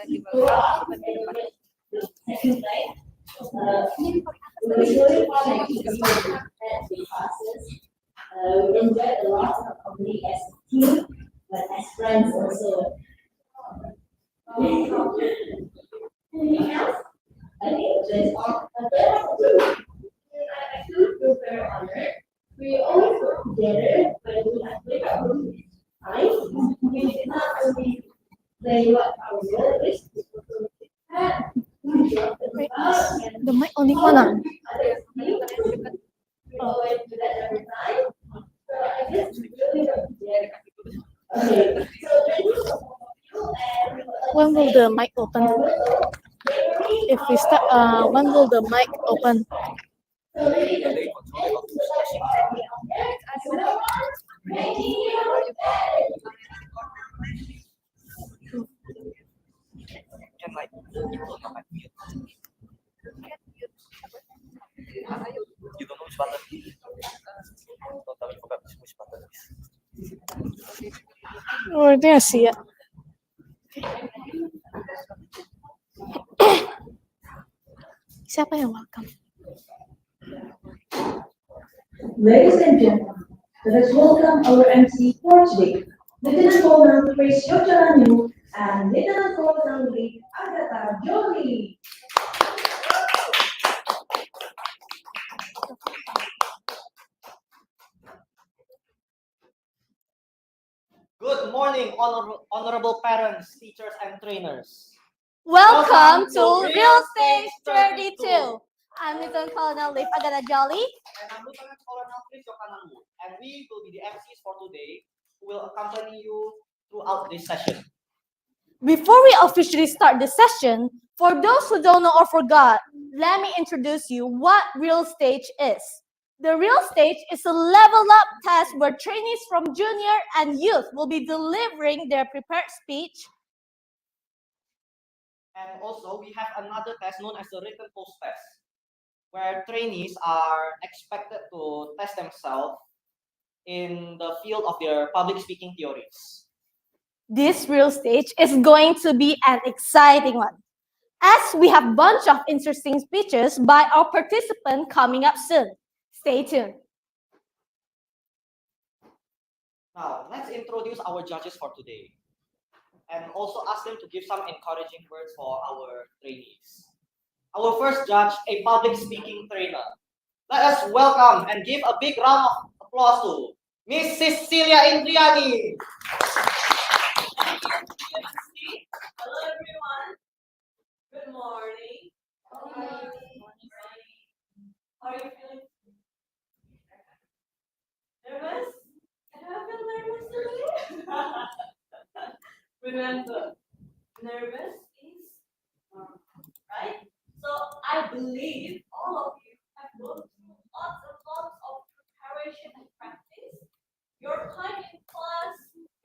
We enjoyed a lot of company as a team, but as friends also. Anything else? I think that's all. I feel very honored. We always work together when we have breakout rooms. We did not only play what our role is, The mic only mana? we always do that every time. So I guess we really work together. Okay, so thank you so much. When will the mic open? If we start, when will the mic open? Oh, dia sih ya. Siapa yang welcome? Ladies and gentlemen, let us welcome our MC for today, Lieutenant Colonel Profesional and Lieutenant Colonel Agatha Jolie. Good morning, honorable parents, teachers, and trainers. Welcome to Real Stage 32. I'm Lieutenant Colonel Agatha Jolie. And I'm Lieutenant Colonel Yokananmu. And we will be the MCs for today who will accompany you throughout this session. Before we officially start the session, for those who don't know or forgot, let me introduce you what Real Stage is. The Real Stage is a level up test where trainees from junior and youth will be delivering their prepared speech. And also, we have another test known as the written post test, where trainees are expected to test themselves in the field of their public speaking theories. This Real Stage is going to be an exciting one, as we have a bunch of interesting speeches by our participants coming up soon. Stay tuned. Now, let's introduce our judges for today and also ask them to give some encouraging words for our trainees. Our first judge, a public speaking trainer. Let us welcome and give a big round of applause to Miss Cecilia Indriani. Hello everyone. Good morning. How are you feeling? Nervous? Have you been nervous today? Remember, nervous is normal, right? So I believe all of you have gone through lots of preparation and practice. Your time in class,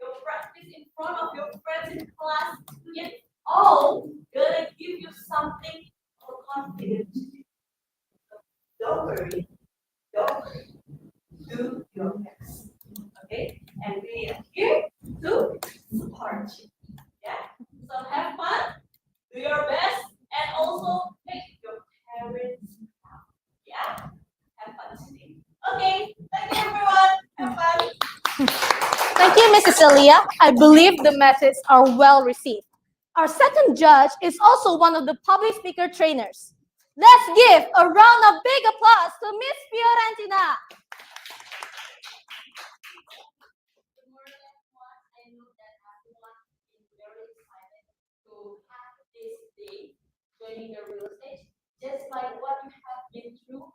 your practice in front of your friends in class, it's all gonna give you something for confidence. Don't worry. Do your best. Okay? And we are here to support you. Yeah? So have fun, do your best, and also make your parents proud. Yeah? Have fun today. Okay, thank you everyone. Have fun. Thank you, Miss Cecilia. I believe the messages are well received. Our second judge is also one of the public speaker trainers. Let's give a round of big applause to Miss Fiorentina. Good morning, everyone. I know that everyone is very excited to have this day joining the real estate. Just like what you have been through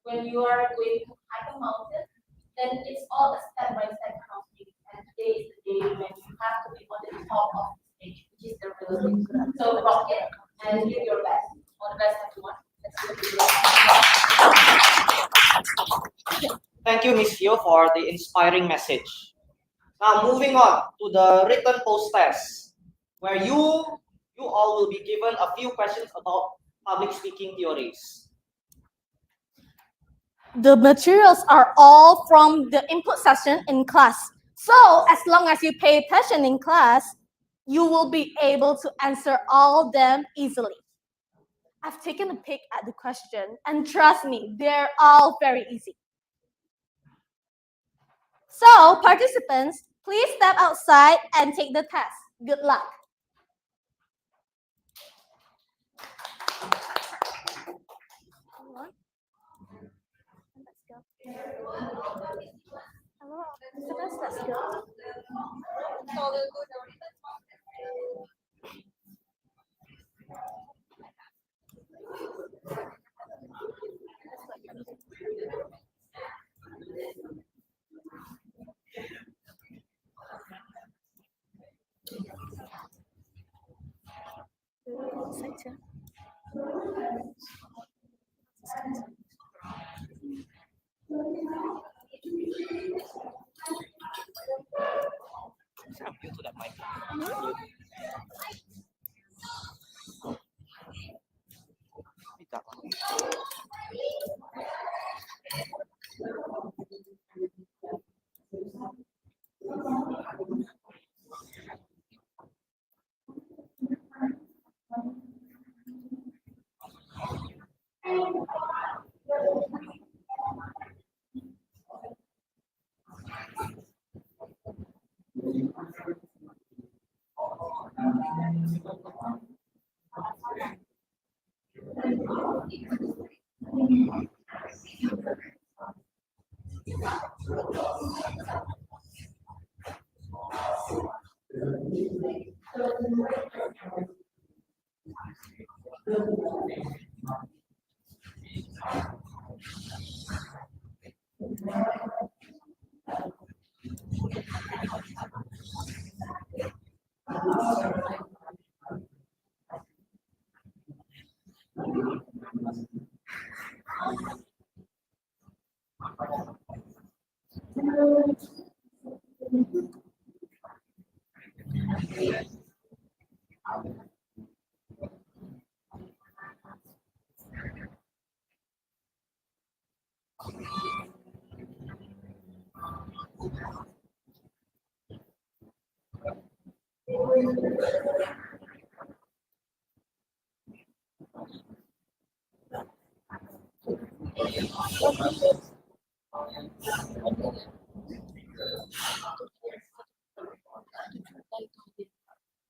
when you are going to hike a mountain, then it's all a step-by-step kind of thing. And today is the day when you have to be on the top of the stage, which is the real estate. So rock it and give your best. All the best, everyone. Thank you, Miss Hio, for the inspiring message. Now, moving on to the written post test, where you all will be given a few questions about public speaking theories. The materials are all from the input session in class. So as long as you pay attention in class, you will be able to answer all them easily. I've taken a peek at the question, and trust me, they're all very easy. So, participants, please step outside and take the test. Good luck. Let's go. Hello, participants, let's go. Saja. You to that mic. Tidak.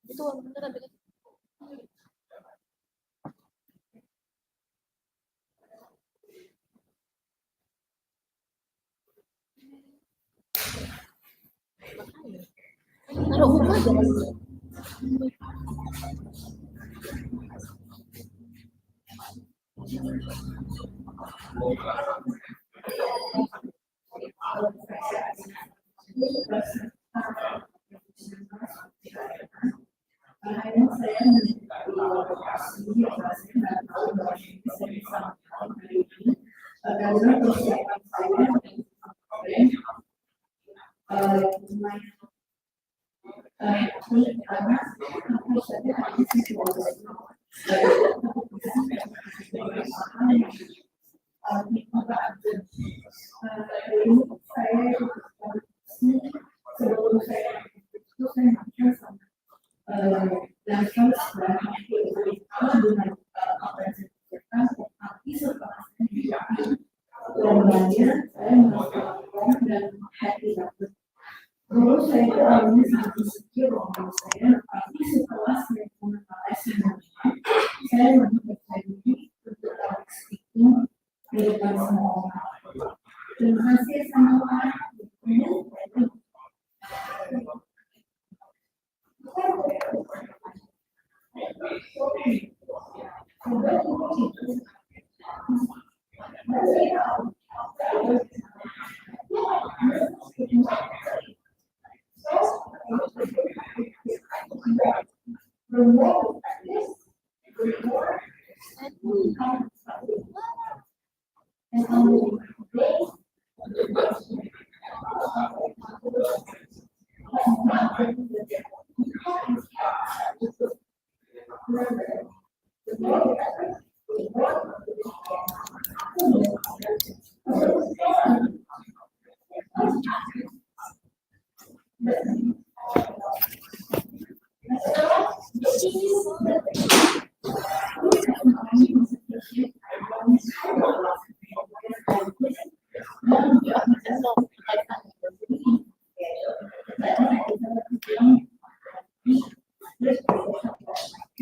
Itu beneran dekat. Kalau rumah jangan.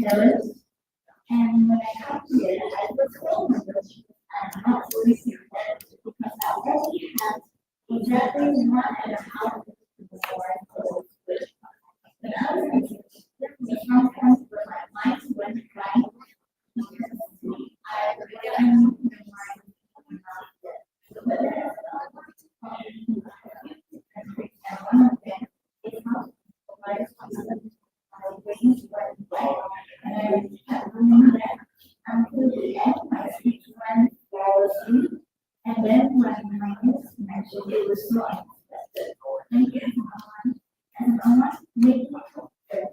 talents. And when I come here, I was so nervous and not really prepared because I already had exactly 1.5 before which but I was confused. The sometimes when my mind went blank because I began the mind not yet. But then I thought, and one of them is not my responsibility. My brains went blank and I kept doing that until the end my speech went flawlessly. And then when my niece mentioned it was so unexpected. Thank you, everyone. And I want to make it clear.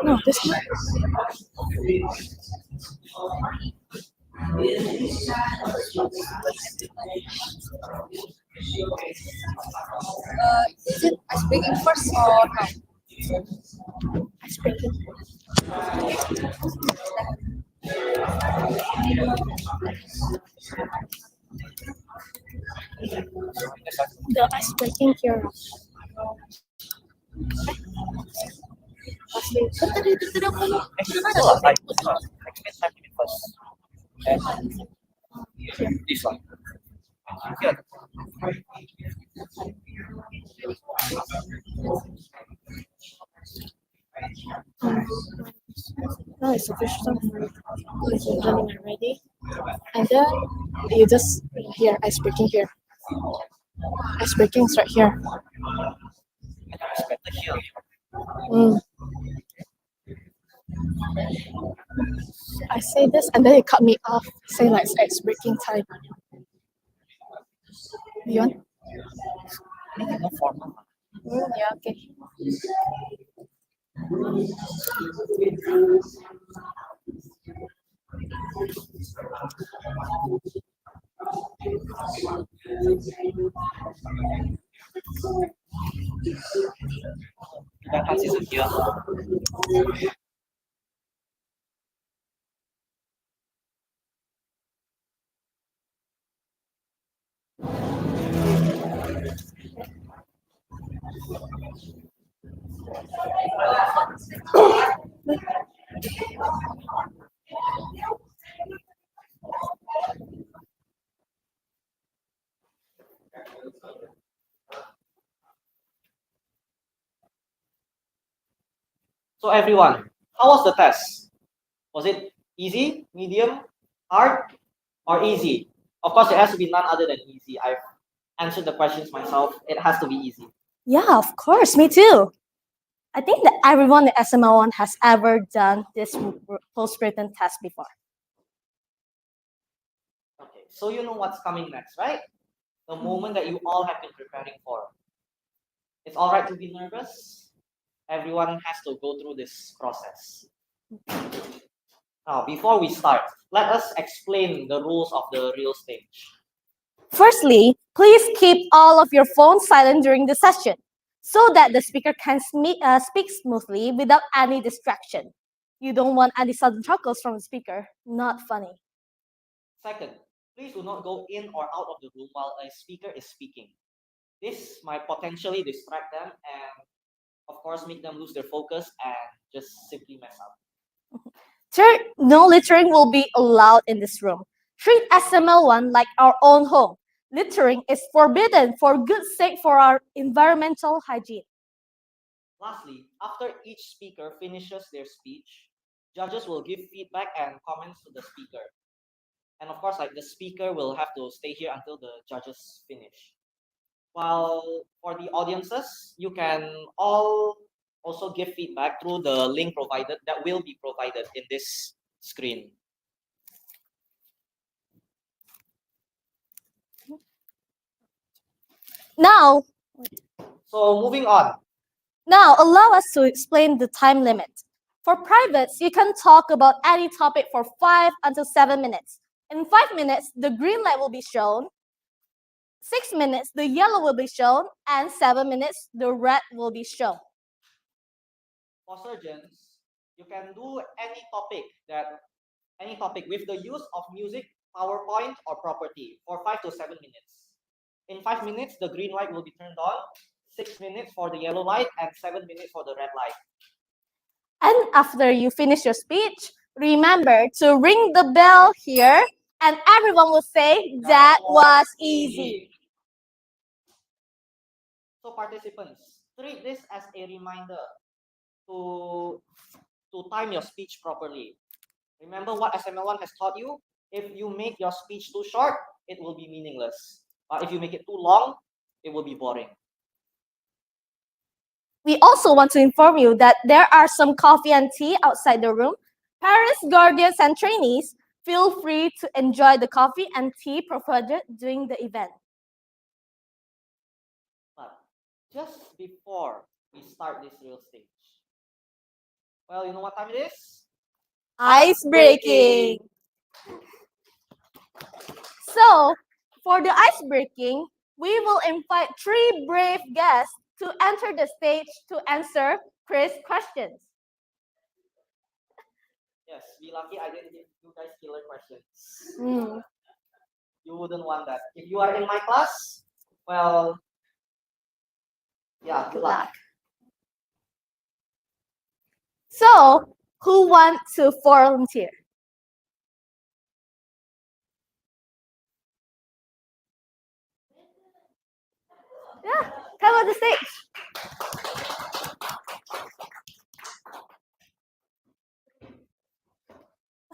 No, this one. Is it I speaking first or no? Ice breaking. The ice breaking here. This one. Here. Now it's official. Ladies and gentlemen, ready? And then you just here, ice breaking here. Ice breaking is right here. Mm. I say this and then you cut me off. Say like it's ice breaking time. You want? No formal. Yeah, okay. Kita kasih sekian. So everyone, how was the test? Was it easy, medium, hard, or easy? Of course, it has to be none other than easy. I've answered the questions myself. It has to be easy. Yeah, of course, me too. I think that everyone in SML1 has ever done this post-written test before. Okay, so you know what's coming next, right? The moment that you all have been preparing for. It's all right to be nervous. Everyone has to go through this process. Now, before we start, let us explain the rules of the real stage. Firstly, please keep all of your phones silent during the session so that the speaker can speak smoothly without any distraction. You don't want any sudden chuckles from the speaker. Not funny. Second, please do not go in or out of the room while a speaker is speaking. This might potentially distract them and, of course, make them lose their focus and just simply mess up. Third, no littering will be allowed in this room. Treat SML1 like our own home. Littering is forbidden for good sake for our environmental hygiene. Lastly, after each speaker finishes their speech, judges will give feedback and comments to the speaker. And of course, like the speaker will have to stay here until the judges finish. While for the audiences, you can all also give feedback through the link provided that will be provided in this screen. Now, moving on. Now, allow us to explain the time limit. For privates, you can talk about any topic for 5 until 7 minutes. In 5 minutes, the green light will be shown. 6 minutes, the yellow will be shown. And 7 minutes, the red will be shown. For surgeons, you can do any topic with the use of music, PowerPoint, or property for 5 to 7 minutes. In 5 minutes, the green light will be turned on, 6 minutes for the yellow light, and 7 minutes for the red light. And after you finish your speech, remember to ring the bell here, and everyone will say, "That was easy." So participants, treat this as a reminder to time your speech properly. Remember what SML1 has taught you? If you make your speech too short, it will be meaningless. But if you make it too long, it will be boring. We also want to inform you that there are some coffee and tea outside the room. Parents, guardians, and trainees, feel free to enjoy the coffee and tea provided during the event. But just before we start this real stage. Well, you know what time it is? Ice breaking. So, for the ice breaking, we will invite 3 brave guests to enter the stage to answer Chris' questions. Yes, be lucky I didn't give you guys killer questions. Hmm. You wouldn't want that. If you are in my class, well, yeah, good luck. So, who wants to volunteer? Yeah, come on the stage.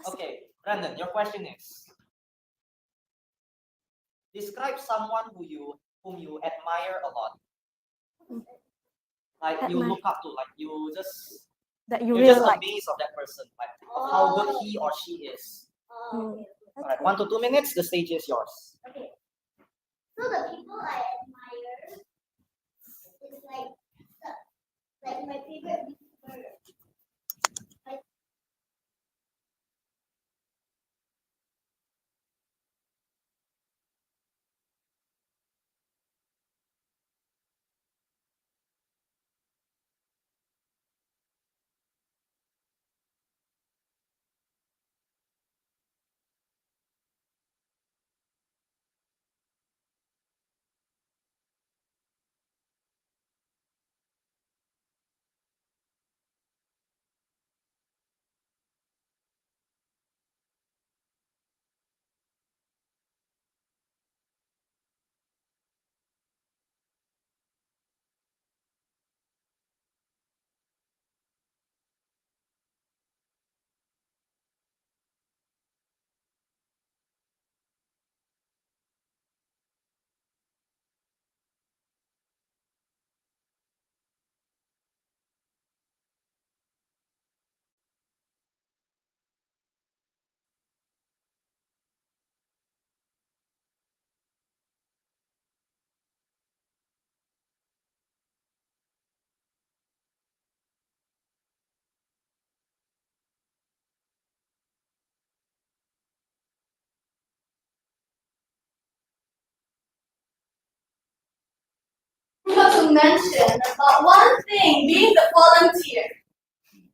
Okay, Brandon, your question is: describe someone whom you admire a lot. Like you Admire. look up to, like you just That you you're really just like. amazed of that person, like of how good he or she is. Hmm. Alright, 1 to 2 minutes, the stage is yours. Okay. So the people I admire is like my favorite people. To mention about one thing being the volunteer.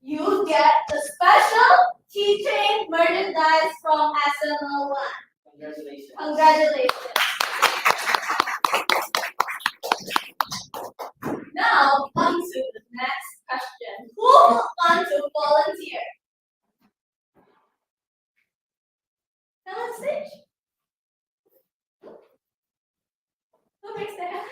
You get the special keychain merchandise from SMLONE. Congratulations. Congratulations. Now, on to the next question. Who wants to volunteer? Come on stage. Who makes the hands?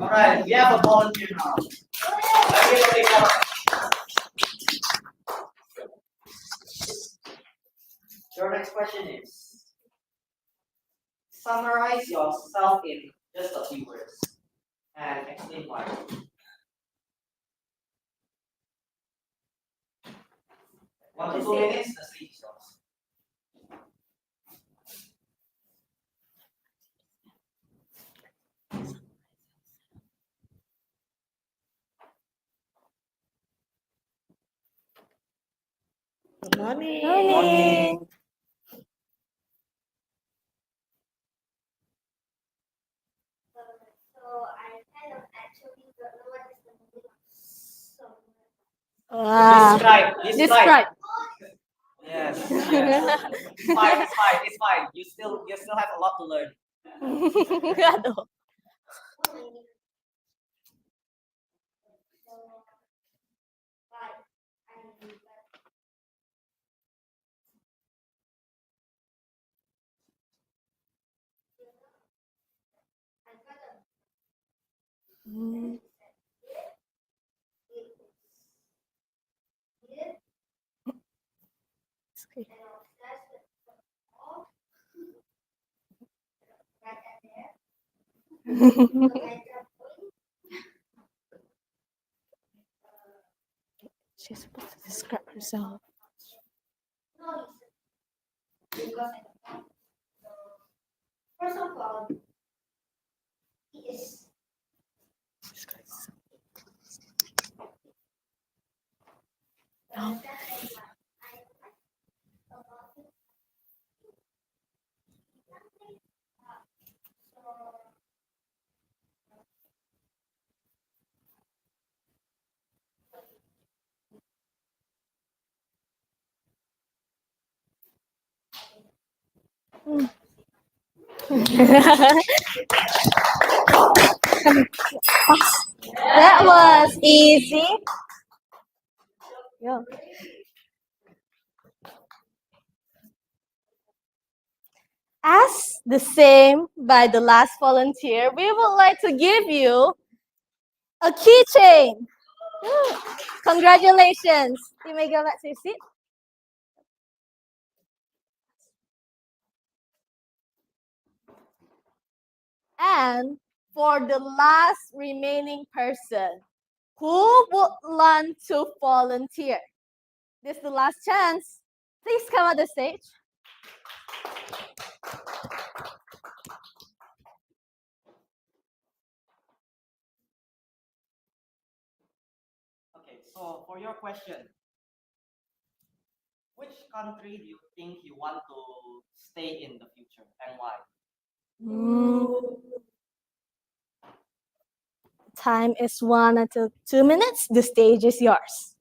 Alright, we have a volunteer now. Everybody come. Your next question is: summarize yourself in just a few words and explain why. 1 to 2 minutes, the stage is yours. Good morning. So I kind of actually don't know what is the meaning of so. Wow. Describe. Yes. It's fine. You still have a lot to learn. Aduh. Hmm. Okay. She's supposed to describe herself. of is That was easy. Yeah. As the same by the last volunteer, we would like to give you a keychain. Congratulations. You may go back to your seat. And for the last remaining person, who would want to volunteer? This is the last chance. Please come on the stage. Okay, so for your question, which country do you think you want to stay in the future and why? Time is 1 until 2 minutes. The stage is yours.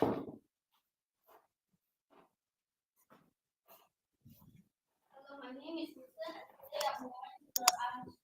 Hello, my name is Susan. Today I'm going to answer.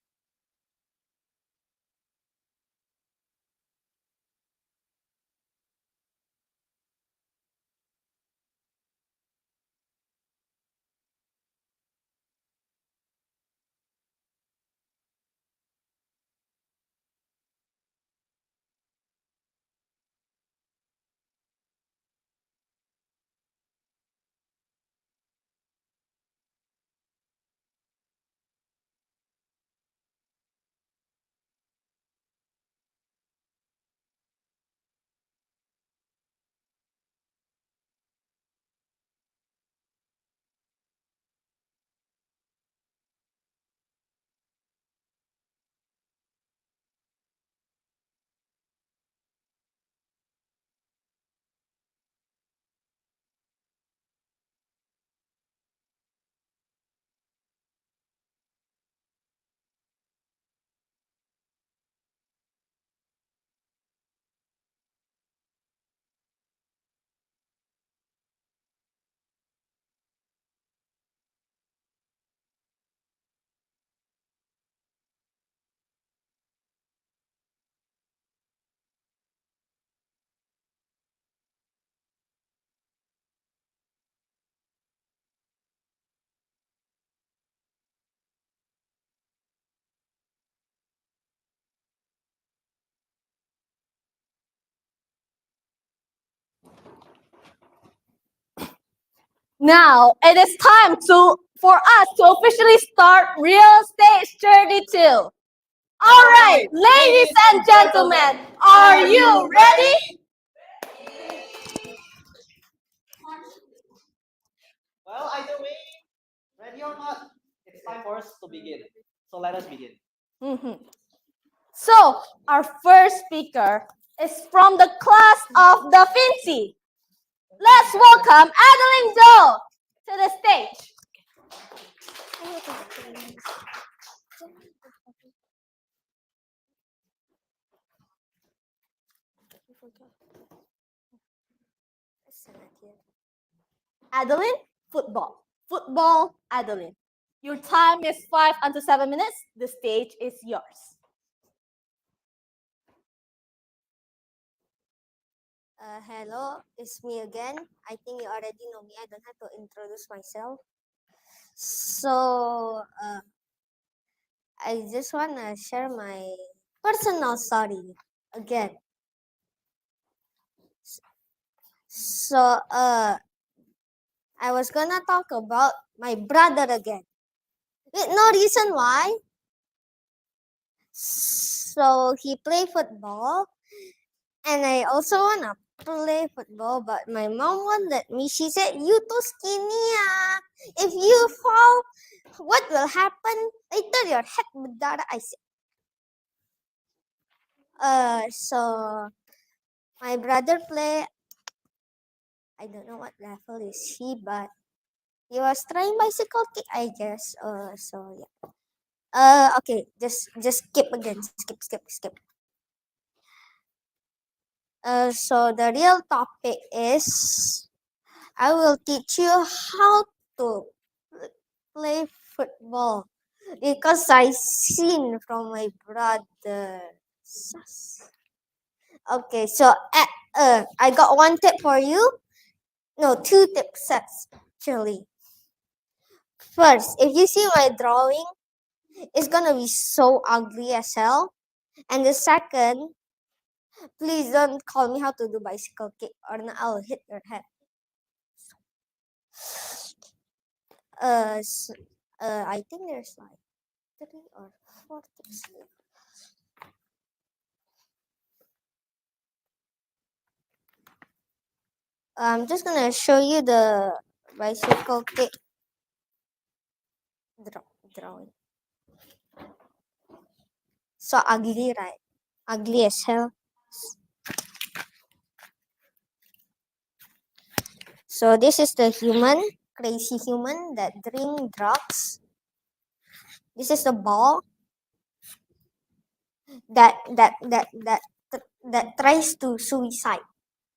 Now it is time for us to officially start Real Stage 32. All right, ladies and gentlemen, are you ready? Well, either way, ready or not, it's time for us to begin. So let us begin. So our first speaker is from the class of Da Vinci. Let's welcome Adeline Doe to the stage. Adeline, football. Football, Adeline. Your time is 5 until 7 minutes. The stage is yours. Hello, it's me again. I think you already know me. I don't have to introduce myself. So, I just want to share my personal story again. So, I was gonna talk about my brother again. With no reason why. So, he played football, and I also wanna play football, but my mom won't let me. She said, "You too skinny, ah. If you fall, what will happen? Later your head will die." I said, so my brother play. I don't know what level is he, but he was trying bicycle kick, I guess. So yeah. Okay, just skip again. Skip. So the real topic is I will teach you how to play football because I seen from my brother. Okay, so I got one tip for you. No, two tip sets actually. First, if you see my drawing, it's gonna be so ugly as hell. And the second, please don't call me how to do bicycle kick or I'll hit your head. I think there's like 3 or 4 tips here. I'm just gonna show you the bicycle kick drawing. So ugly, right? Ugly as hell. So this is the human, crazy human that drink drugs. This is the ball that tries to suicide,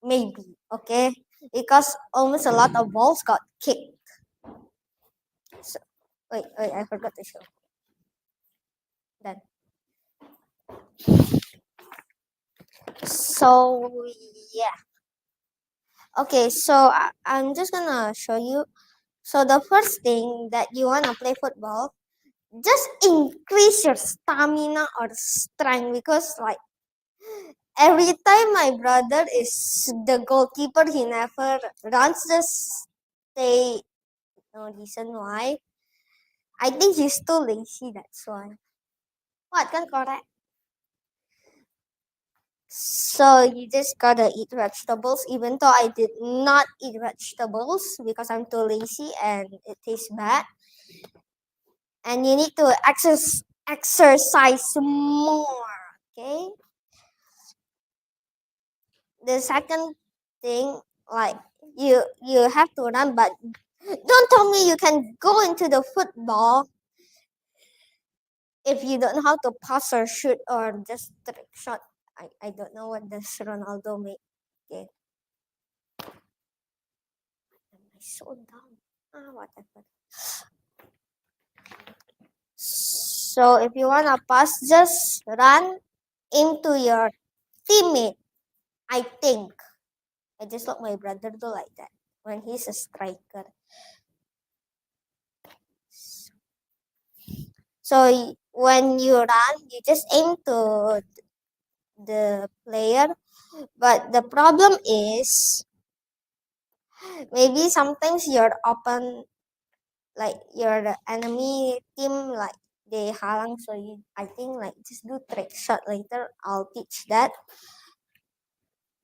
maybe, okay? Because almost a lot of balls got kicked. So, wait, I forgot to show. Done. So yeah. Okay, so I'm just gonna show you. So the first thing that you wanna play football, just increase your stamina or strength because like every time my brother is the goalkeeper, he never runs. Just stay. No reason why. I think he's too lazy. That's why. What kan correct? So you just gotta eat vegetables, even though I did not eat vegetables because I'm too lazy and it tastes bad. And you need to exercise more. Okay. The second thing, like you have to run, but don't tell me you can go into the football if you don't know how to pass or shoot or just trick shot. I don't know what does Ronaldo make. Okay. Am I so dumb? Whatever. So if you wanna pass, just run into your teammate. I think. I just let my brother do like that when he's a striker. So when you run, you just aim to the player. But the problem is maybe sometimes your open, like your enemy team, like they halang. So I think like just do trick shot later. I'll teach that.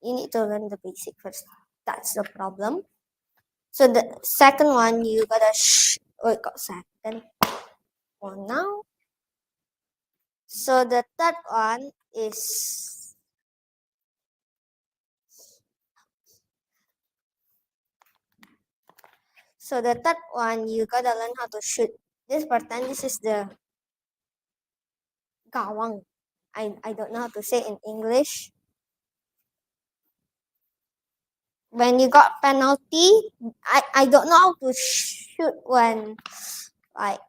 You need to learn the basic first. That's the problem. So the second one, you gotta second one now. So the third one is you gotta learn how to shoot. This is the gawang. I don't know how to say in English. When you got penalty, I don't know how to shoot when like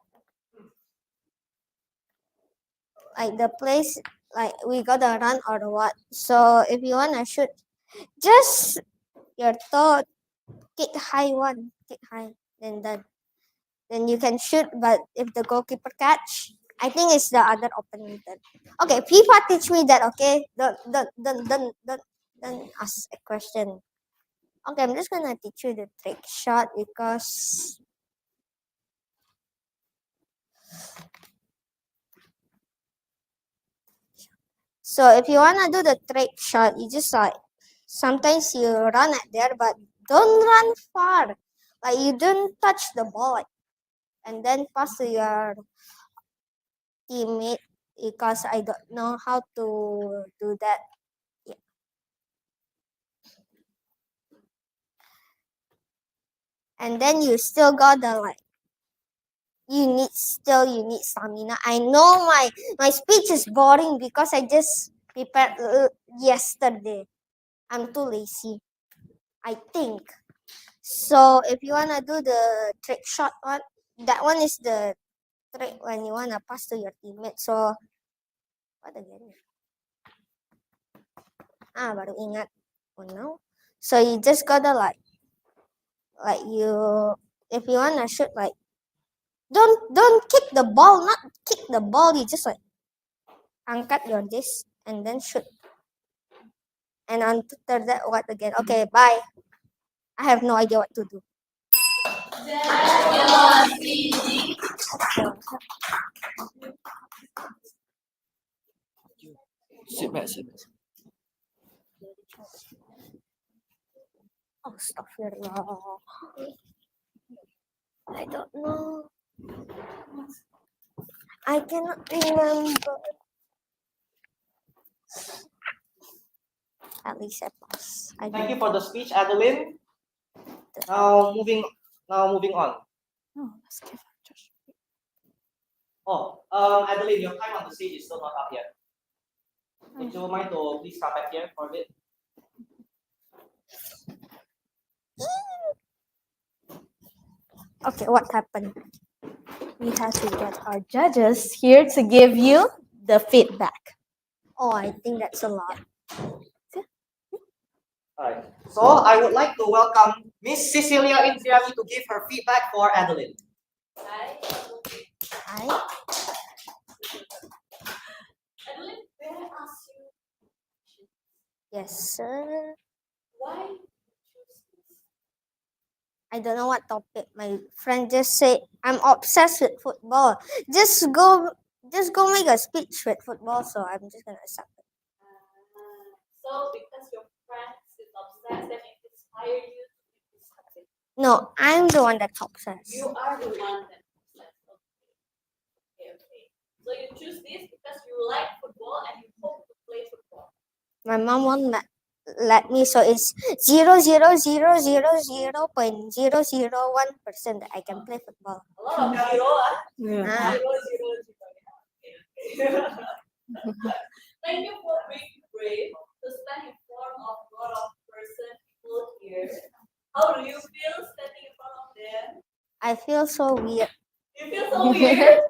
the place like we gotta run or what. So if you wanna shoot, just your toe kick high, then done. Then you can shoot, but if the goalkeeper catch, I think it's the other opponent. Okay, FIFA teach me that. Okay, don't ask a question. Okay, I'm just gonna teach you the trick shot because so if you wanna do the trick shot, you just like sometimes you run at there, but don't run far. Like you don't touch the ball, and then pass to your teammate because I don't know how to do that. Yeah. And then you still got the like. You need stamina. I know my speech is boring because I just prepared yesterday. I'm too lazy, I think. So if you wanna do the trick shot one, that one is the trick when you wanna pass to your teammate. So what again? Baru ingat. Oh no. So you just gotta like you, if you wanna shoot, like don't kick the ball, not kick the ball. You just like angkat your disc and then shoot. And after that, what again? Okay, bye. I have no idea what to do. Sit back, sit back. Oh, astaghfirullah. I don't know. I cannot remember. At least I pass. Thank you for the speech, Adeline. Now moving on. Oh, let's give her just. Oh, Adeline, your time on the stage is still not up yet. Would you mind to please come back here for a bit? Okay, what happened? We have to get our judges here to give you the feedback. Oh, I think that's a lot. Alright. So I would like to welcome Miss Cecilia Intriani to give her feedback for Adeline. Hi. Hi. Adeline, may I ask you, Yes, sir. why you choose this? I don't know what topic. My friend just said I'm obsessed with football. Just go make a speech with football. So I'm just gonna accept it. So because your friends is obsessed, then it inspired you to do this topic. No, I'm the one that's obsessed. You are the one that obsessed. Okay. So you choose this because you like football and you hope to play football. My mom won't let me, so it's 0.00001% that I can play football. A lot of zero, Yeah. Ah. zero, zero, zero. Thank you for being brave to stand in front of a lot of people here. How do you feel standing in front of them? I feel so weird. You feel so weird.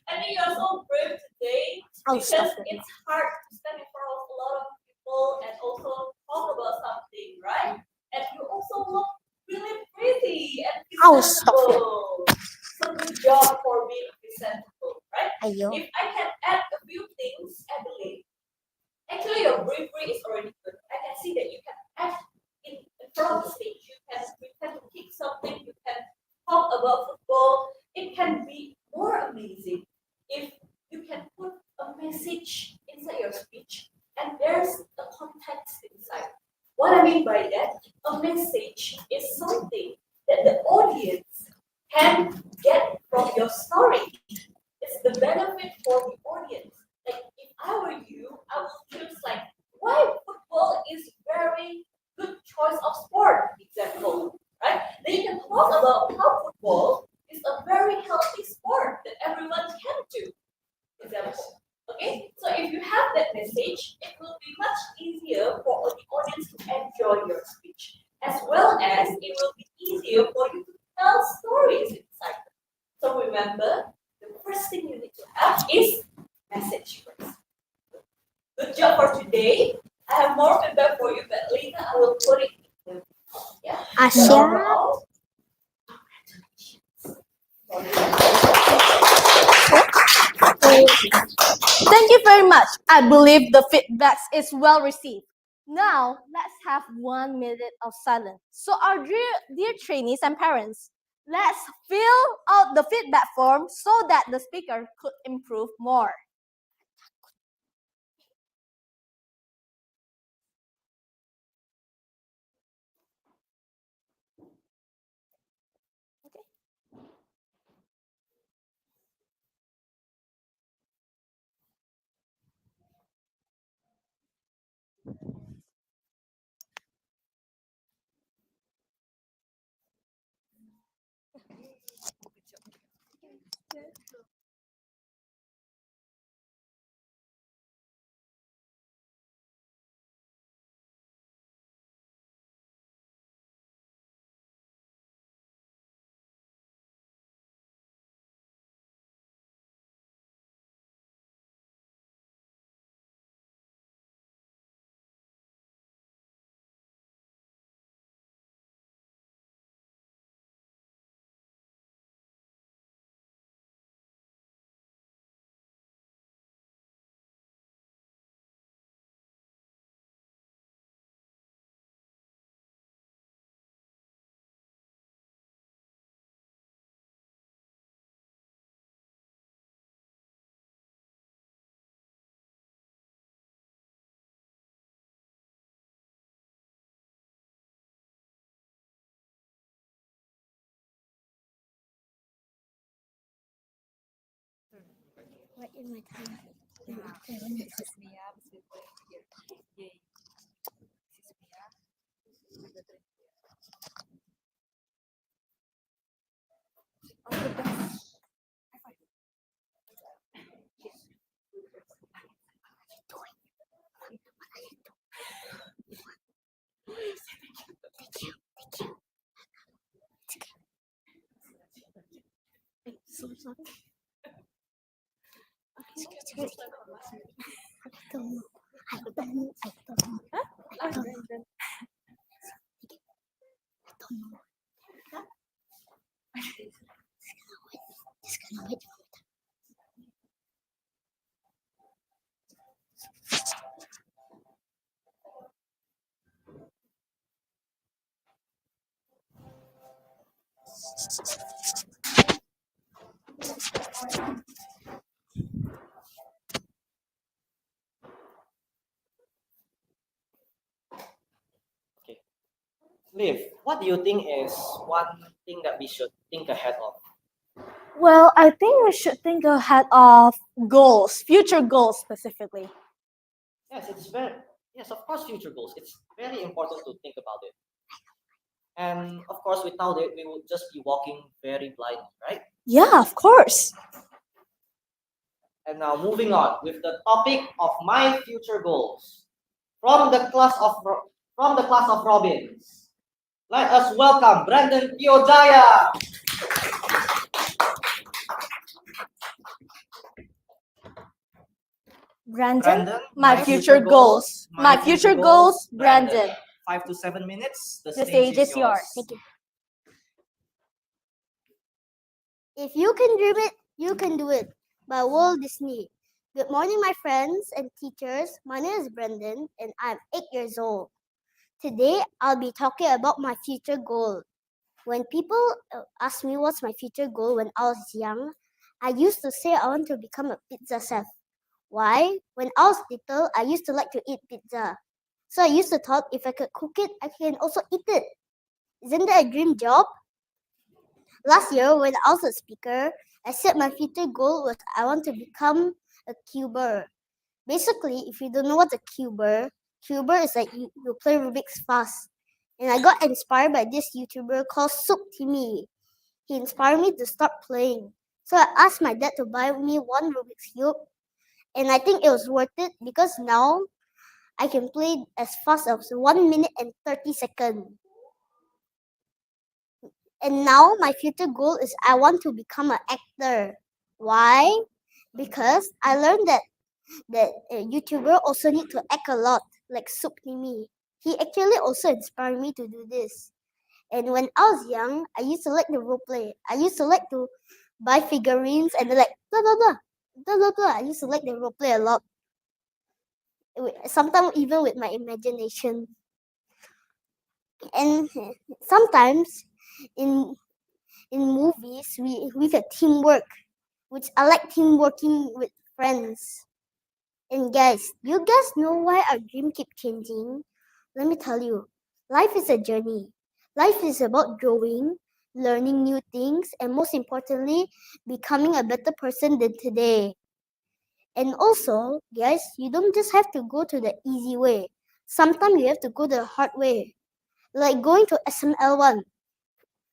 I think you're so brave today Oh, because stop it. it's hard to stand in front of a lot of people and also talk about something, right? And you also look really pretty and Oh, stop it. presentable. So good job for being presentable, right? Ayo. If I can add a few things, I believe. Actually, your bravery is already good. I can see that you can act in front of the stage. You can pretend to kick something. You can talk about football. It can be more amazing if you can put a message inside your speech and there's a context inside. What I mean by that, a message is something that the audience can get from your story. It's the benefit for the audience. Like if I were you, I would choose like why football is very good choice of sport example, right? Then you can talk about how football is a very healthy sport that everyone can do. Example. Okay, so if you have that message, it will be much easier for the audience to enjoy your speech, as well as it will be easier for you to tell stories inside. So remember, the first thing you need to have is message first. Good job for today. I have more feedback for you, but later I will put it in the yeah. Asya. Overall, Thank you very much. I believe the feedback is well received. Now, let's have 1 minute of silence. So, our dear trainees and parents, let's fill out the feedback form so that the speaker could improve more. Right in my time. Sis Mia, here. Yay. Sis Mia. So sorry. I don't know. I don't know. I don't know. I don't know. I don't know. Just gonna wait. Liv, what do you think is one thing that we should think ahead of? Well, I think we should think ahead of goals, future goals specifically. Yes, yes, of course, future goals. It's very important to think about it. And of course, without it, we would just be walking very blindly, right? Yeah, of course. And now moving on with the topic of my future goals from the class of Robins. Let us welcome Brandon Piojaya. Brandon, my future goals. My future goals, Brandon. 5 to 7 minutes. The stage is yours. Thank you. If you can dream it, you can do it. By Walt Disney. Good morning, my friends and teachers. My name is Brendan, and I'm 8 years old. Today, I'll be talking about my future goal. When people ask me what's my future goal when I was young, I used to say I want to become a pizza chef. Why? When I was little, I used to like to eat pizza. So I used to thought if I could cook it, I can also eat it. Isn't that a dream job? Last year, when I was a speaker, I said my future goal was I want to become a cuber. Basically, if you don't know what a cuber is like you play Rubik's fast. And I got inspired by this YouTuber called Soup Timmy. He inspired me to start playing. So I asked my dad to buy me one Rubik's Cube. And I think it was worth it because now I can play as fast as 1 minute and 30 seconds. And now my future goal is I want to become an actor. Why? Because I learned that a YouTuber also need to act a lot, like Soup Timmy. He actually also inspired me to do this. And when I was young, I used to like the role play. I used to like to buy figurines and like blah blah blah blah blah blah. I used to like the role play a lot. Sometimes even with my imagination. And sometimes in movies we get teamwork, which I like team working with friends. And guys, you guys know why our dream keep changing? Let me tell you, life is a journey. Life is about growing, learning new things, and most importantly, becoming a better person than today. And also, guys, you don't just have to go to the easy way. Sometimes you have to go the hard way. Like going to SML1.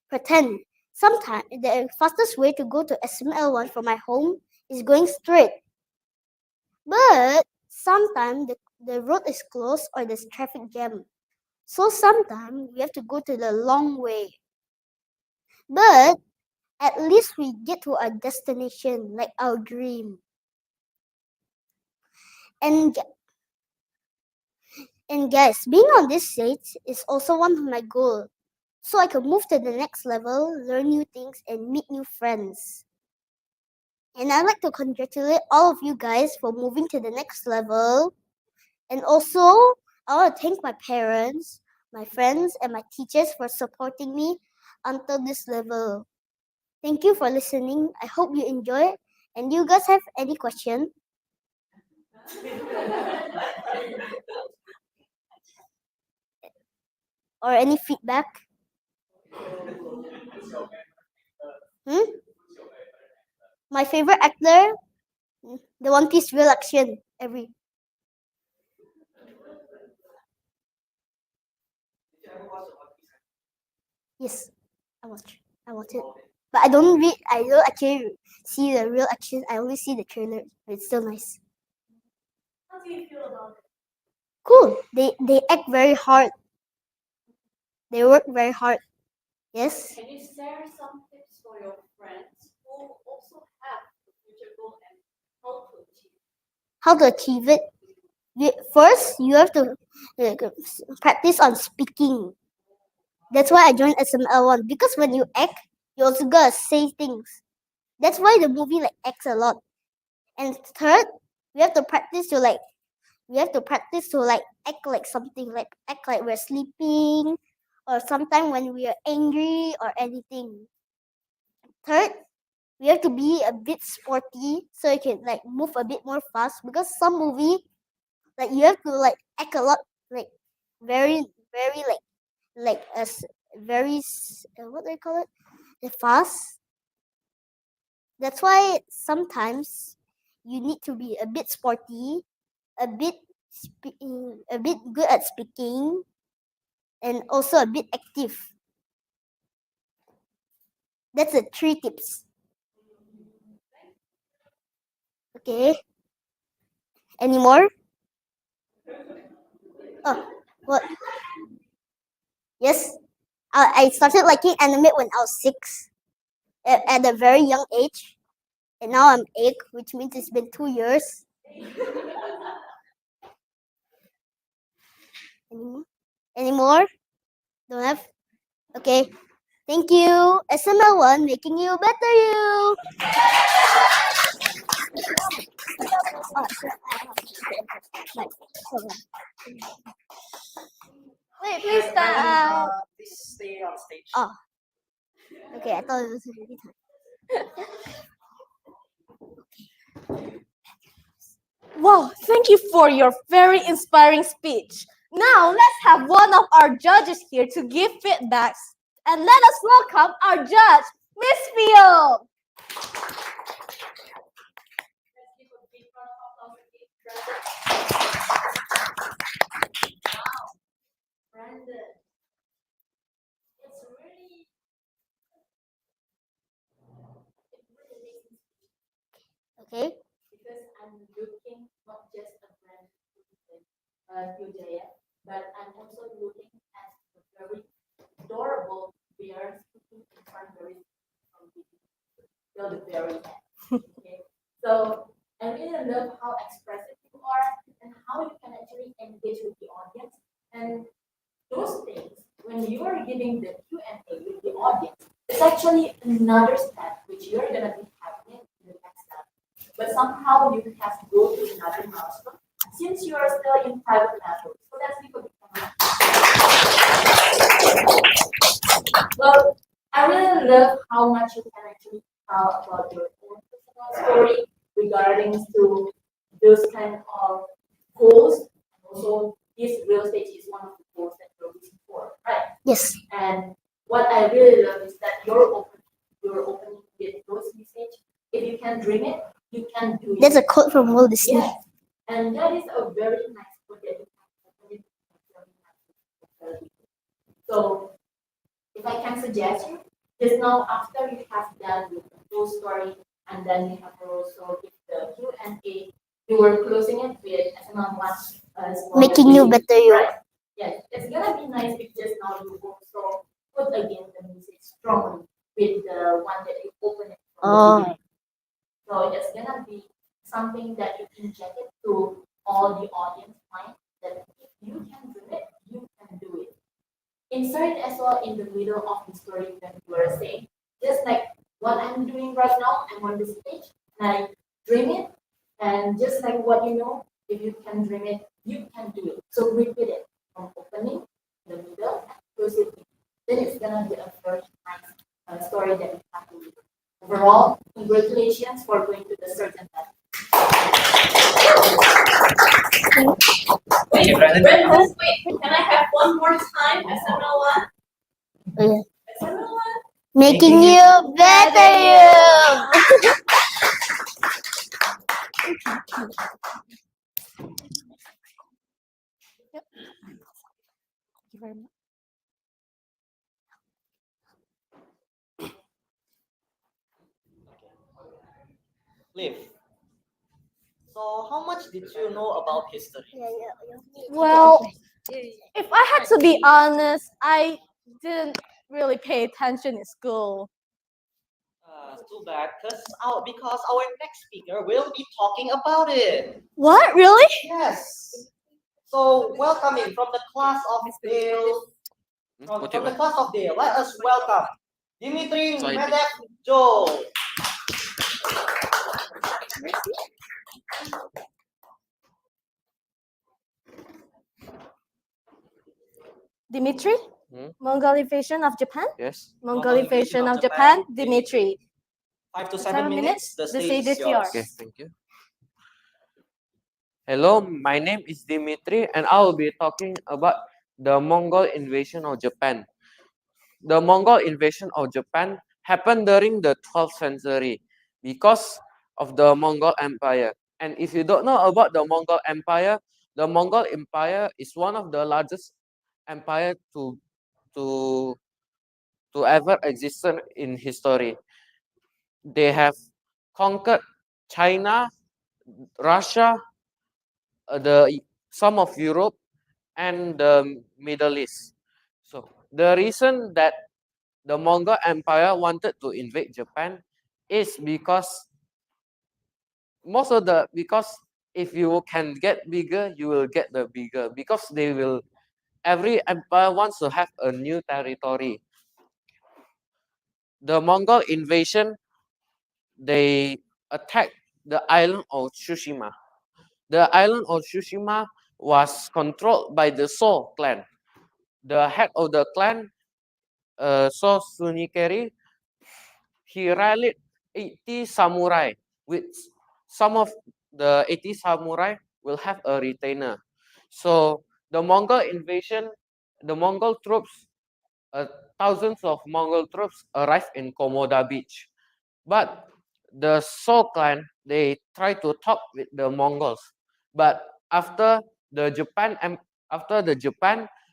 Pretend. Sometimes the fastest way to go to SML1 from my home is going straight. But sometimes the road is closed or there's traffic jam. So sometimes we have to go to the long way. But at least we get to our destination, like our dream. And guys, being on this stage is also one of my goals. So I can move to the next level, learn new things, and meet new friends. And I'd like to congratulate all of you guys for moving to the next level. And also, I want to thank my parents, my friends, and my teachers for supporting me until this level. Thank you for listening. I hope you enjoy. And you guys have any question? Or any feedback? My favorite actor? The One Piece real action every. Did you ever watch the One Piece? Yes, I watch it, but I don't read. I don't actually see the real action. I only see the trailer. But it's still nice. How do you feel about it? Cool. They act very hard. They work very hard. Yes. Can you share some tips for your friends who also have a future goal and how to achieve it? How to achieve it? First, you have to practice on speaking. That's why I joined SML1 because when you act, you also gotta say things. That's why the movie like acts a lot. And third, we have to practice to like act like something, like act like we're sleeping, or sometime when we are angry or anything. Third, we have to be a bit sporty so you can like move a bit more fast because some movie like you have to like act a lot, like very like what do you call it? Fast. That's why sometimes you need to be a bit sporty, a bit good at speaking, and also a bit active. That's the 3 tips. Okay. Any more? Oh, what? Yes. I started liking anime when I was 6, at a very young age, and now I'm 8, which means it's been 2 years. Any more? Don't have? Okay. Thank you. SML1 making you better you. Wait, please And stand up. please stay on stage. Oh. Okay, I thought it was already time. Wow, thank you for your very inspiring speech. Now let's have one of our judges here to give feedbacks. And let us welcome our judge, Miss Field. Let's give a big round of applause again. Brandon. It's really, it really makes me Okay. because I'm looking not just a brand Jaya, but I'm also looking at a very adorable bear sitting in front of the very end. Okay, so I really love how expressive you are and how you can actually engage with the audience and those things when you are giving the Q&A with the audience. It's actually another step which you're gonna be having in the next step. But somehow you have to go to another milestone since you are still in private level. So that's because well, I really love how much you can actually tell about your own personal story regarding to those kind of goals. And also, this real estate is one of the goals that you're looking for, right? Yes. And what I really love is that you're opening with those message. If you can dream it, you can do it. That's a quote from Walt Disney. Yes. And that is a very nice quote that you can open it. So if I can suggest you, just now after you have done with the full story and then you have also with the Q&A, you were closing it with SML1 Making you better you. right? Yes, it's gonna be nice if just now you also put again the music strongly with the one that you open it from the beginning. So it's gonna be something that you inject it to all the audience mind that if you can do it, you can do it. Insert it as well in the middle of the story that you were saying. Just like what I'm doing right now, I'm on the stage and I dream it. And just like what you know, if you can dream it, you can do it. So repeat it from opening, the middle, and close it. Then it's gonna be a very nice story that you have to read. Overall, congratulations for going to the certain level. Thank you, Brandon. Wait, can I have one more time? SML1? Yeah. SML1? Making you better you. live. So how much did you know about history? Well, Yay. if I had to be honest, I didn't really pay attention in school. Too bad, because our next speaker will be talking about it. What? Really? Yes. So welcoming from the class of Dale, from the class of Dale, let us welcome Dimitri Medev Joe. Dimitri? Mongol invasion of Japan? Yes. Mongol invasion of Japan, Dimitri. 5 to 7 7 minutes. minutes, The stage is yours. Okay, thank you. Hello, my name is Dimitri and I will be talking about the Mongol invasion of Japan. The Mongol invasion of Japan happened during the 12th century because of the Mongol Empire. And if you don't know about the Mongol Empire is one of the largest empire to ever existed in history. They have conquered China, Russia, some of Europe, and the Middle East. So the reason that the Mongol Empire wanted to invade Japan is because if you can get bigger, you will get the bigger, because every empire wants to have a new territory. The Mongol invasion, they attacked the island of Tsushima. The island of Tsushima was controlled by the So clan. The head of the clan, So Sunikeri, he rallied 80 samurai, which some of the 80 samurai will have a retainer. So the Mongol invasion, the Mongol troops, thousands of Mongol troops arrived in Komoda Beach. But the So clan, they tried to talk with the Mongols. But after the Japan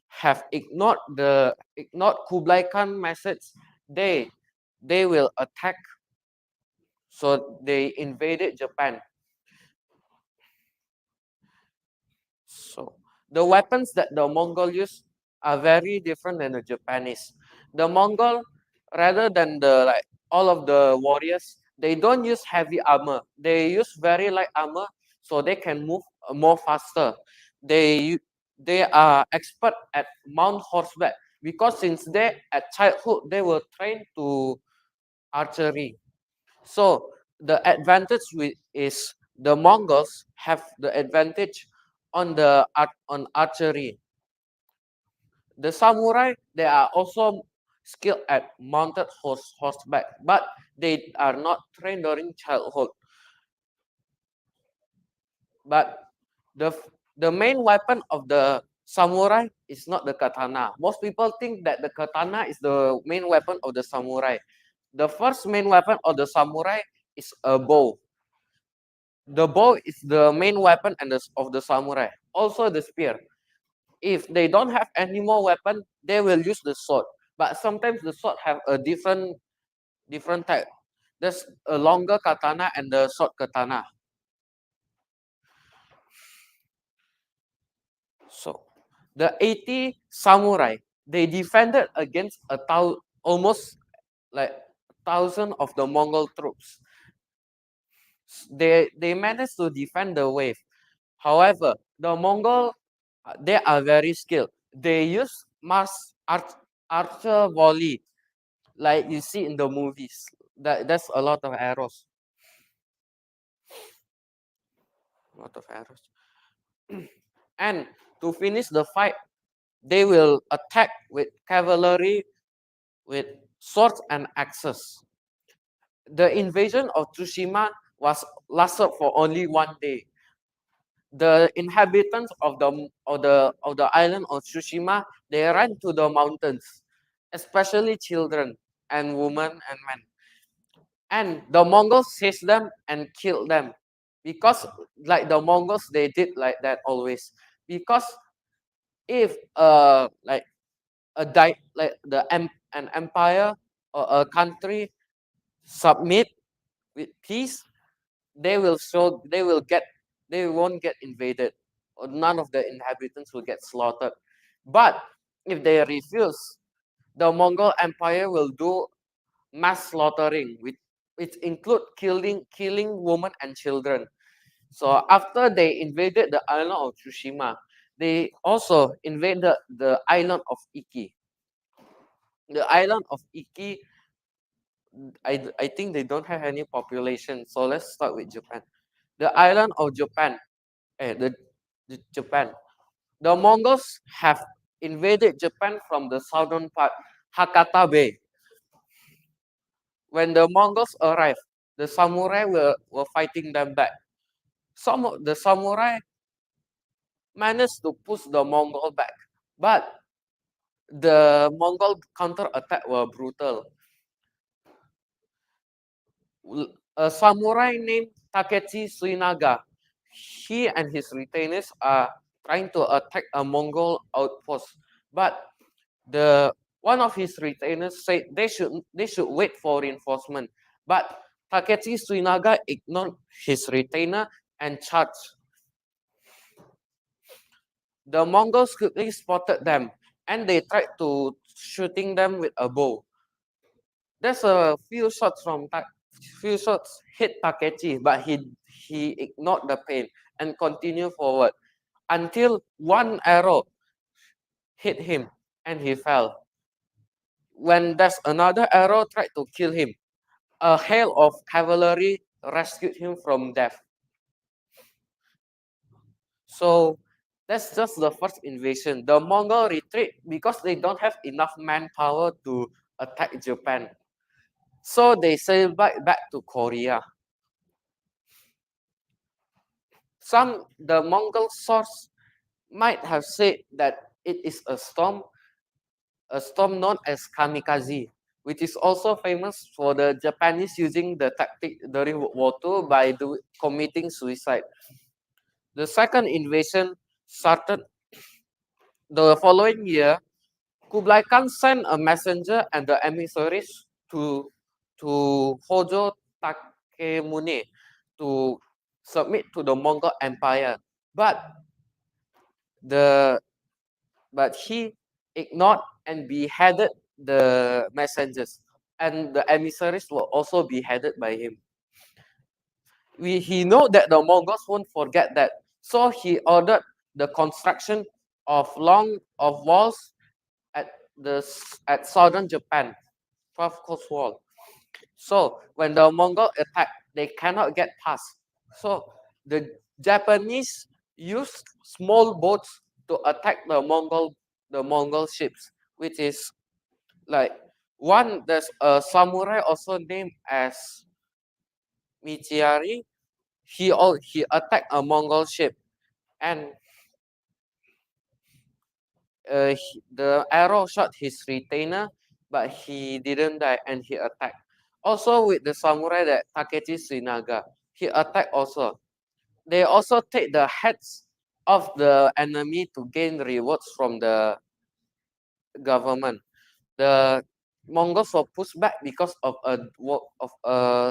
have ignored Kublai Khan message, they will attack. So they invaded Japan. So the weapons that the Mongol use are very different than the Japanese. The Mongol, rather than all of the warriors, they don't use heavy armor. They use very light armor so they can move more faster. They are expert at mount horseback because since they at childhood they were trained to archery. So the advantage is the Mongols have the advantage on archery. The samurai, they are also skilled at mounted horseback, but they are not trained during childhood. But the main weapon of the samurai is not the katana. Most people think that the katana is the main weapon of the samurai. The first main weapon of the samurai is a bow. The bow is the main weapon of the samurai. Also the spear. If they don't have any more weapon, they will use the sword. But sometimes the sword have a different type. There's a longer katana and the short katana. So the 80 samurai, they defended against almost like 1,000 of the Mongol troops. They managed to defend the wave. However, the Mongol, they are very skilled. They use archer volley, like you see in the movies. That's a lot of arrows. A lot of arrows. And to finish the fight, they will attack with cavalry, with swords and axes. The invasion of Tsushima lasted for only 1 day. The inhabitants of the island of Tsushima, they ran to the mountains, especially children and women and men. And the Mongols seized them and killed them, because like the Mongols, they did like that always. Because if an empire or a country submit with peace, they won't get invaded, or none of the inhabitants will get slaughtered. But if they refuse, the Mongol Empire will do mass slaughtering, which include killing women and children. So after they invaded the island of Tsushima, they also invaded the island of Iki. The island of Iki, I think they don't have any population. So let's start with Japan. The island of Japan, the Japan. The Mongols have invaded Japan from the southern part, Hakata Bay. When the Mongols arrived, the samurai were fighting them back. Some of the samurai managed to push the Mongol back, but the Mongol counterattack were brutal. A samurai named Takechi Suinaga, he and his retainers are trying to attack a Mongol outpost, but the one of his retainers said they should wait for reinforcement, but Takechi Suinaga ignored his retainer and charged. The Mongols quickly spotted them, and they tried to shooting them with a bow. There's a few shots hit Takechi, but he ignored the pain and continued forward until one arrow hit him and he fell. When there's another arrow tried to kill him, a hail of cavalry rescued him from death. So that's just the first invasion. The Mongol retreat because they don't have enough manpower to attack Japan. So they sailed back to Korea. The Mongol source might have said that it is a storm known as kamikaze, which is also famous for the Japanese using the tactic during World War II by committing suicide. The second invasion started the following year. Kublai Khan sent a messenger and the emissaries to Hojo Takemune to submit to the Mongol Empire, but he ignored and beheaded the messengers, and the emissaries were also beheaded by him. He know that the Mongols won't forget that, so he ordered the construction of walls at southern Japan, 12 Coast Wall. So when the Mongol attack, they cannot get past. So the Japanese used small boats to attack the Mongol ships, which is like there's a samurai also named as Michiari. He attacked a Mongol ship, and the arrow shot his retainer, but he didn't die, and he attacked. Also with the samurai that Takechi Suinaga, he attacked also. They also take the heads of the enemy to gain rewards from the government. The Mongols were pushed back because of a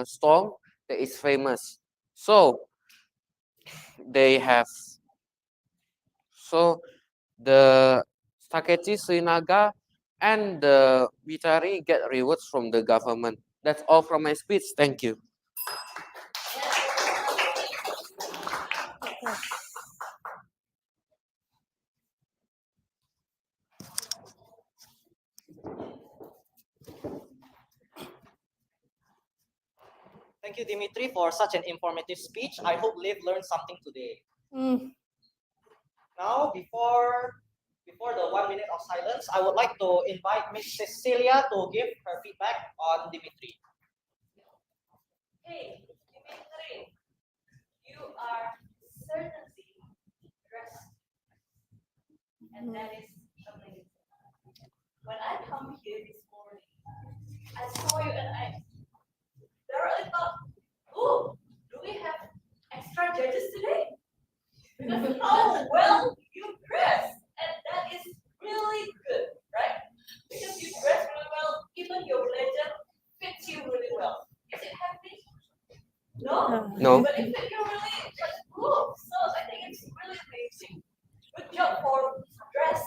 storm that is famous. So they have the Takechi Suinaga and the Vitari get rewards from the government. That's all from my speech. Thank you. Thank you, Dimitri, for such an informative speech. I hope Liv learned something today. Now, before the 1 minute of silence, I would like to invite Miss Cecilia to give her feedback on Dimitri. Hey, Dimitri, you are certainly dressed, and that is amazing. When I come here this morning, I saw you and I thoroughly thought, oh, do we have extra judges today? Because how well you dress, and that is really good, right? Because you dress really well, even your blazer fits you really well. Is it happening? No? No. But if you're really like, cool, so I think it's really amazing. Good job for dress.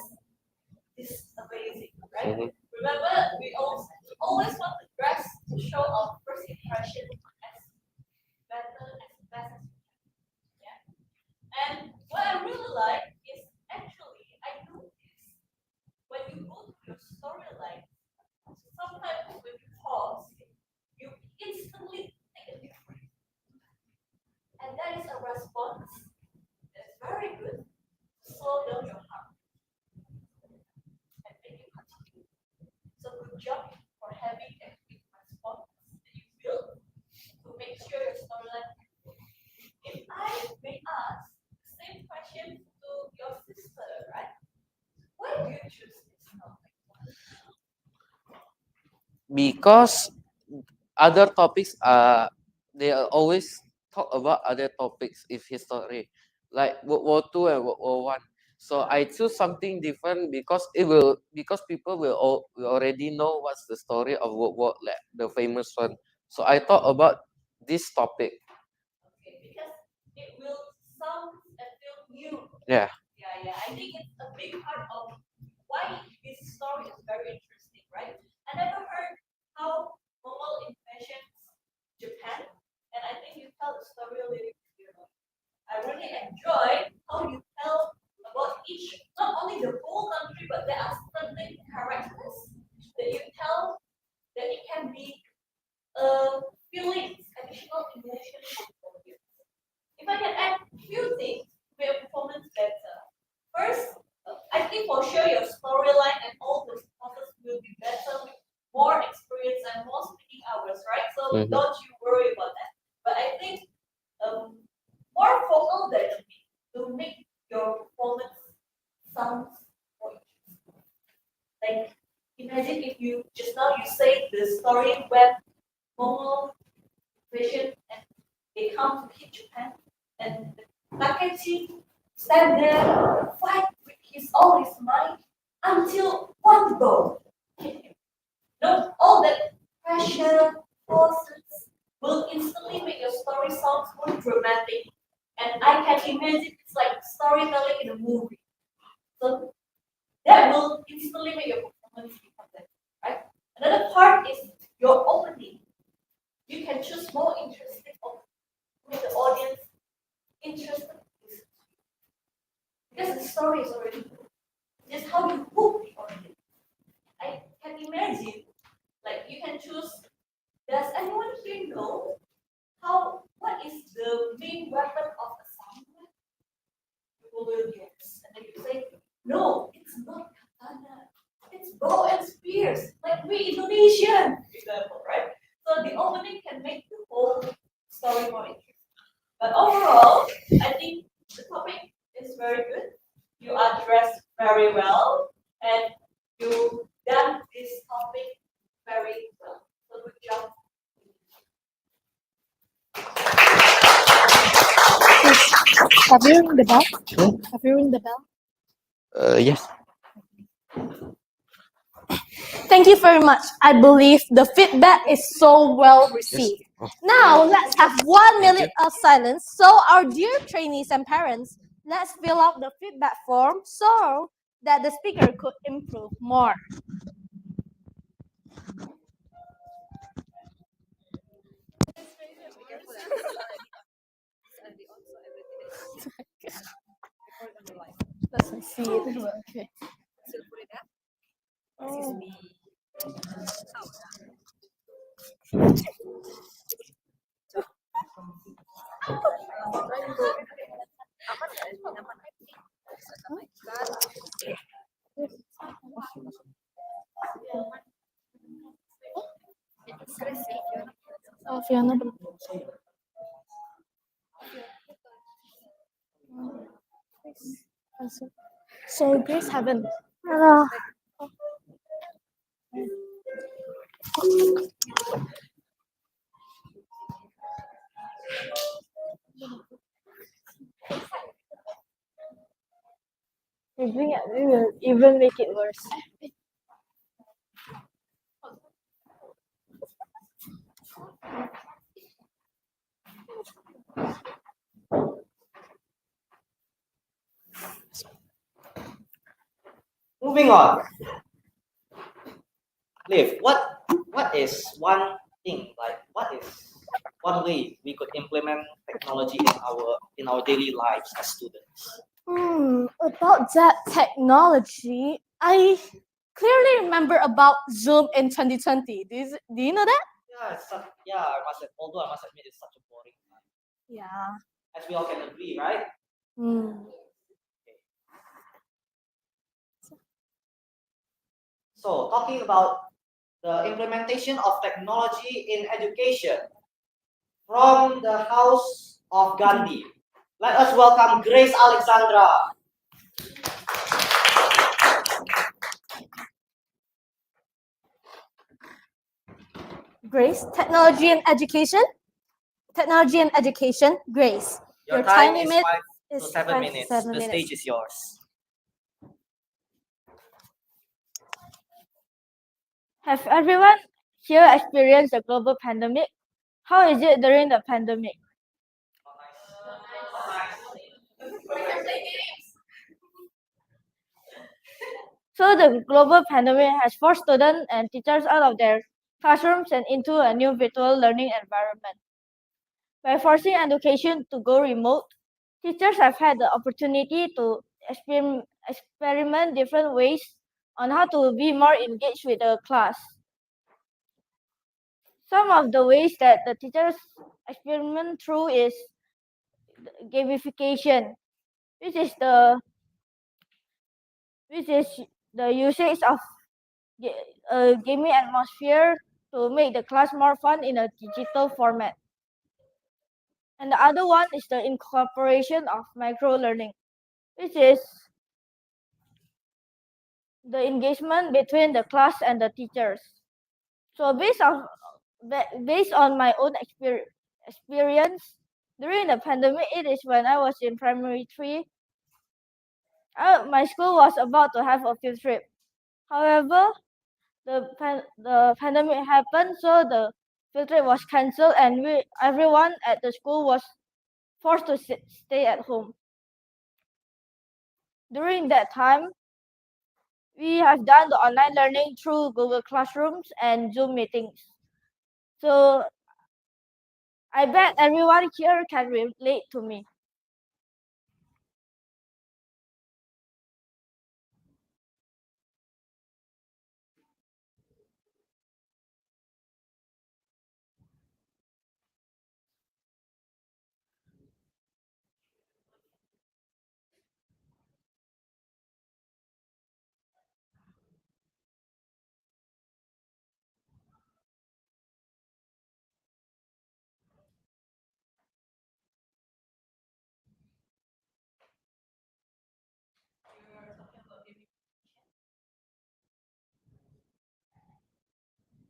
This is amazing, right? Mhm. Remember, we always want the dress to show our first impression as better, as best as we can. Yeah. And what I really like is actually I notice when you go to your storyline, sometimes when you pause, you instantly take a deep breath. And that is a response that's very good to slow down your heart and make you continue. So good job for having a quick response that you build to make sure your storyline. If I may ask the same question to your sister, right? Why do you choose this topic? Because other topics are they are always talk about other topics if history, like World War II and World War I. So I choose something different because people will already know what's the story of World War, like the famous one. So I thought about this topic. Okay, because it will sound and feel new. Yeah. Yeah. I think it's a big part of why this story is very interesting, right? I never heard how Mongol invasions Japan, and I think you tell the story really clearly. I really enjoy how you tell about each, not only the whole country, but there are certain characters that you tell that it can be feelings, additional emotions for the audience. If I can add a few things to make your performance better. First, I think for sure your storyline and all the process will be better with more experience and more speaking hours, right? So don't you worry about that. But I think more focal than me to make your performance sound more interesting. Like imagine if you just now you say the story when Momo vision and they come to hit Japan and Takechi stand there, fight with all his might until one blow hit him. No, all that pressure, forces will instantly make your story sound more dramatic. And I can imagine it's like storytelling in a movie. So that will instantly make your performance become better, right? Another part is your opening. You can choose more interesting or make the audience interested in this. Because the story is already good. Just how you hook the audience. I can imagine, like you can choose, does anyone here know what is the main weapon of a samurai? People will guess. And then you say, no, it's not katana. It's bow and spears, like we Indonesian, example, right? So the opening can make the whole story more interesting. But overall, I think the topic is very good. You are dressed very well, and you done this topic very well. So good job. Have you ring the bell? Have you ring the bell? Yes. Thank you very much. I believe the feedback is so well received. Now, let's have 1 minute of silence. So, our dear trainees and parents, let's fill out the feedback form so that the speaker could improve more. Let's see it. Okay. Oh. Oh, Fiona belum. So Grace haven't. We will even make it worse. Moving on. Liv, what is one thing, like what is one way we could implement technology in our daily lives as students? About that technology, I clearly remember about Zoom in 2020. Do you know that? Yeah, although I must admit it's such a boring time. Yeah. As we all can agree, right? So talking about the implementation of technology in education from the house of Gandhi. Let us welcome Grace Alexandra. Grace, technology and education. Technology and education, Grace. Your time is limit 5 to 7 minutes. The stage is yours. Have everyone here experienced the global pandemic? How is it during the pandemic? So the global pandemic has forced students and teachers out of their classrooms and into a new virtual learning environment. By forcing education to go remote, teachers have had the opportunity to experiment different ways on how to be more engaged with the class. Some of the ways that the teachers experiment through is gamification, which is the usage of a gaming atmosphere to make the class more fun in a digital format. And the other one is the incorporation of micro learning, which is the engagement between the class and the teachers. So based on my own experience during the pandemic, it is when I was in primary 3. My school was about to have a field trip. However, the pandemic happened, so the field trip was cancelled, and everyone at the school was forced to stay at home. During that time, we have done the online learning through Google Classrooms and Zoom meetings. So I bet everyone here can relate to me.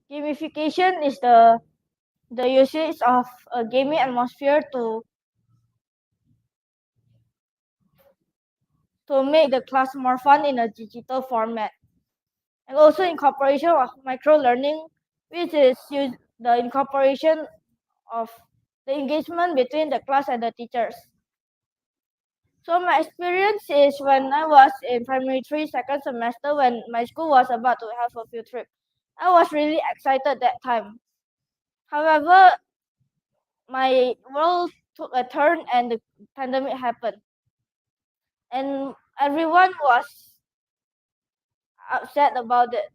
Gamification is the usage of a gaming atmosphere to make the class more fun in a digital format. And also incorporation of micro learning, which is the incorporation of the engagement between the class and the teachers. So my experience is when I was in primary 3 second semester, when my school was about to have a field trip. I was really excited that time. However, my world took a turn and the pandemic happened. And everyone was upset about it.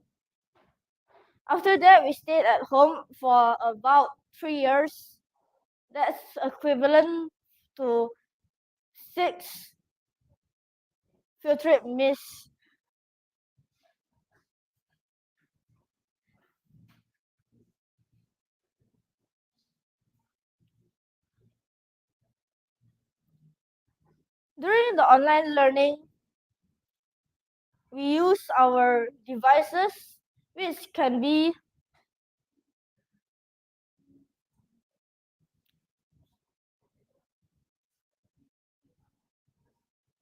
After that, we stayed at home for about 3 years. That's equivalent to 6 field trip missed. During the online learning, we use our devices, which can be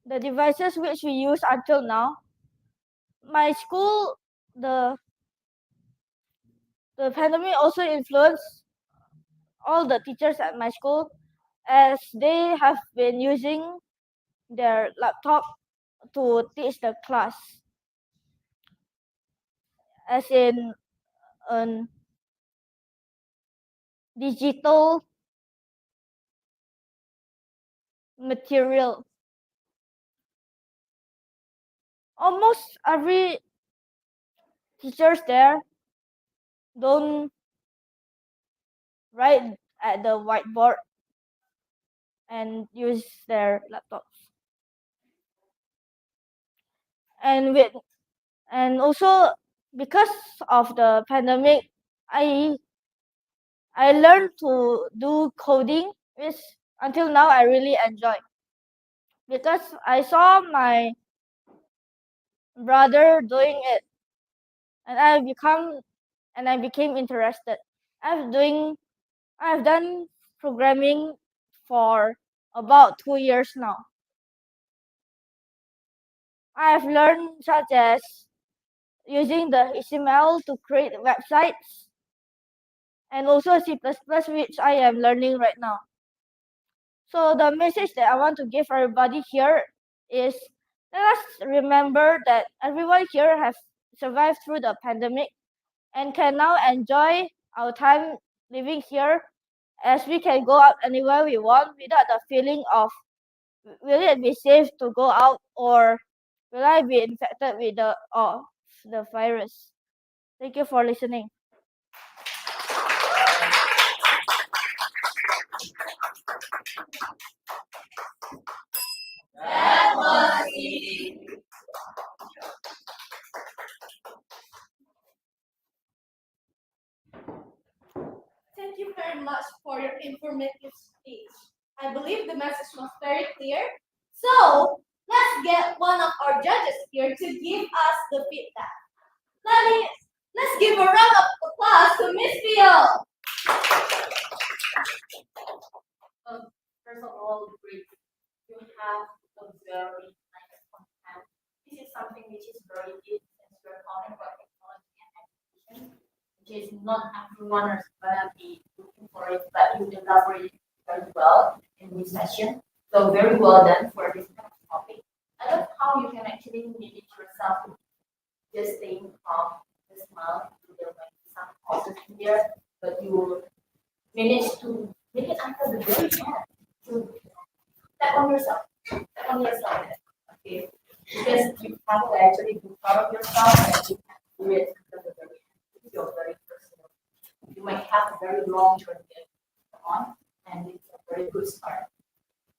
the devices which we use until now. My school, the pandemic also influenced all the teachers at my school. as they have been using their laptop to teach the class, as in digital material. Almost every teachers there don't write at the whiteboard and use their laptops. And also because of the pandemic, I learned to do coding, which until now I really enjoy, because I saw my brother doing it, and I became interested. I've done programming for about 2 years now. I've learned such as using the HTML to create websites, and also C++, which I am learning right now. So the message that I want to give everybody here is, let us remember that everyone here has survived through the pandemic and can now enjoy our time living here, as we can go out anywhere we want without the feeling of, will it be safe to go out, or will I be infected with the virus? Thank you for listening. That was easy. Thank you very much for your informative speech. I believe the message was very clear. So let's get one of our judges here to give us the feedback. Let's give a round of applause to Miss Pio. First of all, great. You have a very nice content. This is something which is very deep since we're talking about technology and education, which is not everyone is gonna be looking for it, but you elaborate very well in this session. So very well done for this kind of topic. I love how you can actually manage yourself just staying calm, just smile, there might be some pauses in there, but you manage to make it until the very end. To tap on yourself. Tap on yourself. Okay. Because you have to actually be proud of yourself and you have to do it until the very end. It's your very personal. You might have a very long journey on, and it's a very good start.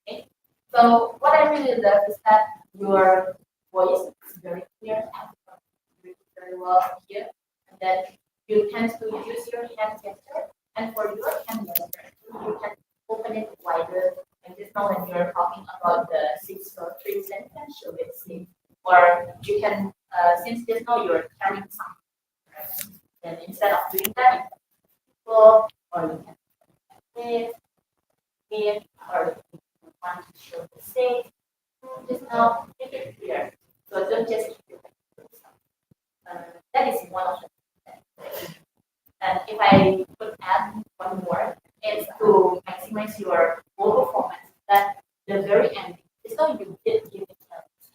Okay. So what I really love is that your voice is very clear and very well here, and then you tend to use your hand gesture, and for your hand gesture, you can open it wider. And just now when you're talking about the 6 or 3 sentence, show it safe. Or you can, since just now you're telling something, right? Then instead of doing that, you can go, or you can if, or if you want to show the safe, just now make it clear. So don't just keep it like yourself. That is one of the. And if I could add one more, it's to maximize your whole performance. That the very end, it's not you did give it challenge.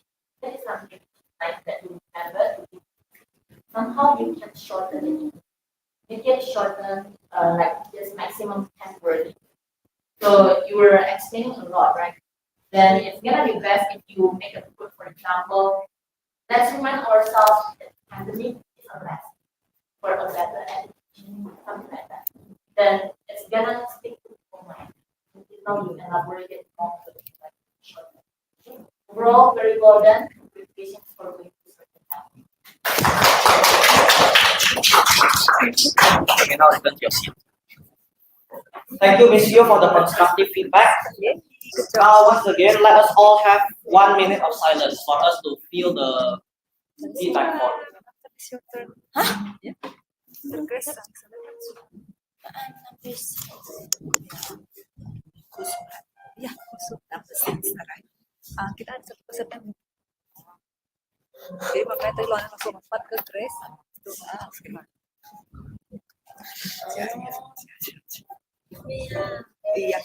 That is something like that you remember. Somehow you can shorten it. You can shorten like just maximum 10 words. So you were explaining a lot, right? Then it's gonna be best if you make a quote, for example. Let's remind ourselves that pandemic is a lesson for a better education, something like that. Then it's gonna stick to your mind. Now you elaborate it more to like short. Overall, very well done. Congratulations for going to certain Okay, now return to your seat. Thank you, Miss Yo, for the constructive feedback. Now, once again, let us all have 1 minute of silence for us to feel the feedback for. It's your turn. Yeah. Grace. Ya, kusuk dan pesan sekarang. Kita ada satu peserta. Jadi makanya tadi lo langsung lompat ke Grace. Itu sekarang. Iya.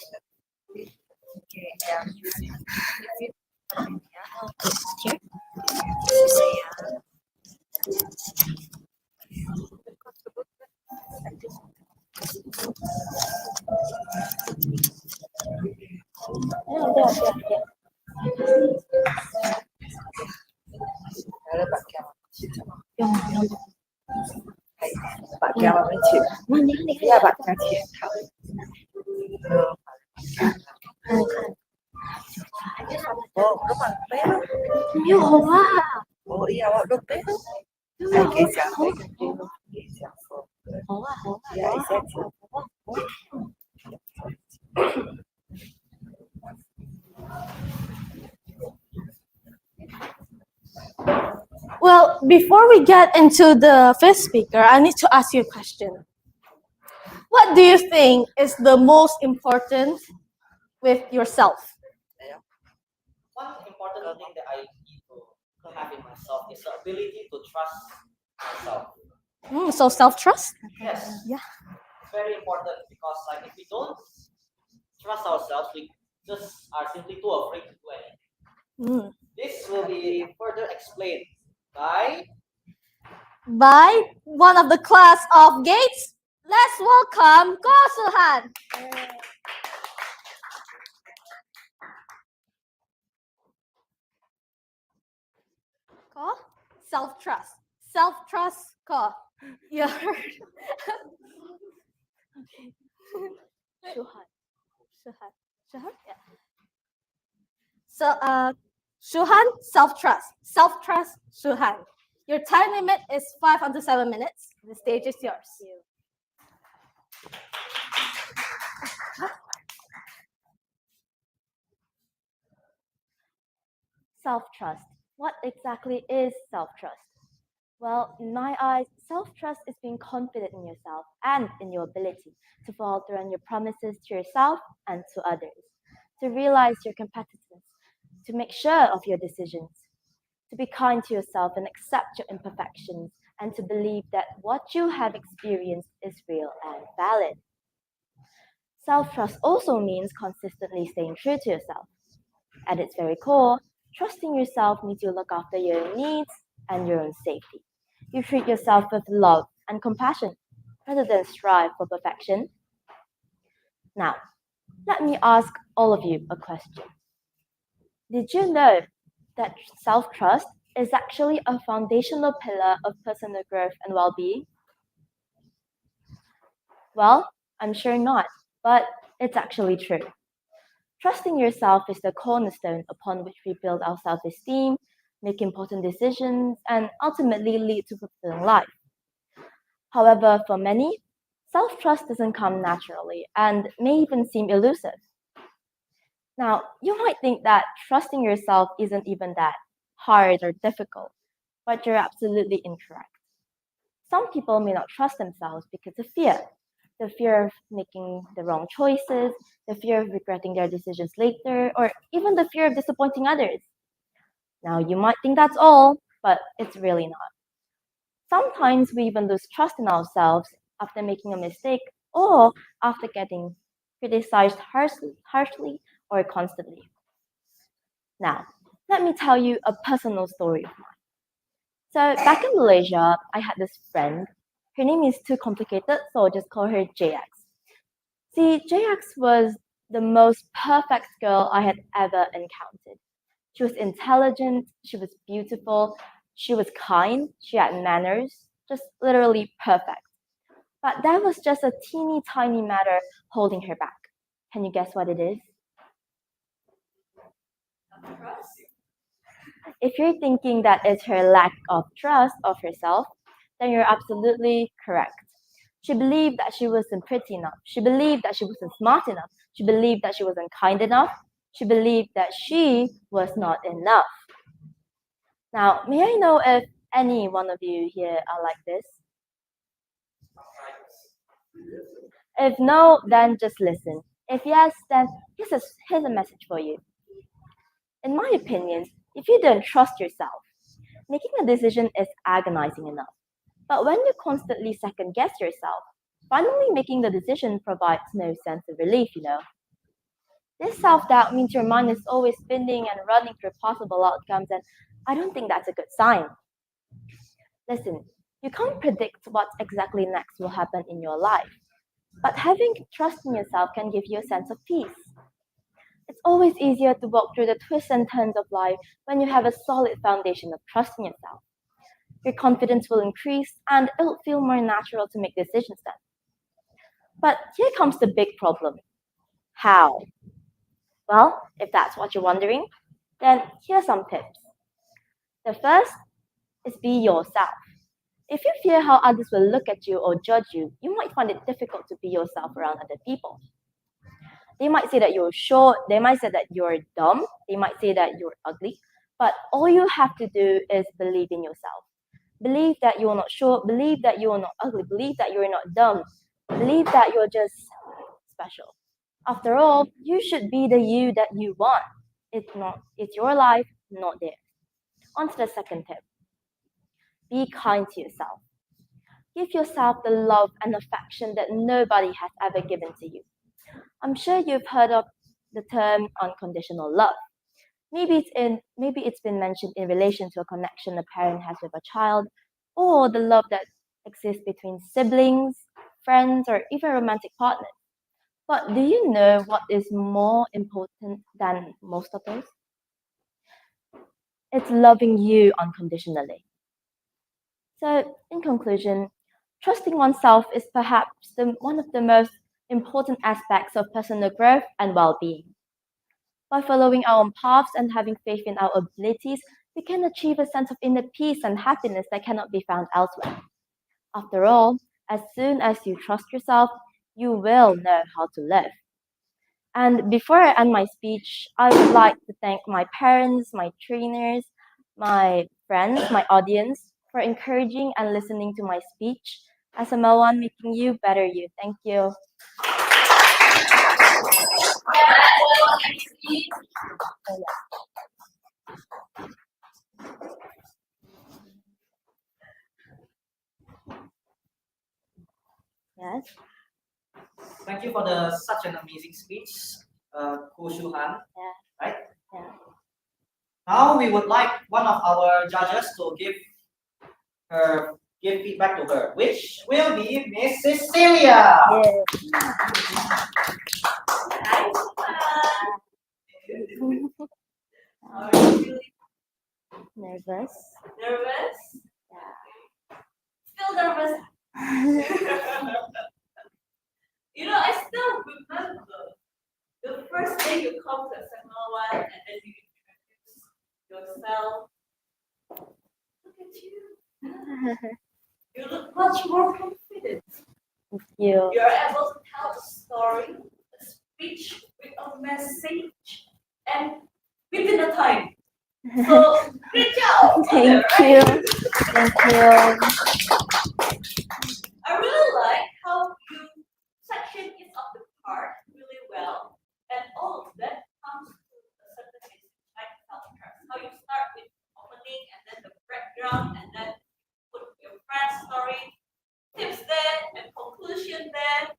Bạn kéo vào bên chịu. Là bạn kéo chìa thẳng. Đúng rồi, bé đó. Iya, waktu bé. Ai kể chẳng thấy cái gì luôn. Dạ, sẽ Well, before we get into the fifth speaker, I need to ask you a question. What do you think is the most important with yourself? One important thing that I need to have in myself is the ability to trust myself. So self-trust? Yes. Yeah. It's very important because like if we don't trust ourselves, we just are simply too afraid to do anything. This will be further explained by one of the class of Gates. Let's welcome Ko Suhan. Ko, self-trust. Self-trust, Ko. You heard? Okay. Suhan. Yeah. So, Suhan, self-trust. Self-trust, Suhan. Your time limit is 5 until 7 minutes. The stage is yours. Self-trust. What exactly is self-trust? Well, in my eyes, self-trust is being confident in yourself and in your ability to follow through on your promises to yourself and to others, to realize your competitiveness, to make sure of your decisions, to be kind to yourself and accept your imperfections, and to believe that what you have experienced is real and valid. Self-trust also means consistently staying true to yourself. At its very core, trusting yourself means you look after your own needs and your own safety. You treat yourself with love and compassion rather than strive for perfection. Now, let me ask all of you a question. Did you know that self-trust is actually a foundational pillar of personal growth and well-being? Well, I'm sure not, but it's actually true. Trusting yourself is the cornerstone upon which we build our self-esteem, make important decisions, and ultimately lead to fulfilling life. However, for many, self-trust doesn't come naturally and may even seem elusive. Now, you might think that trusting yourself isn't even that hard or difficult, but you're absolutely incorrect. Some people may not trust themselves because of fear. The fear of making the wrong choices, the fear of regretting their decisions later, or even the fear of disappointing others. Now, you might think that's all, but it's really not. Sometimes we even lose trust in ourselves after making a mistake or after getting criticized harshly or constantly. Now, let me tell you a personal story of mine. So back in Malaysia, I had this friend. Her name is too complicated, so I'll just call her JX. See, JX was the most perfect girl I had ever encountered. She was intelligent, she was beautiful, she was kind, she had manners, just literally perfect. But there was just a teeny tiny matter holding her back. Can you guess what it is? If you're thinking that it's her lack of trust of herself, then you're absolutely correct. She believed that she wasn't pretty enough. She believed that she wasn't smart enough. She believed that she wasn't kind enough. She believed that she was not enough. Now, may I know if any one of you here are like this? If no, then just listen. If yes, then here's a message for you. In my opinion, if you don't trust yourself, making a decision is agonizing enough. But when you constantly second guess yourself, finally making the decision provides no sense of relief, you know. This self-doubt means your mind is always spinning and running through possible outcomes, and I don't think that's a good sign. Listen, you can't predict what exactly next will happen in your life, but having trust in yourself can give you a sense of peace. It's always easier to walk through the twists and turns of life when you have a solid foundation of trust in yourself. Your confidence will increase and it'll feel more natural to make decisions then. But here comes the big problem. How? Well, if that's what you're wondering, then here's some tips. The first is be yourself. If you fear how others will look at you or judge you, you might find it difficult to be yourself around other people. They might say that you're short, they might say that you're dumb, they might say that you're ugly, but all you have to do is believe in yourself. Believe that you're not short, believe that you're not ugly, believe that you're not dumb, believe that you're just special. After all, you should be the you that you want. It's your life, not theirs. On to the second tip. Be kind to yourself. Give yourself the love and affection that nobody has ever given to you. I'm sure you've heard of the term unconditional love. Maybe it's been mentioned in relation to a connection a parent has with a child, or the love that exists between siblings, friends, or even romantic partners. But do you know what is more important than most of those? It's loving you unconditionally. So, in conclusion, trusting oneself is perhaps one of the most important aspects of personal growth and well-being. By following our own paths and having faith in our abilities, we can achieve a sense of inner peace and happiness that cannot be found elsewhere. After all, as soon as you trust yourself, you will know how to live. And before I end my speech, I would like to thank my parents, my trainers, my friends, my audience for encouraging and listening to my speech. SMLONE, making you better you. Thank you. Yes. Thank you for such an amazing speech, Ko Shuhan. Yeah. Right? Yeah. Now we would like one of our judges to give feedback to her, which will be Miss Cecilia. Are you feeling Nervous. nervous? Yeah. Still nervous? I still remember the first day you come to SMLONE and then you introduce yourself. Look at you. You look much more confident. Thank you. You're able to tell a story, a speech with a message, and within a time. So, great job! Thank you. Thank you. I really like how you section each of the part really well, and all of that comes to a certain basic like self-trust. How you start with opening and then the background, and then put your friend's story, tips there, and conclusion there.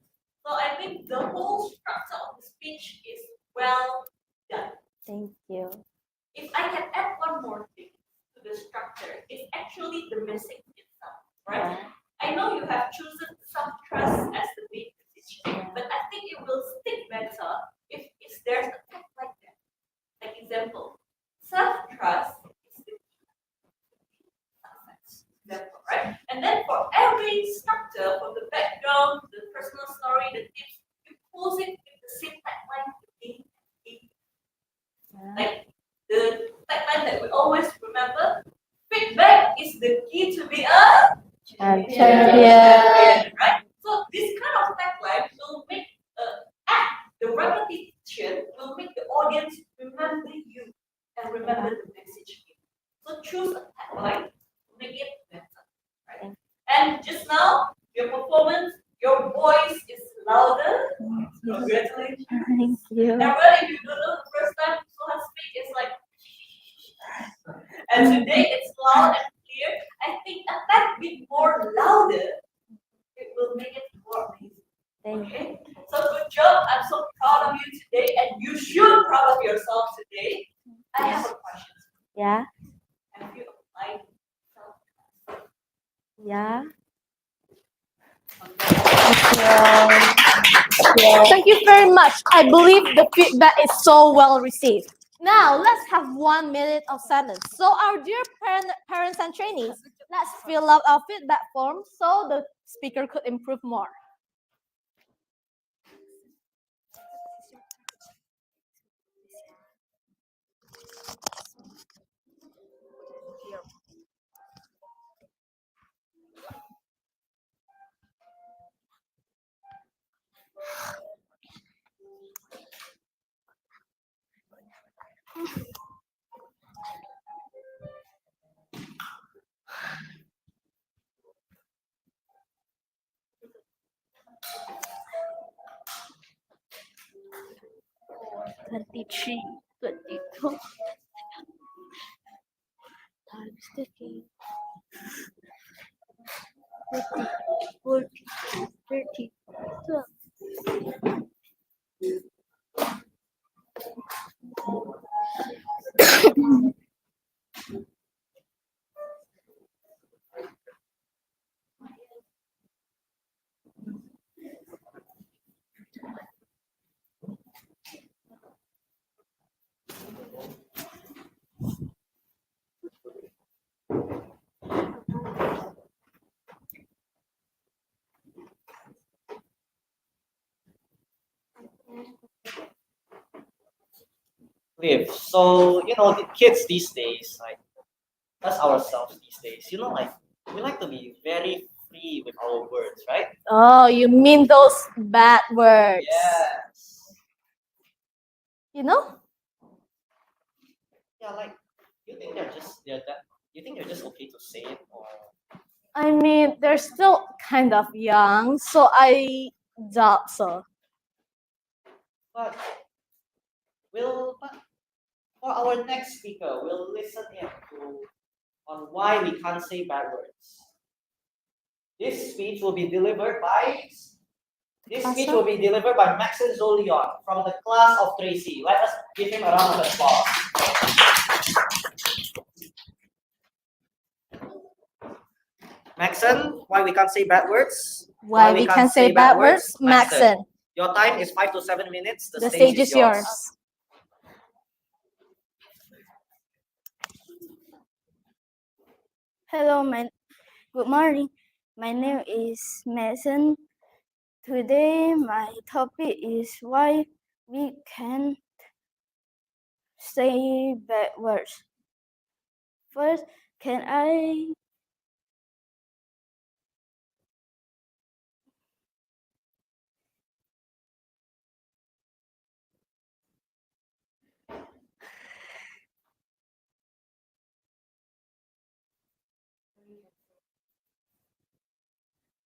So I think the whole structure of the speech is well done. Thank you. If I can add one more thing to the structure, it's actually the message itself, right? I know you have chosen self-trust as the main position, but I think it will stick better if there's a tag like that. Like example, self-trust is the key to success. Example, right? And then for every structure, from the background, the personal story, the tips, you close it with the same tagline, the main. Like the tagline that we always remember, feedback is the key to be a champion. Right? So this kind of tagline will make the repetition will make the audience remember you and remember the message. So choose a tagline to make it better. Right? And just now, your performance, your voice is louder. Congratulations. Thank you. And well, if you don't know the first time Suhan speak, it's like, and today it's loud and clear. I think a tad bit more louder, it will make it more amazing. Thank you. Okay? So good job. I'm so proud of you today, and you should you're proud of yourself today, I have a question. Yeah. Have you applied self? Yeah. Thank you very much. I believe the feedback is so well received. Now, let's have 1 minute of silence. So, our dear parents and trainees, let's fill out our feedback form so the speaker could improve more. Twenty-three, 22 times 30, 40, 30, 12. Live. So, the kids these days, like, us ourselves these days, like, we like to be very free with our words, right? Oh, you mean those bad words? Yes. You know? Yeah, like, you think you think they're just okay to say it, or I mean, they're still kind of young, so I doubt so. but but for our next speaker, we'll listen in on why we can't say bad words. This speech will be delivered by Maxon Zolion from the class of Tracy. Let us give him a round of applause. Maxon, why we can't say bad words? Why we can't say bad words? Maxon. Your time is 5 to 7 minutes. The stage is yours. Hello, good morning. My name is Mason. Today, my topic is why we can't say bad words. First, can I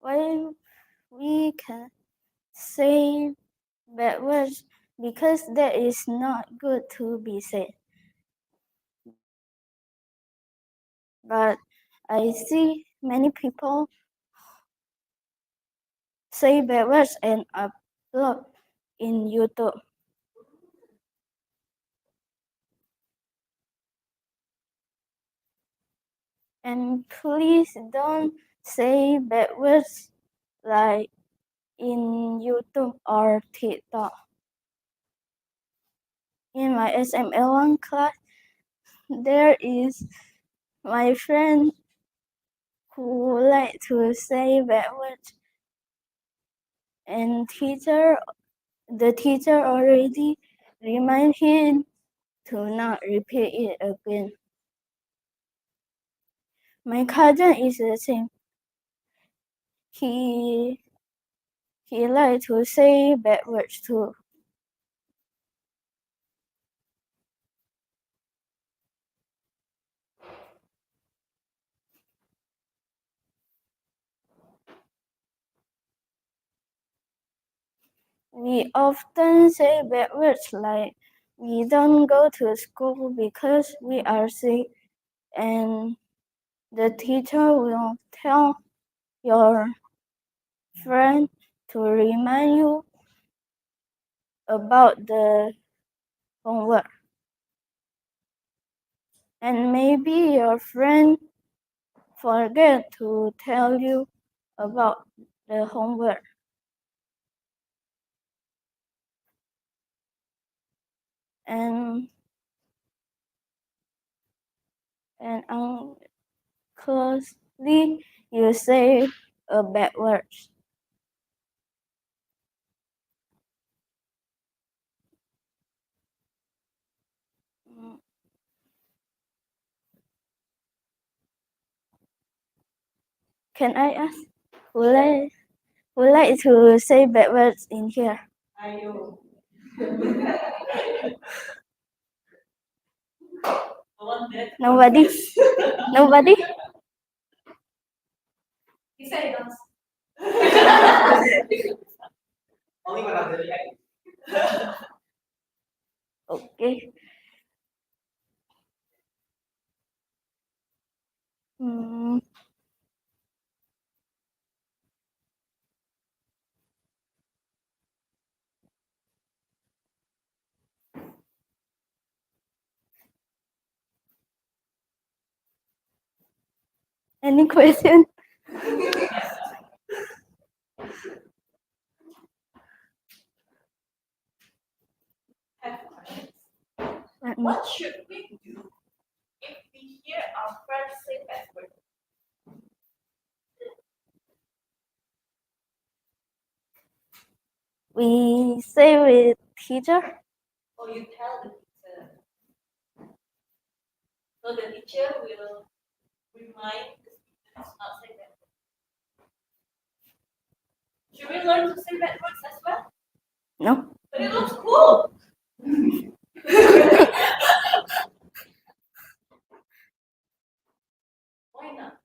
why we can say bad words because that is not good to be said. But I see many people say bad words and upload in YouTube. And please don't say bad words like in YouTube or TikTok. In my SMLONE class, there is my friend who like to say bad words, and the teacher already remind him to not repeat it again. My cousin is the same. He like to say bad words too. We often say bad words like we don't go to school because we are sick, and the teacher will tell your friend to remind you about the homework. And maybe your friend forget to tell you about the homework. And unconsciously you say a bad words. Can I ask? Would like to say bad words in here? Ayo. No one did. Nobody? Nobody? He said he does. Only when I'm doing it. Okay. Hmm. Any question? Have questions. Let me- What should we do if we hear our friends say bad words? We say with teacher. Or you tell the teacher. So the teacher will remind the students not say bad words. Should we learn to say bad words as well? No. But it looks cool. Why not?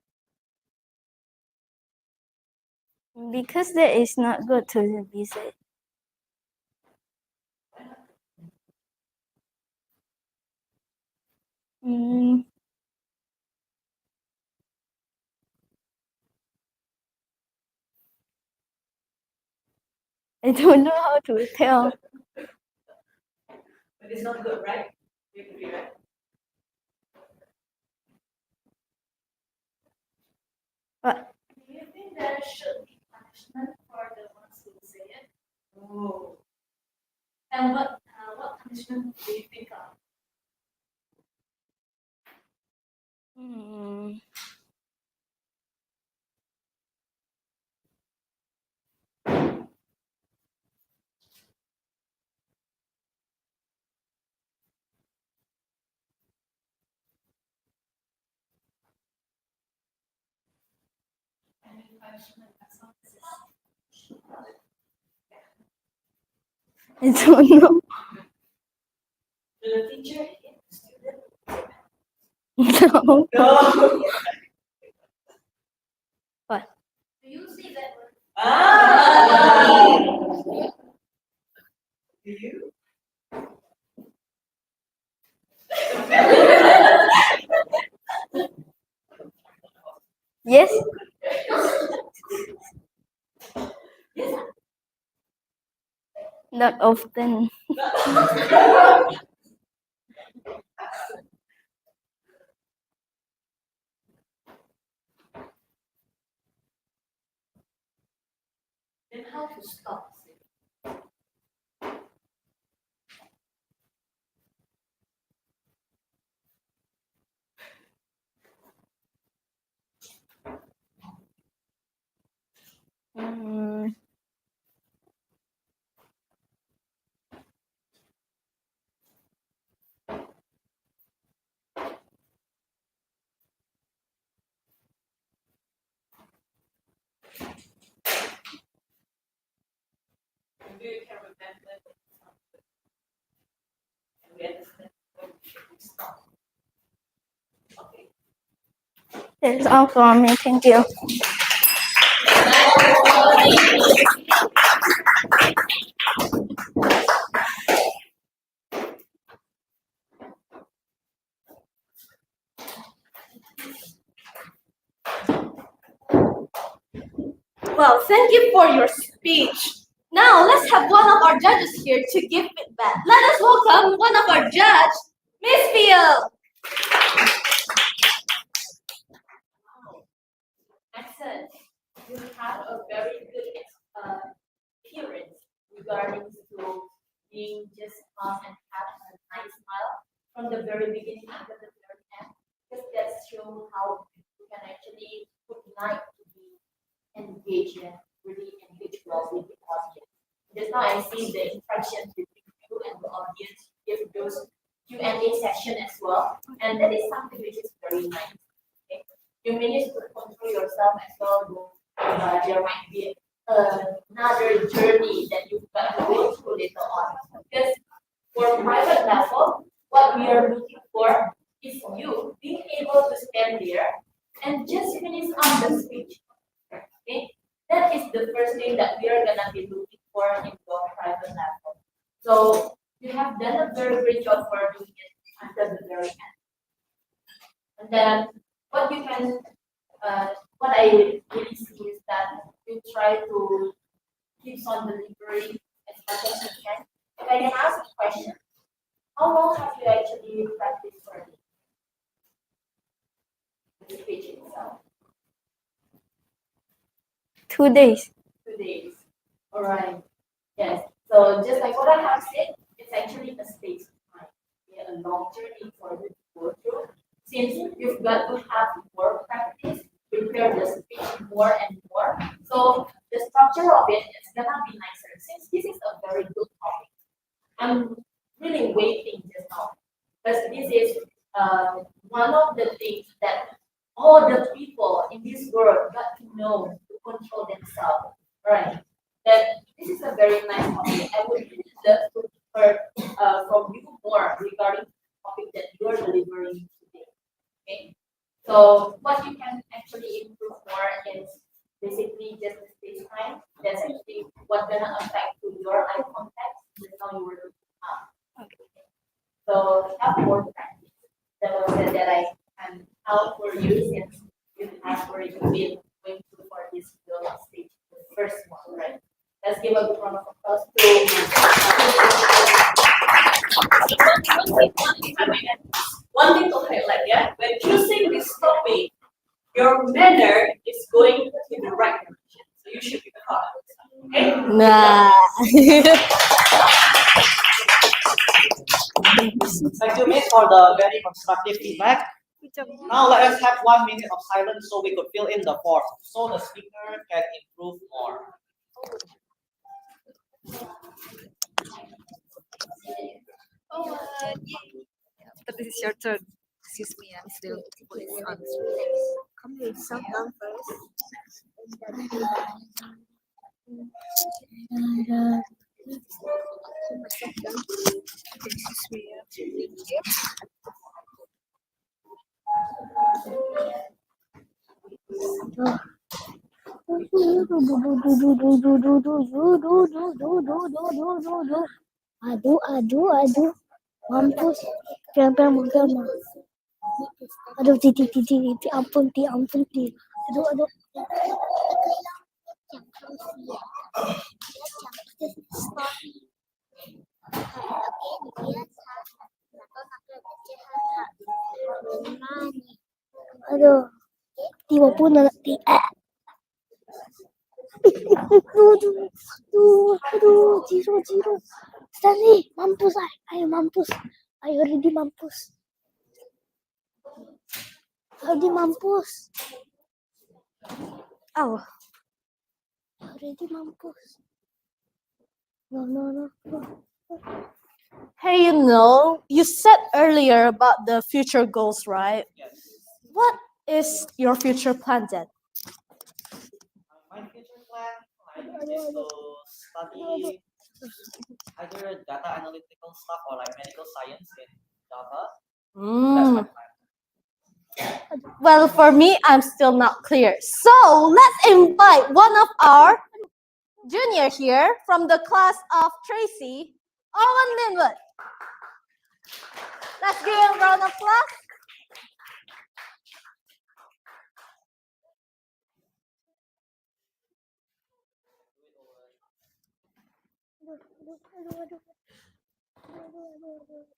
Because that is not good to be said. Mm. I don't know how to tell. But it's not good, right? You agree, right? What? Do you think there should be punishment for the ones who say it? Oh. And what punishment do you think of? Hmm. Any punishment as long as I don't know. the teacher hit the student? No. No. What? Do you see that word? Ah. Do you? Yes. Not often. Then how to stop? Mm. Maybe you can remember something. And we understand when we should stop. Okay. That's all for me. Thank you. Well, thank you for your speech. Now let's have one of our judges here to give feedback. that. Let us welcome one of our judge, Miss Field. Excellent. You have a very good appearance regarding to being just calm and have a nice smile from the very beginning until the very end. Because that shows how you can actually put night to be engaged and really engage well with the audience. Just now I see the interaction between you and the audience, give those Q&A session as well. And that is something which is very nice. Okay? You manage to control yourself as well. There might be another journey that you've got to go through later on. Because for private level, what we are looking for is you being able to stand there and just finish up the speech. Okay? That is the first thing that we are gonna be looking for in your private level. So you have done a very great job for doing it until the very end. And then what you can what I really see is that you try to keep on delivering as much as you can. If I can ask a question, how long have you actually practiced for the speech itself? 2 days. 2 days. All right. Yes. So just like what I have said, it's actually a stage of time. Yeah, a long journey for you to go through. Since you've got to have more practice, prepare the speech more and more. So the structure of it is gonna be nicer. Since this is a very good topic, I'm really waiting just now because this is one of the things that all the people in this world got to know to control themselves, right? That this is a very nice topic. I would really love to hear from you more regarding the topic that you are delivering today. Okay, so what you can actually improve more is basically just the space time. That's actually what's gonna affect to your eye contact. That's how you were looking up. So have more practice. That was it that I can help for you since you have already been going through for this real stage, the first one, right? Let's give a round of applause One thing to highlight, yeah, when choosing this topic, your manner is going in the right direction. So you should be proud of yourself. Okay? Nah. Thank you, Miss, for the very constructive feedback. Now let us have 1 minute of silence so we could fill in the form, so the speaker can improve more. But this is your turn. Excuse me, I'm still on. Come here, sit down first. Excuse me. Thank you. Aduh. Mampus. Gama. Aduh, Titi, ampun, Ti. Aduh. Aduh, tiba pun nak aduh, Jiro. Stanley, mampus, ayo mampus. Ayo ready mampus. Ready mampus. Aw. Ready mampus. No. Hey, you said earlier about the future goals, right? Yes. What is your future plan then? My future plan is to study either data analytical stuff or like medical science in Java. That's my Mm. plan. Well, for me, I'm still not clear. So let's invite one of our junior here from the class of Tracy, Owen Linwood. Let's give him a round of applause.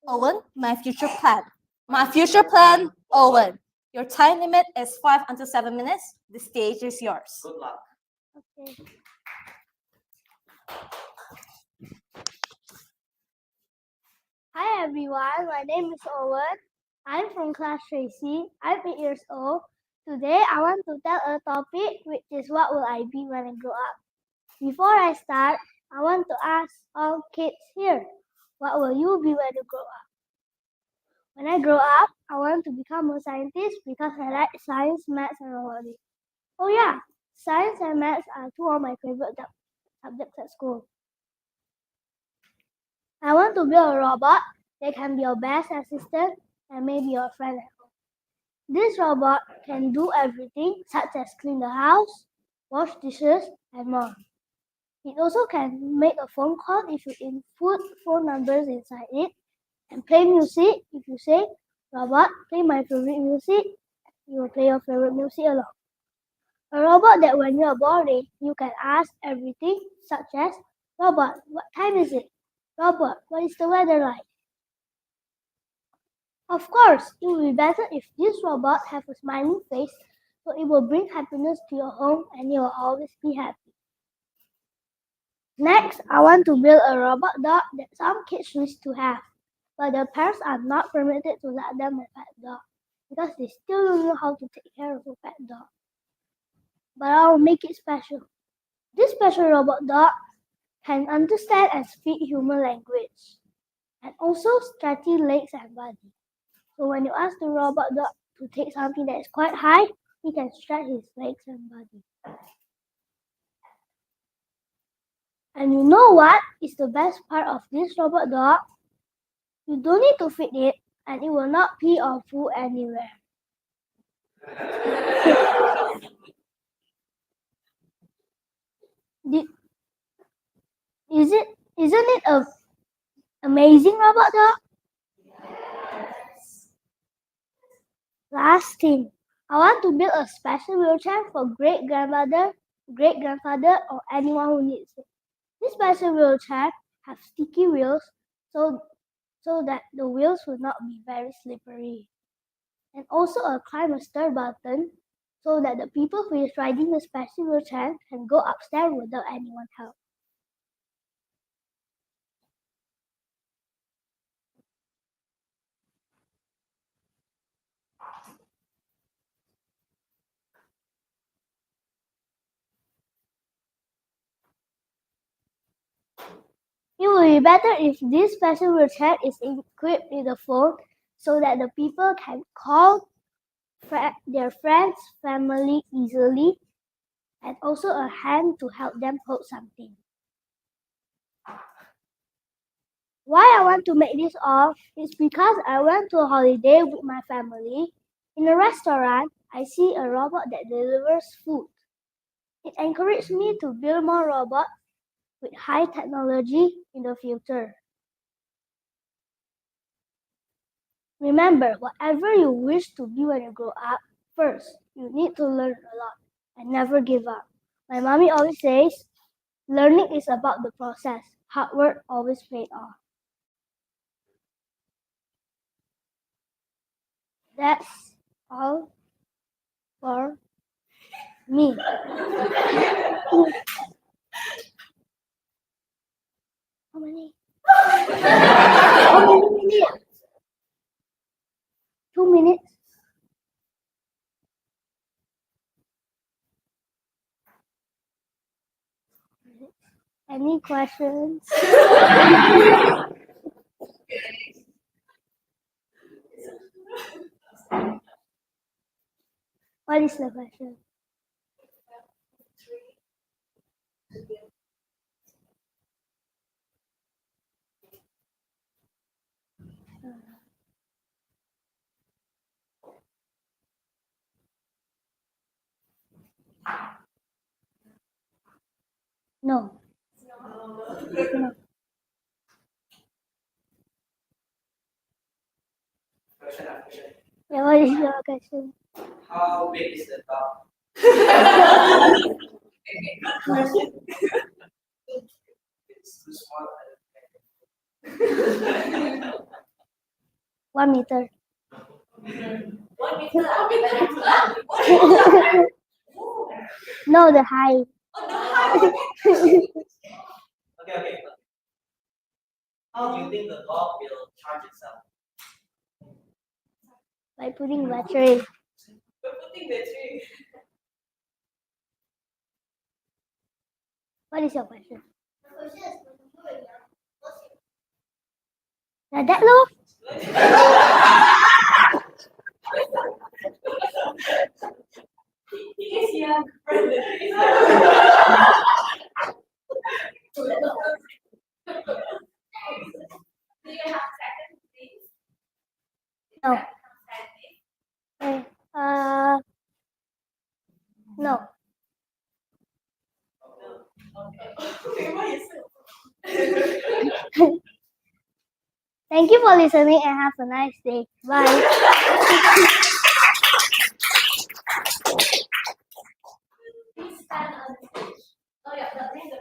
Owen, my future plan. My future plan, Owen. Your time limit is 5 until 7 minutes. The stage is yours. Good luck. Okay. Hi everyone, my name is Owen. I'm from class Sesi. I'm 8 years old. Today I want to tell a topic which is what will I be when I grow up. Before I start, I want to ask all kids here, what will you be when you grow up? When I grow up, I want to become a scientist because I like science, maths, and robotics. Oh yeah, science and maths are two of my favorite subjects at school. I want to build a robot that can be your best assistant and maybe your friend at home. This robot can do everything such as clean the house, wash dishes, and more. It also can make a phone call if you input phone numbers inside it and play music. If you say, "Robot, play my favorite music," you will play your favorite music along. A robot that when you are boring, you can ask everything such as, "Robot, what time is it? Robot, what is the weather like?" Of course, it will be better if this robot has a smiling face, so it will bring happiness to your home and you will always be happy. Next, I want to build a robot dog that some kids wish to have, but their parents are not permitted to let them have a pet dog because they still don't know how to take care of a pet dog. But I will make it special. This special robot dog can understand and speak human language and also stretchy legs and body. So when you ask the robot dog to take something that is quite high, he can stretch his legs and body. And you know what is the best part of this robot dog? You don't need to feed it and it will not pee or poo anywhere. Isn't it a amazing robot dog? Last thing, I want to build a special wheelchair for great grandmother, great grandfather, or anyone who needs it. This special wheelchair have sticky wheels so that the wheels will not be very slippery. And also a climb a stair button so that the people who is riding the special wheelchair can go upstairs without anyone help. It will be better if this special wheelchair is equipped with a phone so that the people can call their friends, family easily, and also a hand to help them hold something. Why I want to make this all is because I went to a holiday with my family. In a restaurant, I see a robot that delivers food. It encouraged me to build more robots with high technology in the future. Remember, whatever you wish to be when you grow up, first, you need to learn a lot and never give up. My mommy always says, learning is about the process. Hard work always pays off. That's all for me. How many? How many minutes? 2 minutes? Any questions? What is the question? No. No. Yeah, what is your question? How big is the dog? It's too small. 1 meter. 1 meter. Oh, No, the height. the height. Okay. How do you think the dog will charge itself? By putting battery. We're putting battery. What is your question? Like that, no? He is young, brother. Do you have second, please? No. Second. No. Okay, why is it? Thank you for listening and have a nice day. Bye. Please stand on the stage. Oh yeah, that ring the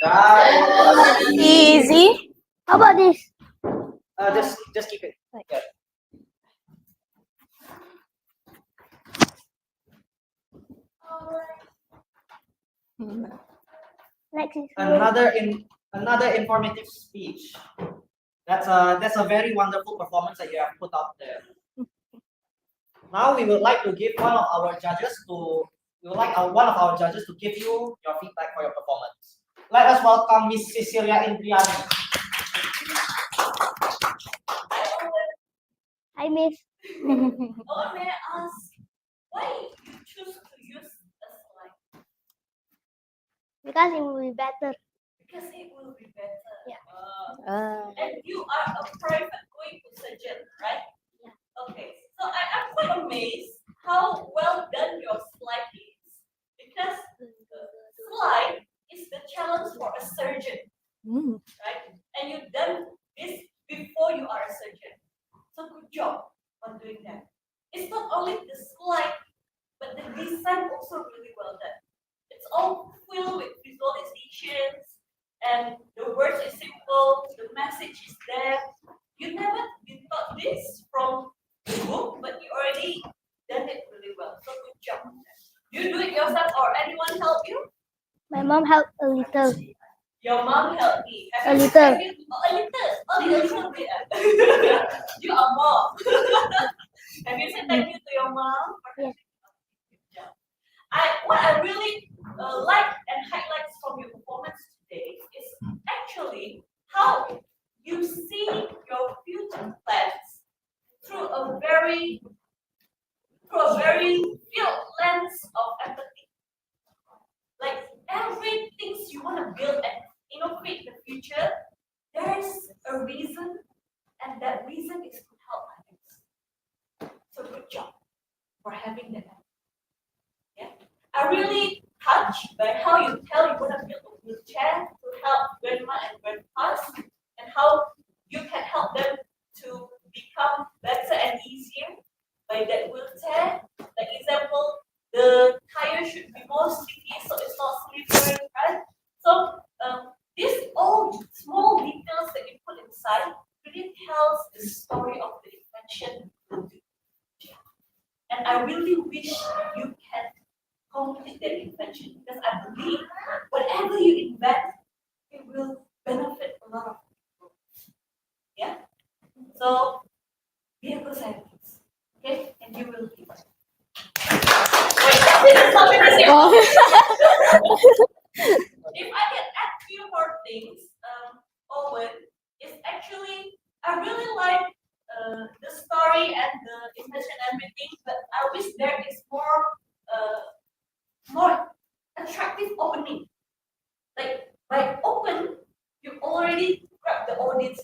bell. Easy. How about this? Just keep it. Right. Yeah. Next is Another informative speech. That's a very wonderful performance that you have put out there. Now we would like to give one of our judges to give you your feedback for your performance. Let us welcome Miss Cecilia Indriani. I miss. Oh, may I ask why you choose to use a slide? Because it will be better. Because it will be better. Yeah. And you are a private going to surgeon, right? Yeah. Okay. So I'm quite amazed how well done your slide is. Because the slide is the challenge for a surgeon, right? And you've done this before you are a surgeon. So good job on doing that. It's not only the slide, but the design also really well done. It's all filled with visualizations, and the words are simple, the message is there. You thought this from the book, but you already done it really well. So good job. You do it yourself or anyone help you? My mom helped a little. Your mom helped me. A little. A little. Only a little bit. You are mom. Have you said thank you to your mom? Yes. What I really like and highlights from your performance today is actually how you see your future plans through a very filled lens of empathy. Like everything you want to build and innovate the future, there's a reason, and that reason is to help others. So good job for having that. Yeah, I really touched by how you tell you want to build a wheelchair to help grandma and grandpas, and how you can help them to become better and easier by that wheelchair. Like example, the tire should be more sticky so it's not slippery, right? So these all small details that you put inside really tells the story of the invention. And I really wish you can complete that invention, because I believe whatever you invent, it will benefit a lot of people. Yeah? So be a good scientist. Okay? And you will be. If I can add few more things, Owen, is actually I really like the story and the invention and everything, but I wish there is more attractive opening. Like by open, you already grab the audience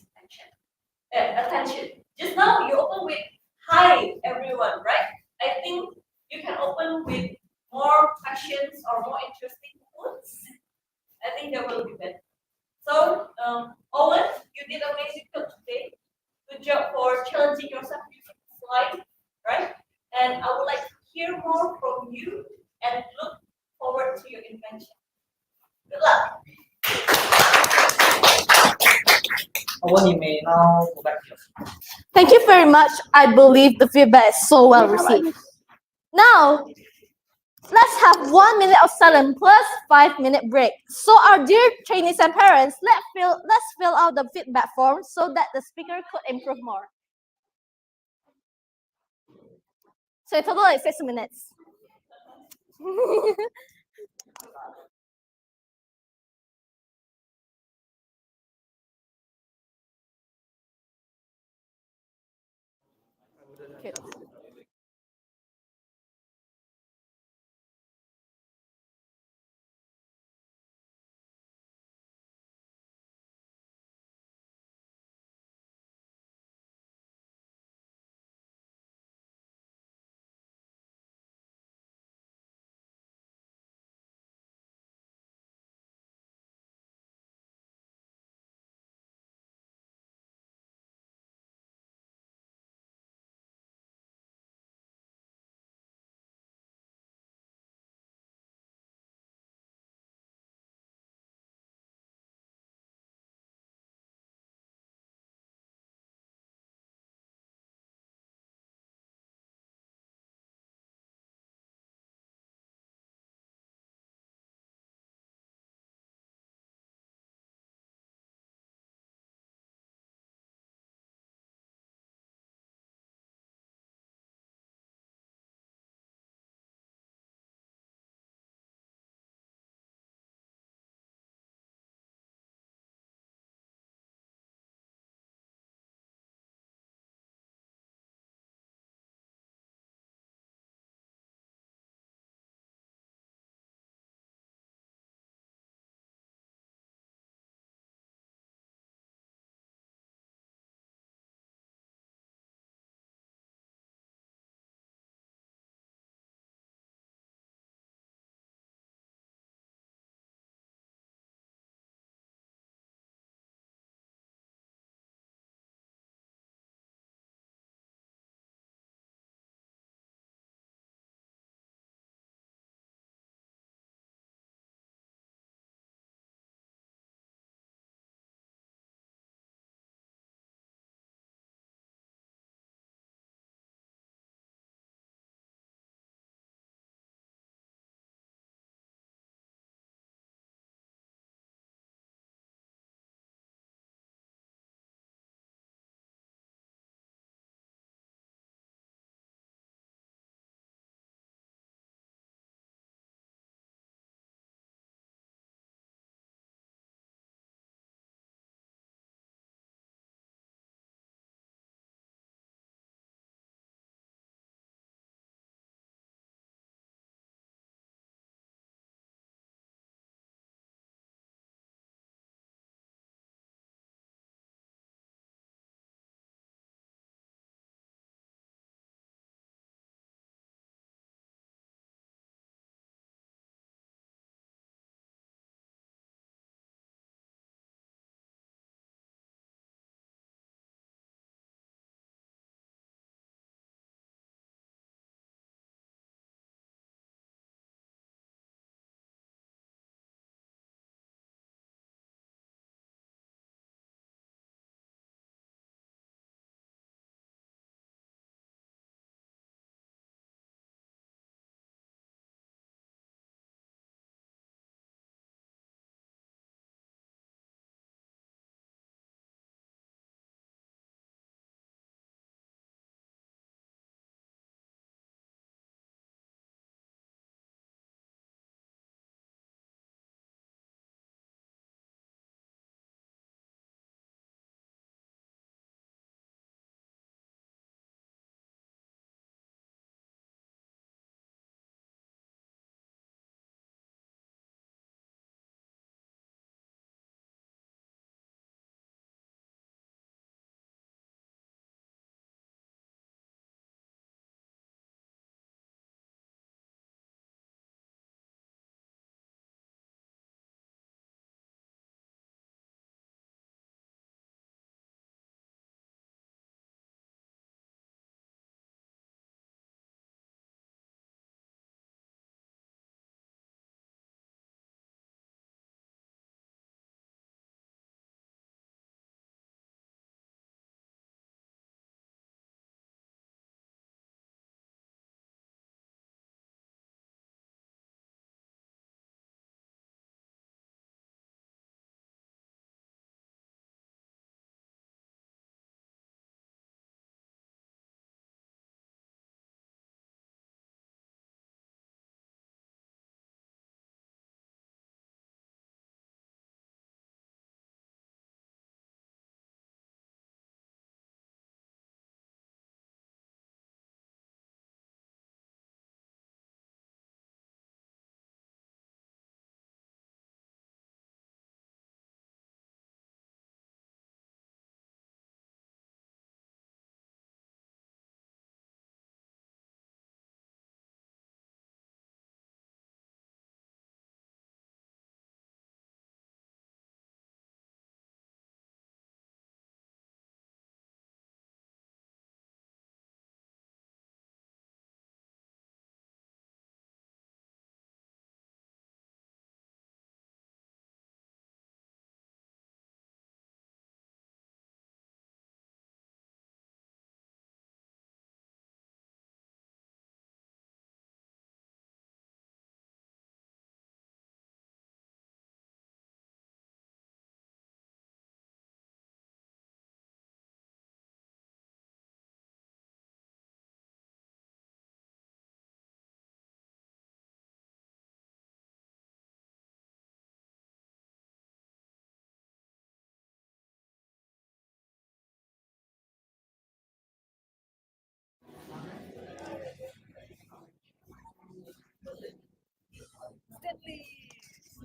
attention. Just now you open with hi everyone, right? I think you can open with more questions or more interesting quotes. I think that will be better. So, Owen, you did amazing job today. Good job for challenging yourself using the slide, right? And I would like to hear more from you and look forward to your invention. Good luck. Owen, you may now go back to your. Thank you very much. I believe the feedback is so well received. Now, let's have 1 minute of silence plus 5-minute break. So our dear trainees and parents, let's fill out the feedback form so that the speaker could improve more. So in total it's 6 minutes. Okay.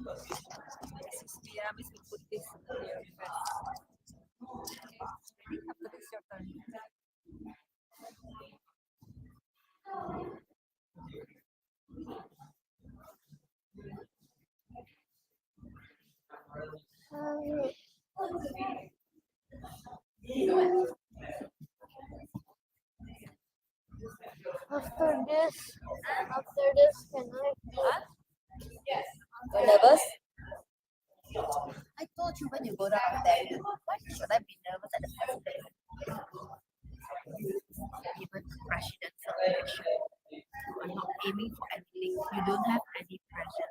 Yeah, Miss will put this here first. Ready? After this, your turn. After this, can I? You're nervous? I told you when you go down there, why should I be nervous at the first place? Even president selection, you are not aiming for anything. You don't have any pressure.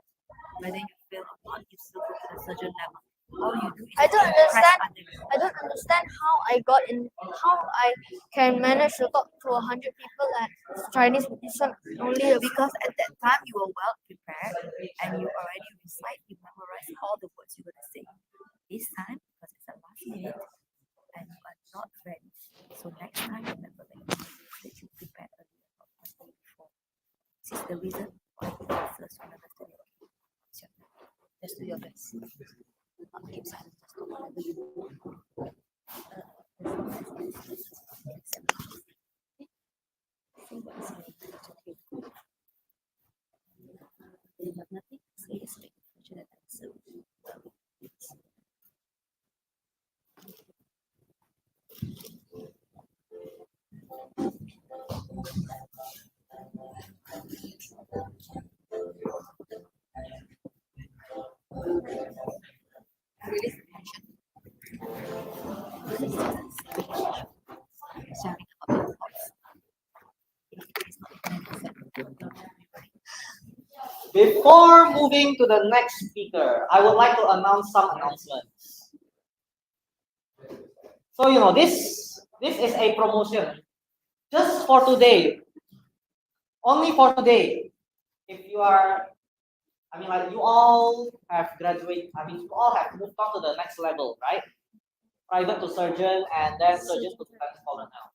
Whether you fail or not, you still go to a certain level. All you do is I don't press understand. under. I don't understand how I got in. How I can manage to talk to 100 people at Chinese medicine only Because at that time you were well prepared and you already recite, you memorize all the words you're gonna say. This time, because it's the last minute and you are not ready. So next time remember that you prepared earlier or one day before. This is the reason why the answers will never stay okay. It's your turn. Just do your best. Not keep silent, just do whatever you do. As long as it's acceptable. Say what is your intention here. You have nothing, say yes, make a fortunate answer. Release the tension. Sharing about your thoughts. It's not Before moving to the next speaker, I would like to announce some announcements. So this is a promotion just for today. Only for today. If you are, like you all have graduated, you all have moved on to the next level, right? Private to surgeon and then surgeon to defense scholar now.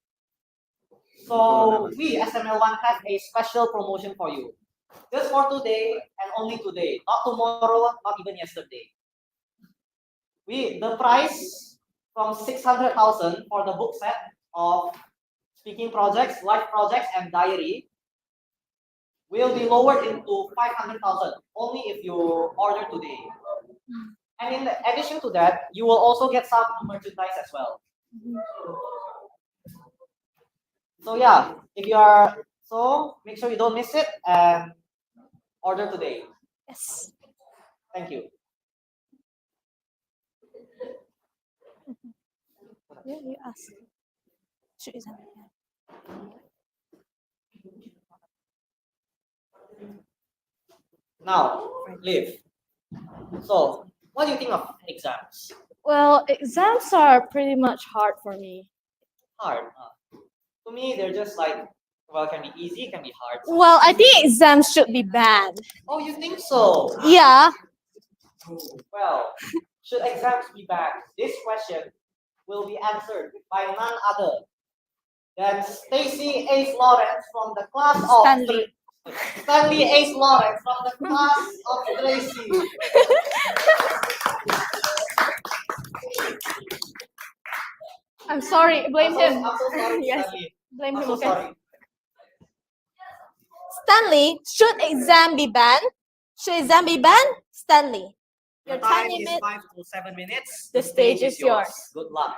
So we SML1 have a special promotion for you. Just for today and only today, not tomorrow, not even yesterday. The price from 600,000 for the book set of speaking projects, life projects, and diary will be lowered into 500,000 only if you order today. And in addition to that, you will also get some merchandise as well. So yeah, make sure you don't miss it and order today. Yes. Thank you. Yeah, you ask. Should is that- Now, Liv. So, what do you think of exams? Well, exams are pretty much hard for me. Hard. To me, they're just like, well, it can be easy, it can be hard. Well, I think exams should be banned. Oh, you think so? Yeah. Well, should exams be banned? This question will be answered by none other than Stacy Ace Lawrence from the class of Stanley. Stanley Ace Lawrence from the class of Tracy. I'm sorry. Blame him. I'm so sorry, Yes. Stanley. Blame I'm him. so Okay. sorry. Stanley, should exam be banned? Should exam be banned? Stanley. Your Your time time is limit. 5 to 7 minutes. The stage is yours. Good luck.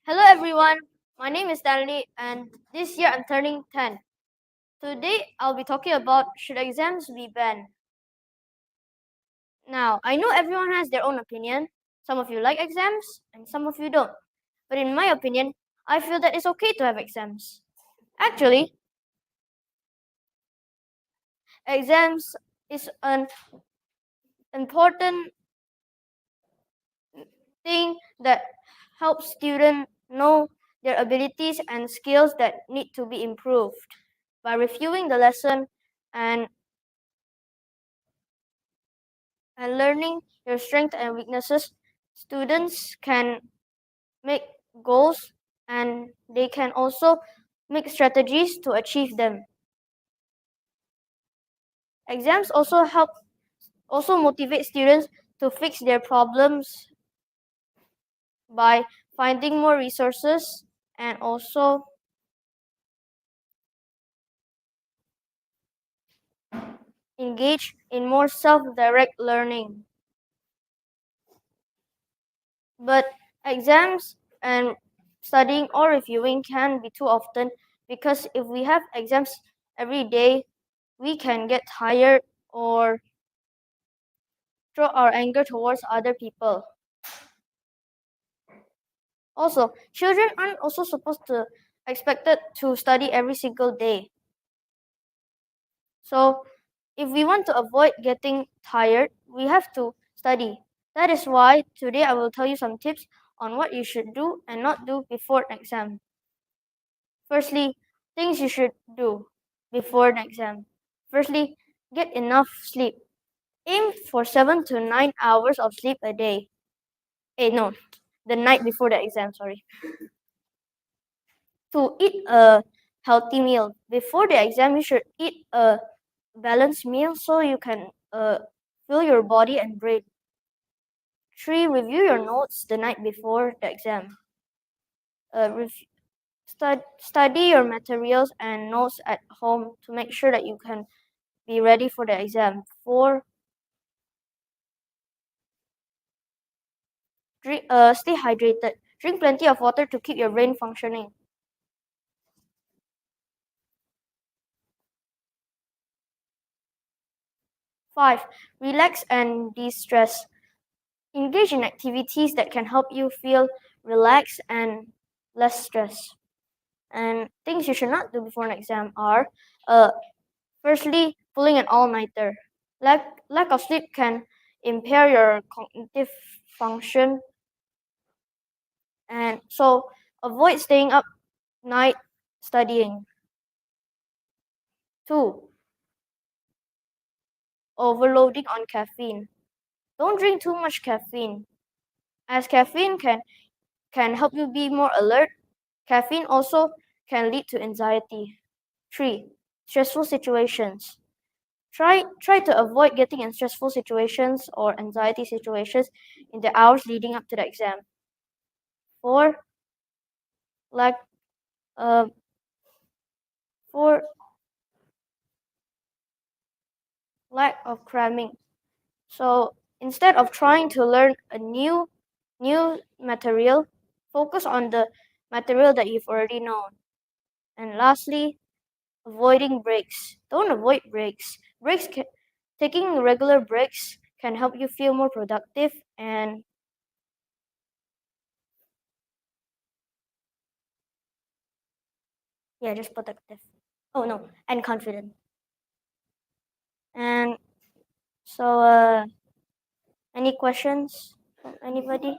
Hello everyone, my name is Stanley and this year I'm turning 10. Today I'll be talking about should exams be banned. Now, I know everyone has their own opinion. Some of you like exams and some of you don't. But in my opinion, I feel that it's okay to have exams. Actually, exams is an important thing that helps students know their abilities and skills that need to be improved. By reviewing the lesson and learning their strengths and weaknesses, students can make goals and they can also make strategies to achieve them. Exams also motivate students to fix their problems by finding more resources and also engage in more self-direct learning. But exams and studying or reviewing can be too often because if we have exams every day, we can get tired or throw our anger towards other people. Also, children aren't also supposed to expected to study every single day. So, if we want to avoid getting tired, we have to study. That is why today I will tell you some tips on what you should do and not do before an exam. Firstly, things you should do before an exam. Firstly, get enough sleep. Aim for 7 to 9 hours of sleep a day. No, the night before the exam, sorry. To eat a healthy meal. Before the exam, you should eat a balanced meal so you can fill your body and brain. 3. Review your notes the night before the exam. Study your materials and notes at home to make sure that you can be ready for the exam. 4. Stay hydrated. Drink plenty of water to keep your brain functioning. 5. Relax and de-stress. Engage in activities that can help you feel relaxed and less stressed. And things you should not do before an exam are, firstly, pulling an all-nighter. Lack of sleep can impair your cognitive function, and so avoid staying up night studying. 2. Overloading on caffeine. Don't drink too much caffeine, as caffeine can help you be more alert. Caffeine also can lead to anxiety. 3. Stressful situations. Try to avoid getting in stressful situations or anxiety situations in the hours leading up to the exam. 4. Lack uh, 4. Lack of cramming. So instead of trying to learn a new material, focus on the material that you've already known. And lastly, avoiding breaks. Don't avoid breaks. Taking regular breaks can help you feel more productive and just productive. Oh no, and confident. And so, any questions from anybody?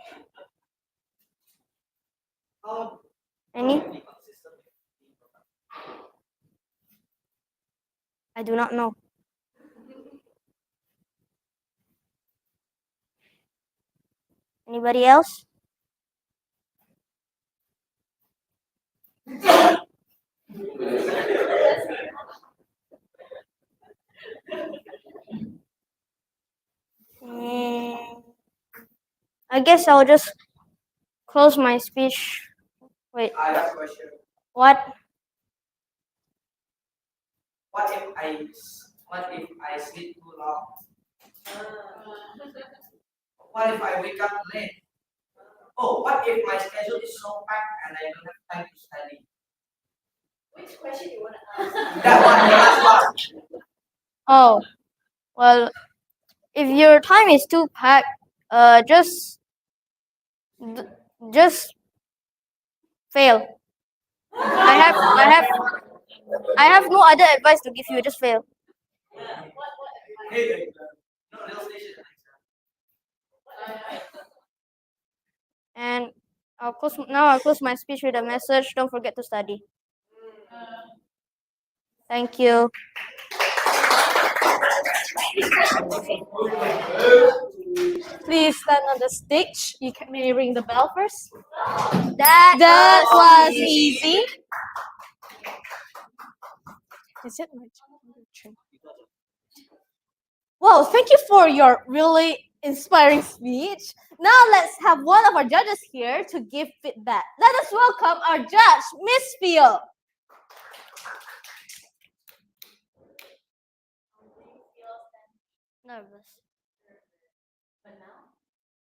Any? Be consistent with being productive. I do not know. Anybody else? I guess I'll just close my speech. Wait, I have a question. what? What if I sleep too long? What if I wake up late? Oh, what if my schedule is so packed and I don't have time to study? Which question you want to ask? That one, the last one. Oh, well, if your time is too packed, just fail. I have no other advice to give you. Just fail. Hey, no real station. And I'll close my speech with a message. Don't forget to study. Thank you. Please stand on the stage. May you ring the bell first. That That was easy. Is it my turn? Wow, thank you for your really inspiring speech. Now let's have one of our judges here to give feedback. Let us welcome our judge, Miss Phil. Nervous. But now,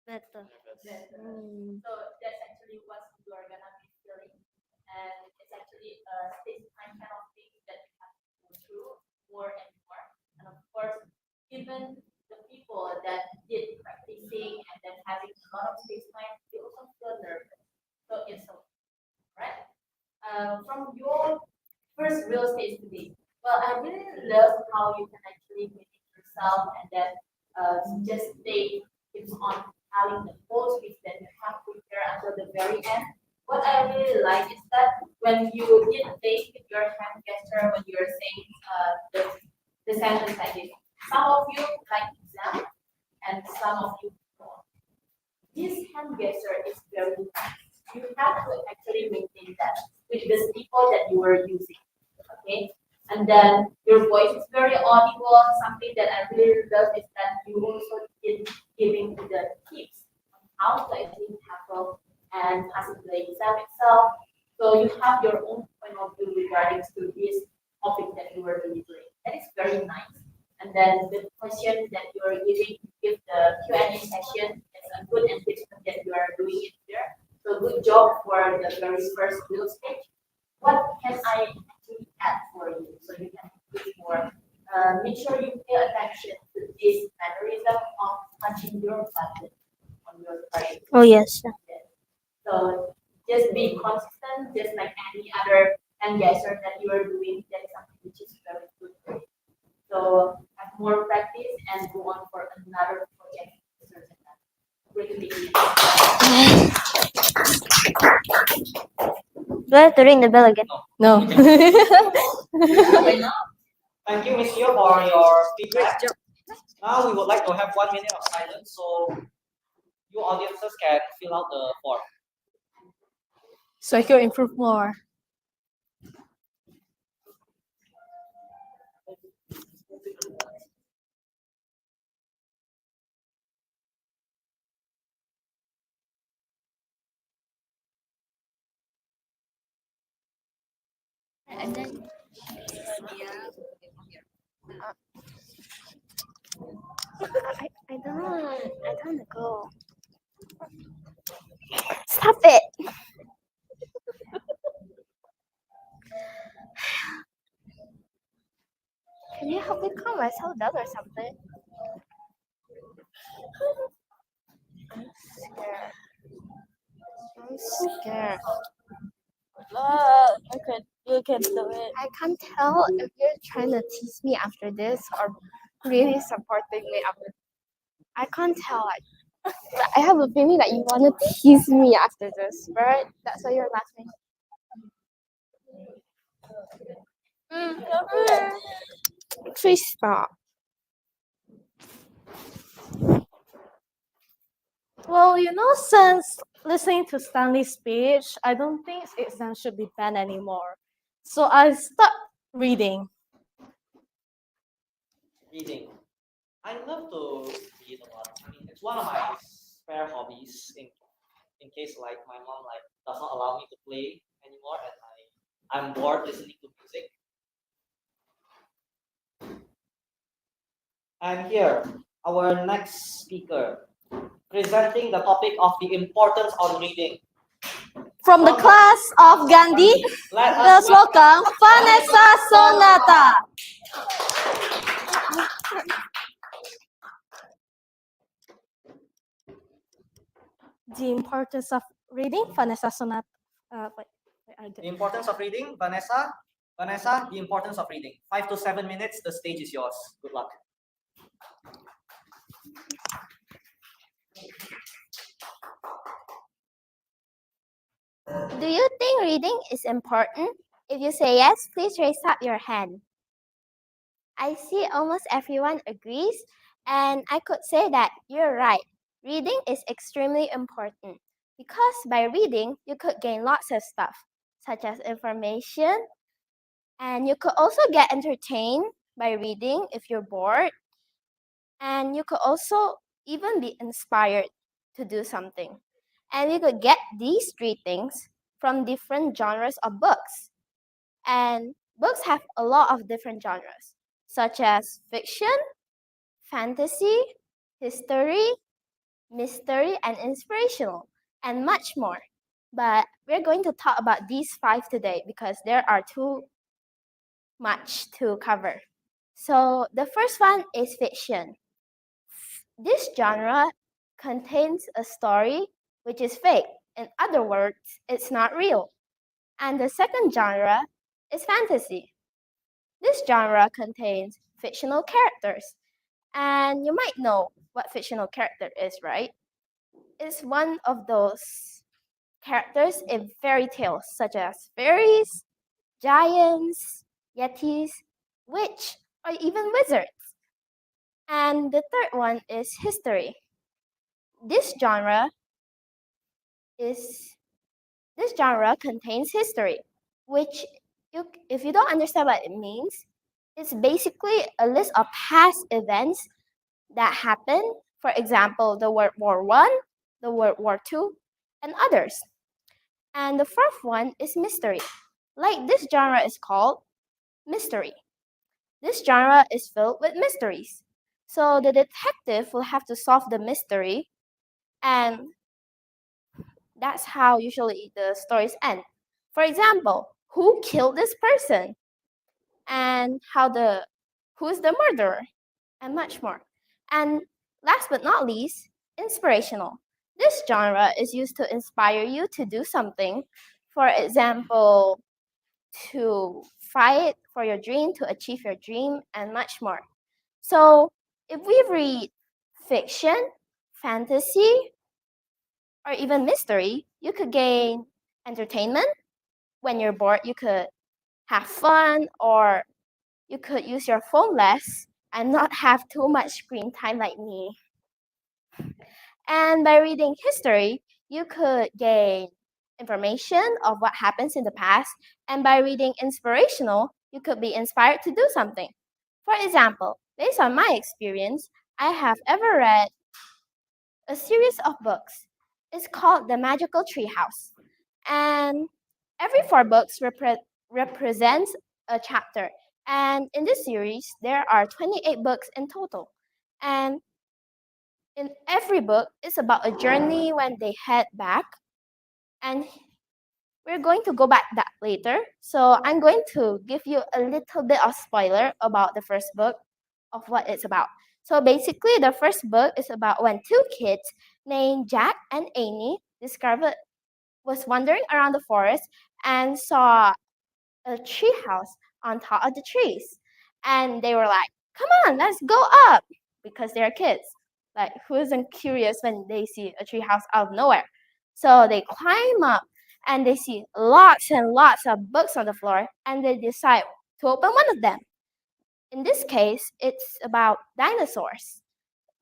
Better. so that's actually what you are gonna be feeling, and it's actually a stage time kind of thing that you have to go through more and more. And of course, even the people that did practicing and then having a lot of space time, they also feel nervous. So it's okay, right? From your first real estate today, well, I really love how you can actually manage yourself and then just stay keeps on having the whole speech that you have prepared until the very end. What I really like is that when you did take your hand gesture when you're saying the sentence like this, some of you like exam and some of you don't. This hand gesture is very nice. You have to actually maintain that with the people that you are using. Okay? And then your voice is very audible. Something that I really love is that you also did giving the tips on how to actually tackle and pass the exam itself. So you have your own point of view regarding to this topic that you were delivering. That is very nice. And then the question that you are giving, give the Q&A session. It's a good engagement that you are doing it there. So good job for the very first real stage. What can I actually add for you so you can improve more? Make sure you pay attention to this mannerism of punching your button on your card. Oh yes. So just be consistent, just like any other hand gesture that you are doing. That is something which is very good for you. So have more practice and go on for another project. Really. Do I have to ring the bell again? No. Thank you, Miss Yo, for your feedback. Now we would like to have 1 minute of silence so you audiences can fill out the form. So I can improve more. And then I don't want to go. Stop it. Can you help me calm myself down or something? I'm scared. I'm scared. You can do it. I can't tell if you're trying to tease me after this or really supporting me after. I can't tell. But I have a feeling that you want to tease me after this, right? That's why you're laughing. Please stop. Well, since listening to Stanley's speech, I don't think exam should be banned anymore. So I start reading. Reading. I love to read a lot. I mean, it's one of my spare hobbies in case like my mom like does not allow me to play anymore and I'm bored listening to music. And here, our next speaker, presenting the topic of the importance of reading. From the class of Gandhi, Let let's us welcome Vanessa Sonata. The importance of reading, Vanessa Sonata. the importance of reading, Vanessa. Vanessa, the importance of reading. 5 to 7 minutes, the stage is yours. Good luck. Do you think reading is important? If you say yes, please raise up your hand. I see almost everyone agrees, and I could say that you're right. Reading is extremely important because by reading, you could gain lots of stuff, such as information, And you could also get entertained by reading if you're bored. And you could also even be inspired to do something. And you could get these three things from different genres of books. And books have a lot of different genres, such as fiction, fantasy, history, mystery, and inspirational, and much more. But we're going to talk about these five today because there are too much to cover. So the first one is fiction. This genre contains a story which is fake. In other words, it's not real. And the second genre is fantasy. This genre contains fictional characters. And you might know what fictional character is, right? It's one of those characters in fairy tales such as fairies, giants, yetis, witch, or even wizards. And the third one is history. This genre is this genre contains history, which if you don't understand what it means, it's basically a list of past events that happened. For example, the World War One, the World War Two, and others. And the fourth one is mystery. Like this genre is called mystery. This genre is filled with mysteries. So the detective will have to solve the mystery, and that's how usually the stories end. For example, who killed this person? And who's the murderer? And much more. And last but not least, inspirational. This genre is used to inspire you to do something. For example, to fight for your dream, to achieve your dream, and much more. So, if we read fiction, fantasy, or even mystery, you could gain entertainment. When you're bored, you could have fun, or you could use your phone less and not have too much screen time like me. And by reading history, you could gain information of what happens in the past. And by reading inspirational, you could be inspired to do something. For example, based on my experience, I have ever read a series of books. It's called The Magical Treehouse. And every four books represents a chapter. And in this series, there are 28 books in total. And in every book, it's about a journey when they head back. And we're going to go back that later. So I'm going to give you a little bit of spoiler about the first book of what it's about. So basically, the first book is about when two kids named Jack and Amy was wandering around the forest and saw a tree house on top of the trees. And they were like, come on, let's go up, because they're kids. Like, who isn't curious when they see a tree house out of nowhere? So they climb up and they see lots and lots of books on the floor, and they decide to open one of them. In this case, it's about dinosaurs.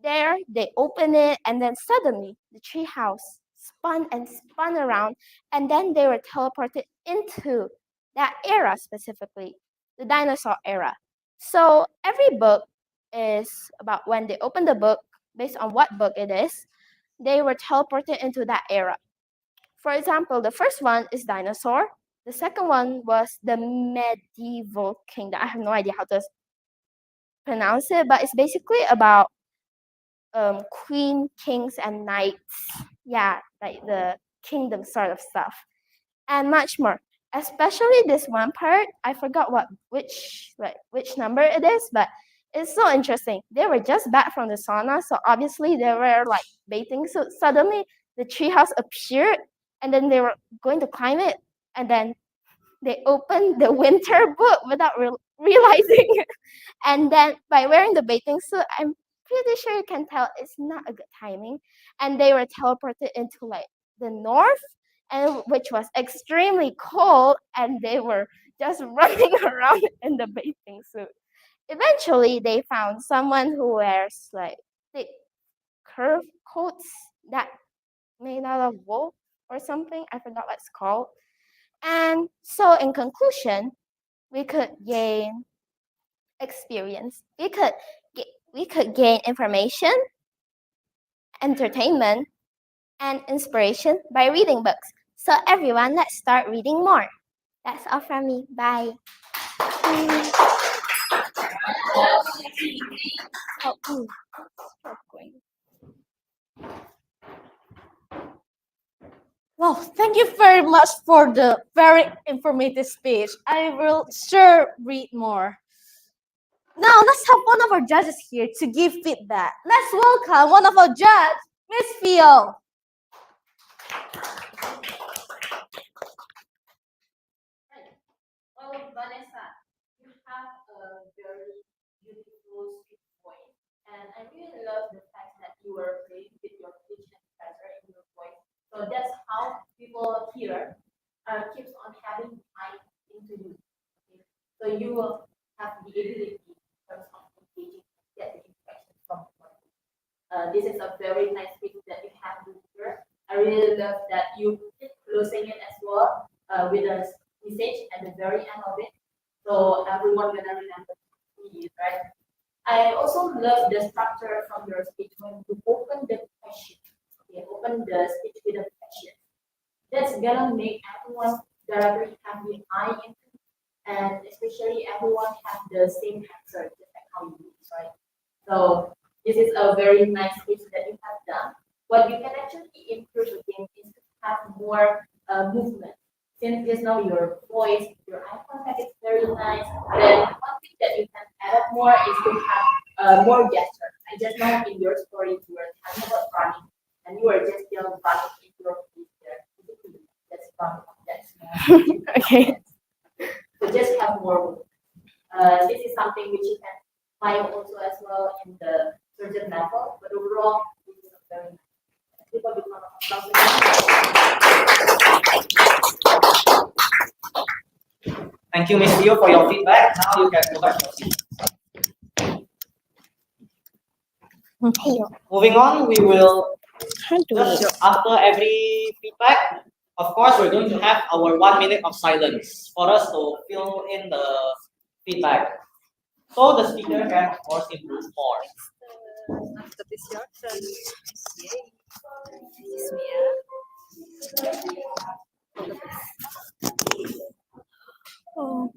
There, they open it, and then suddenly the treehouse spun and spun around, and then they were teleported into that era specifically, the dinosaur era. So every book is about when they open the book, based on what book it is, they were teleported into that era. For example, the first one is dinosaur. The second one was the medieval kingdom. I have no idea how to pronounce it, but it's basically about queen, kings, and knights. Yeah, like the kingdom sort of stuff, and much more. Especially this one part, I forgot which number it is, but it's so interesting. They were just back from the sauna, so obviously they were like bathing. So suddenly the treehouse appeared, and then they were going to climb it, and then they opened the winter book without realizing. And then by wearing the bathing suit, I'm pretty sure you can tell it's not a good timing. And they were teleported into like the north, and which was extremely cold, and they were just running around in the bathing suit. Eventually, they found someone who wears like thick curved coats that made out of wool or something. I forgot what it's called. And so, in conclusion, we could gain experience. We could gain information, entertainment, and inspiration by reading books. So everyone, let's start reading more. That's all from me. Bye. Wow, thank you very much for the very informative speech. I will sure read more. Now let's have one of our judges here to give feedback. Let's welcome one of our judges, Miss Fio. Well, Vanessa, you have a very beautiful sweet voice, and I really love the fact that you were playing with your pitch and pressure in your voice. So that's how people here keeps on having eye into you. Okay? So you will have the ability in terms of engaging, get the impression from the voice. This is a very nice thing that you have to here. I really love that you keep closing it as well with a message at the very end of it. So everyone gonna remember me, right? I also love the structure from your speech when you open the question. Okay, open the speech with a question. That's gonna make everyone directly have the eye into, and especially everyone have the same answer, just like how you do it, right? So this is a very nice speech that you have done. What you can actually improve again is to have more movement. Since just now your voice, your eye contact is very nice, then one thing that you can add up more is to have more gesture. I just know in your story you were talking about running, and you were just still running in your feet there. That's fun. That's Okay. so just have more movement. This is something which you can find also as well in the surgeon level, but overall, this is a very nice. People become Thank you, Miss Leo, for your feedback. Now you can go back to your seat. Moving on, we will just after every feedback, of course, we're going to have our 1 minute of silence for us to fill in the feedback. So the speaker can, of course, improve more. After this, your turn. Yay. This is Mia. Oh.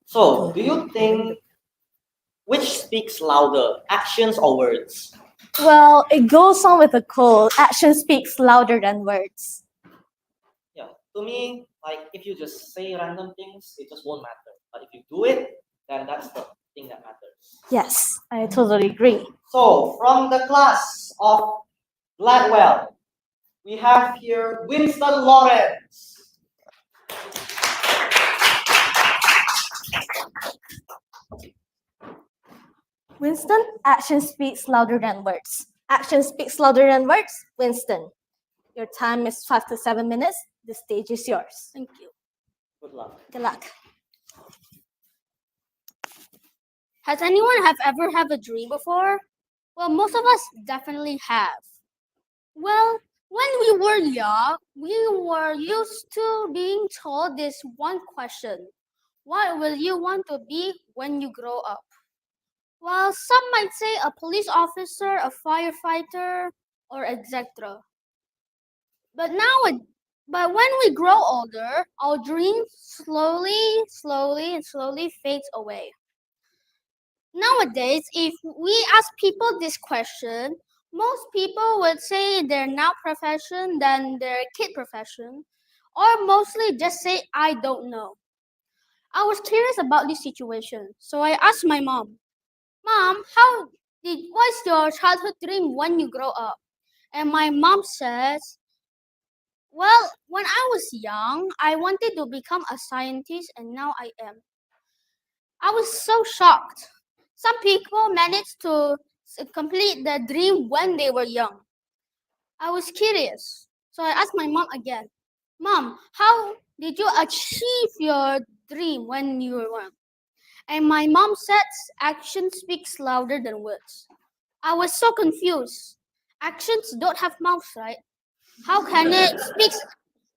So, do you think which speaks louder, actions or words? Well, it goes on with the quote, action speaks louder than words. Yeah, to me, like if you just say random things, it just won't matter. But if you do it, then that's the thing that matters. Yes, I totally agree. So, from the class of Gladwell, we have here Winston Lawrence. Winston, action speaks louder than words. Action speaks louder than words. Winston, your time is 5 to 7 minutes. The stage is yours. Thank you. Good luck. Good luck. Has anyone ever had a dream before? Well, most of us definitely have. Well, when we were young, we were used to being told this one question: what will you want to be when you grow up? Well, some might say a police officer, a firefighter, or etc. But when we grow older, our dreams slowly fades away. Nowadays, if we ask people this question, most people would say their now profession than their kid profession, or mostly just say, I don't know. I was curious about this situation, so I asked my mom, Mom, what's your childhood dream when you grow up? And my mom says, well, when I was young, I wanted to become a scientist, and now I am. I was so shocked. Some people managed to complete their dream when they were young. I was curious, so I asked my mom again, Mom, how did you achieve your dream when you were young? And my mom said, action speaks louder than words. I was so confused. Actions don't have mouths, right? How can it speak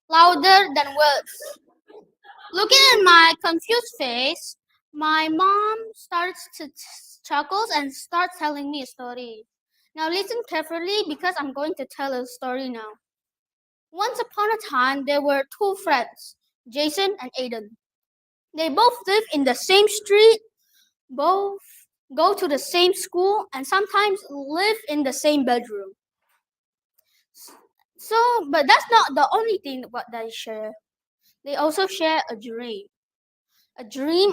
louder than words? Looking at my confused face, my mom starts to chuckle and starts telling me a story. Now listen carefully because I'm going to tell a story now. Once upon a time, there were two friends, Jason and Aiden. They both live in the same street, both go to the same school, and sometimes live in the same bedroom. So, but that's not the only thing what they share. They also share a dream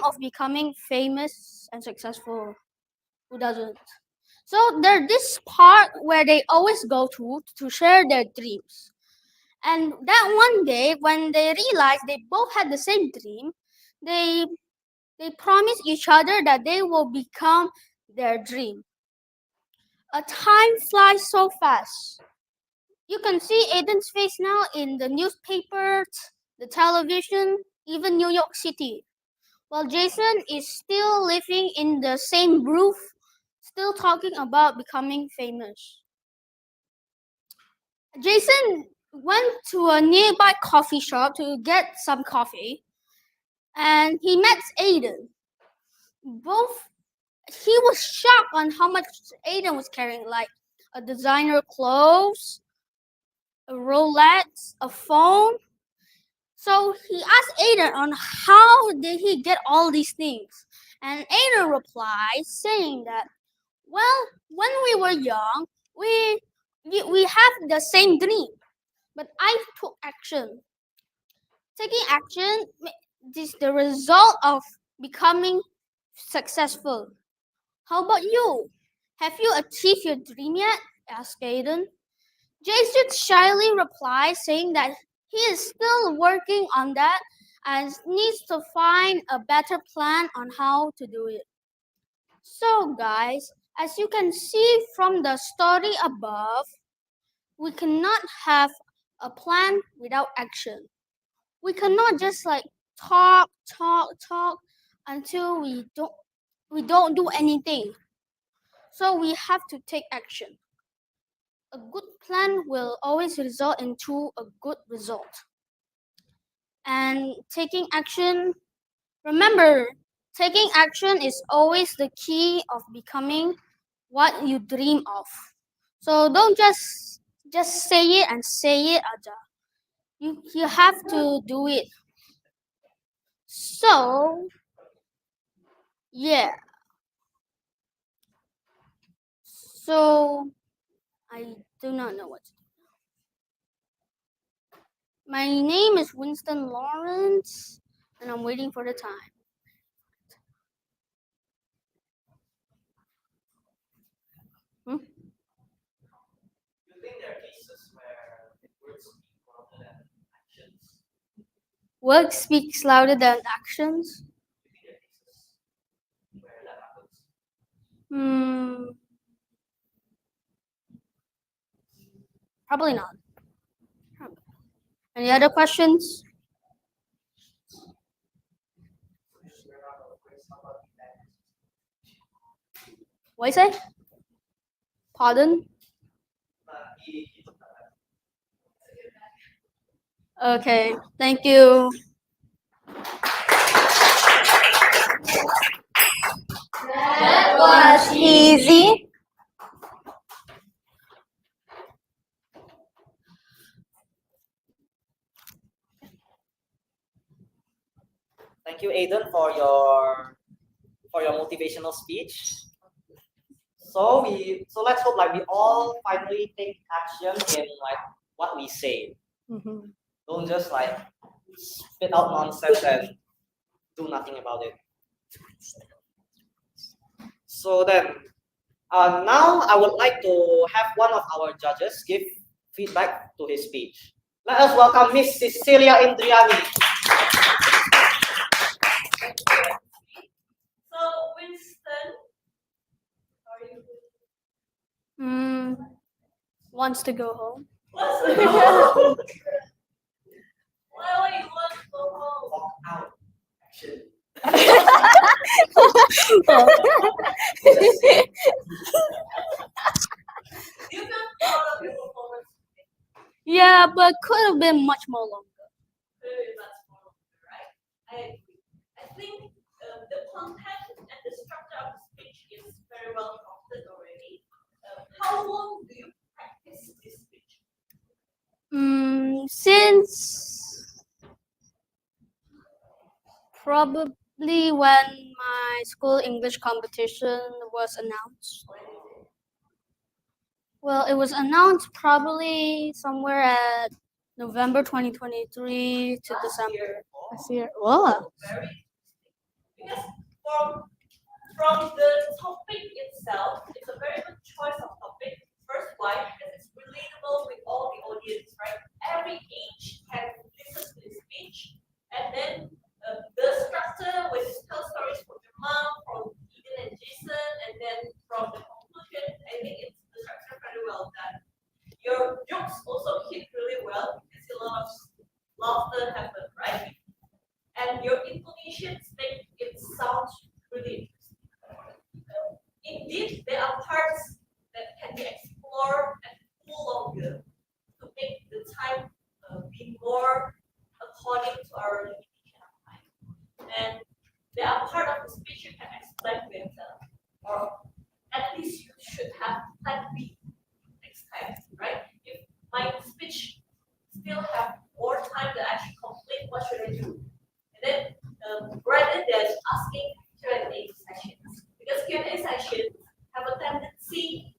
of becoming famous and successful. Who doesn't? So there's this part where they always go to share their dreams. And that one day, when they realized they both had the same dream, they promised each other that they will become their dream. A time flies so fast. You can see Aiden's face now in the newspapers, the television, even New York City. While Jason is still living in the same roof, still talking about becoming famous. Jason went to a nearby coffee shop to get some coffee, and he met Aiden. He was shocked on how much Aiden was carrying, like a designer clothes, a Rolex, a phone. So he asked Aiden on how did he get all these things. And Aiden replied saying that, well, when we were young, we have the same dream, but I took action. Taking action is the result of becoming successful. How about you? Have you achieved your dream yet? Asked Aiden. Jason shyly replied, saying that he is still working on that and needs to find a better plan on how to do it. So, guys, as you can see from the story above, we cannot have a plan without action. We cannot just like talk until we don't do anything. So we have to take action. A good plan will always result into a good result. And taking action, remember, taking action is always the key of becoming what you dream of. So don't just say it and say it aja. You have to do it. So yeah. So I do not know what to do. My name is Winston Lawrence, and I'm waiting for the time. You think there are cases where words speak louder than actions? Work speaks louder than actions. You think there are cases where that happens? Probably not. Any other questions? What you say? Pardon? Okay, thank you. That was easy. Thank you, Aiden, for your motivational speech. So let's hope like we all finally take action in like what we say. Don't just like spit out nonsense and do nothing about it. So then, now I would like to have one of our judges give feedback to his speech. Let us welcome Miss Cecilia Indriani. So, Winston, are you Wants to go home. what's the goal? Why you want to go home? Walk out. Action. You feel proud of your performance today. Yeah, but could have been much more longer. Very much more, right? I agree. I think the content and the structure of the speech is very well crafted already. How long do you practice this speech? Since probably when my school English competition was announced. Well, it was announced probably somewhere at November 2023 to December. Last year. Wow. Very because from the topic itself, it's a very good choice of topic. First, why? Because it's relatable with all the audience, right? Every age can listen to the speech, and then the structure when you tell stories from your mom, from Eden and Jason, and then from the conclusion, I think it's the structure very well done. Your jokes also hit really well because a lot of laughter happened, right? And your intonations make it sound really interesting. Indeed, there are parts that can be explored and pull longer to make the time be more according to our limitation of time. And there are part of the speech you can explain better, or at least you should have plan B next time, right? If my speech still have more time to actually complete, what should I do? And then rather than asking Q&A sessions, because Q&A sessions have a tendency,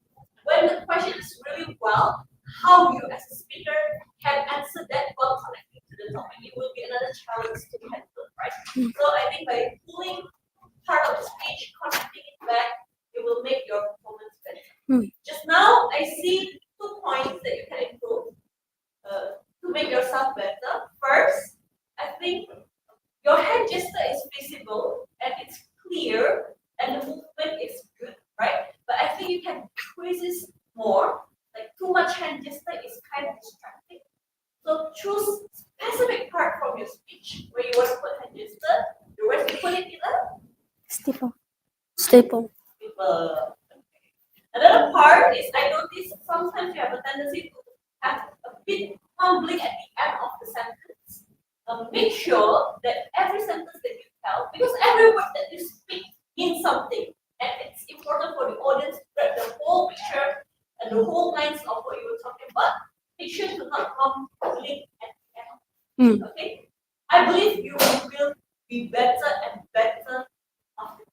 when the question is really well, how you as a speaker can answer that while connecting to the topic, it will be another challenge to handle, right? So I think by pulling part of the speech, connecting it back, it will make your performance better. Just now, I see 2 points that you can improve to make yourself better. First, I think your hand gesture is visible and it's clear and the movement is good, right? But I think you can increase this more. Like too much hand gesture is kind of distracting. So choose specific part from your speech where you want to put hand gesture. The rest you put it in a Staple. people. Another part is I notice sometimes you have a tendency to have a bit mumbling at the end of the sentence. Make sure that every sentence that you tell, because every word that you speak means something, and it's important for the audience to get the whole picture and the whole lines of what you were talking about. Make sure to not mumbling at the end. Okay, I believe you will be better and better after.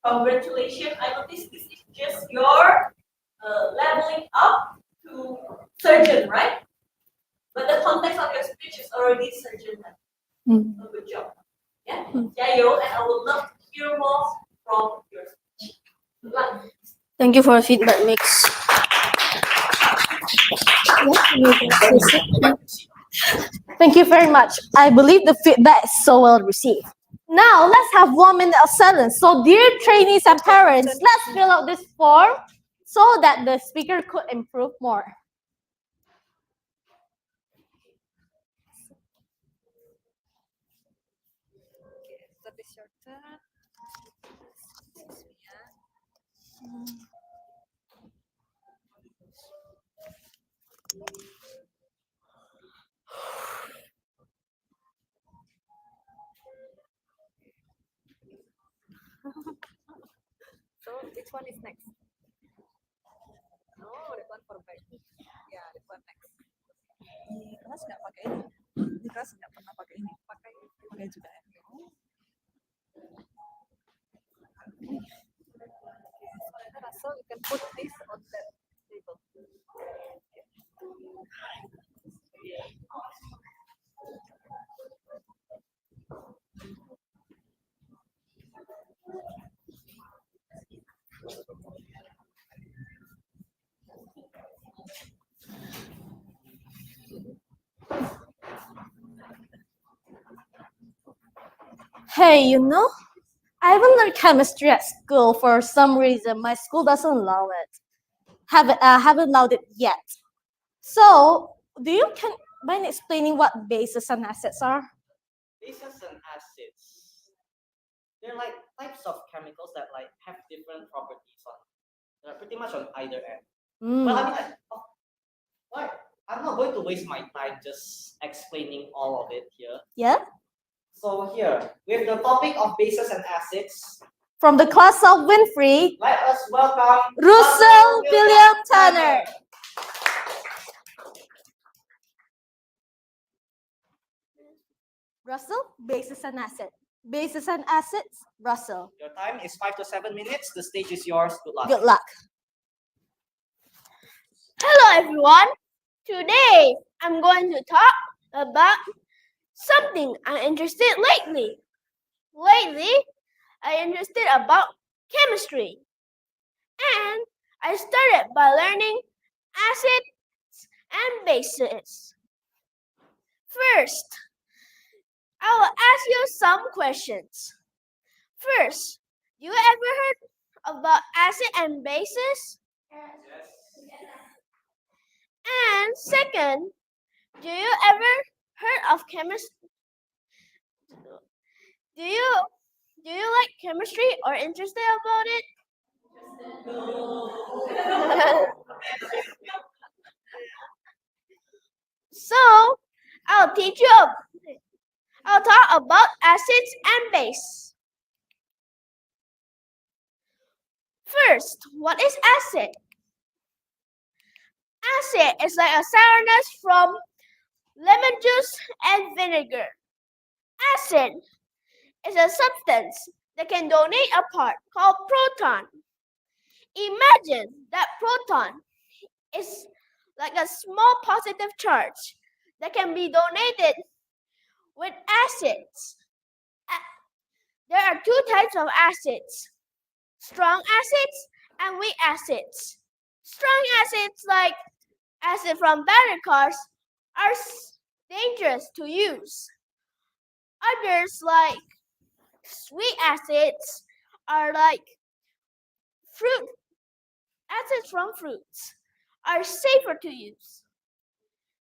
Congratulations! I notice this is just your leveling up to surgeon, right? But the context of your speech is already surgeon. So good job. Yeah, Jayo, and I would love to hear more from your speech. Good luck. Thank you for the feedback, Mix. Thank you very much. I believe the feedback is so well received. Now, let's have 1 minute of silence. So, dear trainees and parents, let's fill out this form so that the speaker could improve more. That is your turn. So which one is next? No, that one for back. Yeah, that one next. Di kelas nggak pakai ini. Di kelas nggak pernah pakai ini. Pakai juga ya. Hey, I haven't learned chemistry at school for some reason. My school doesn't allow it. Haven't allowed it yet. So, do you can mind explaining what bases and assets are? Bases and acids. They're like types of chemicals that like have different properties on. They're pretty much on either end. Well, I mean, why? I'm not going to waste my time just explaining all of it here. Yeah. So here, with the topic of bases and acids, From the class of Winfrey, let us welcome Russell William Tanner. Russell, bases and assets. Bases and assets, Russell. Your time is 5 to 7 minutes. The stage is yours. Good luck. Good luck. Hello everyone. Today I'm going to talk about something I'm interested lately. Lately, I'm interested about chemistry. And I started by learning acids and bases. First, I will ask you some questions. First, you ever heard about acid and bases? And second, do you ever heard of chemistry? Do you like chemistry or interested about it? So, I'll teach you. I'll talk about acids and base. First, what is acid? Acid is like a sourness from lemon juice and vinegar. Acid is a substance that can donate a part called proton. Imagine that proton is like a small positive charge that can be donated with acids. There are two types of acids: strong acids and weak acids. Strong acids, like acid from battery cars, are dangerous to use. Others, like sweet acids, are like fruit acids from fruits, are safer to use.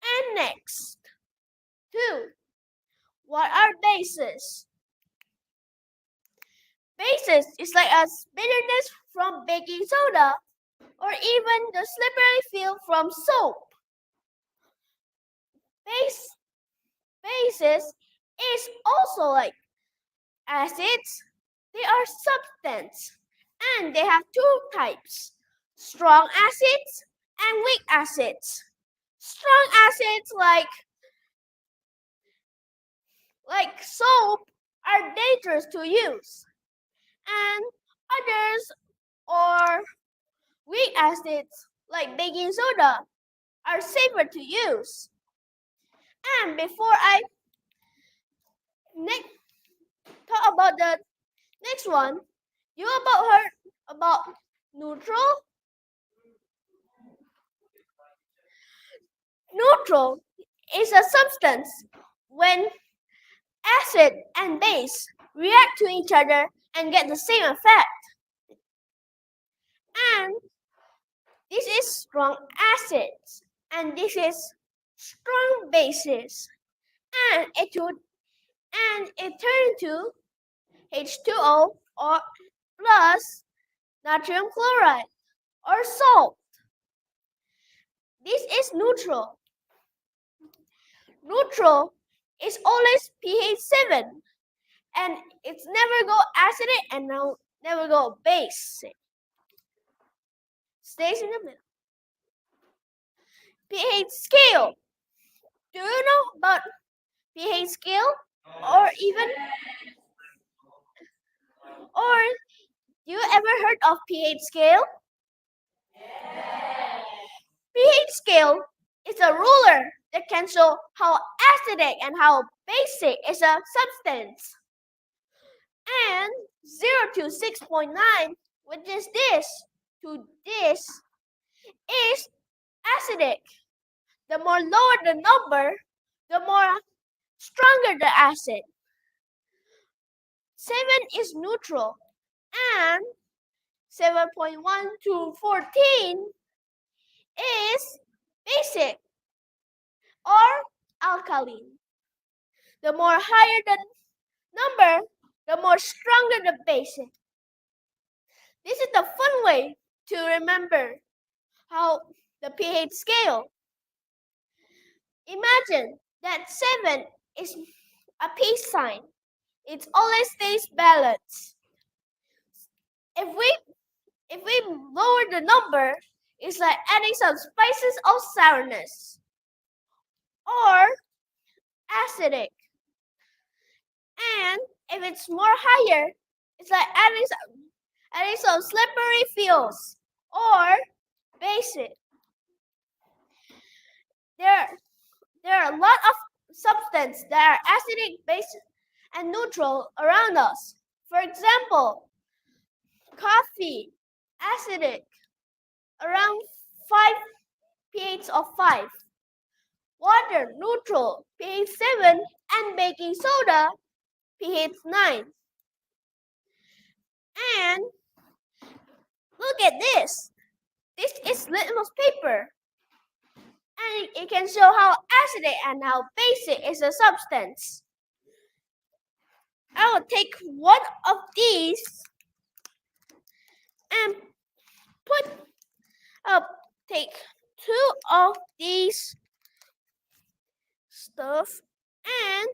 And next, two, what are bases? Bases is like a bitterness from baking soda or even the slippery feel from soap. Bases is also like acids. They are substance and they have two types: strong acids and weak acids. Strong acids like soap are dangerous to use, and others or weak acids like baking soda are safer to use. And before I talk about the next one, you heard about neutral? Neutral is a substance when acid and base react to each other and get the same effect. And this is strong acids and this is strong bases. And it turns to H2O or plus natrium chloride or salt. This is neutral. Neutral is always pH 7 and it's never go acidic and never go basic. Stays in the middle. pH scale. Do you know about pH scale? Or you ever heard of pH scale? pH scale is a ruler that can show how acidic and how basic is a substance. And 0 to 6.9, which is this to this, is acidic. The more lower the number, the more stronger the acid. 7 is neutral, and 7.1 to 14 is basic or alkaline. The more higher the number, the more stronger the basic. This is the fun way to remember how the pH scale. Imagine that 7 is a peace sign. It always stays balanced. If we lower the number, it's like adding some spices of sourness or acidic. And if it's more higher, it's like adding some slippery feels or basic. There are a lot of substances that are acidic, basic, and neutral around us. For example, coffee, acidic, around 5 pH of 5. Water, neutral, pH 7, and baking soda, pH 9. And look at this. This is litmus paper. And it can show how acidic and how basic is a substance. I will take one of these and I'll take 2 of these stuff and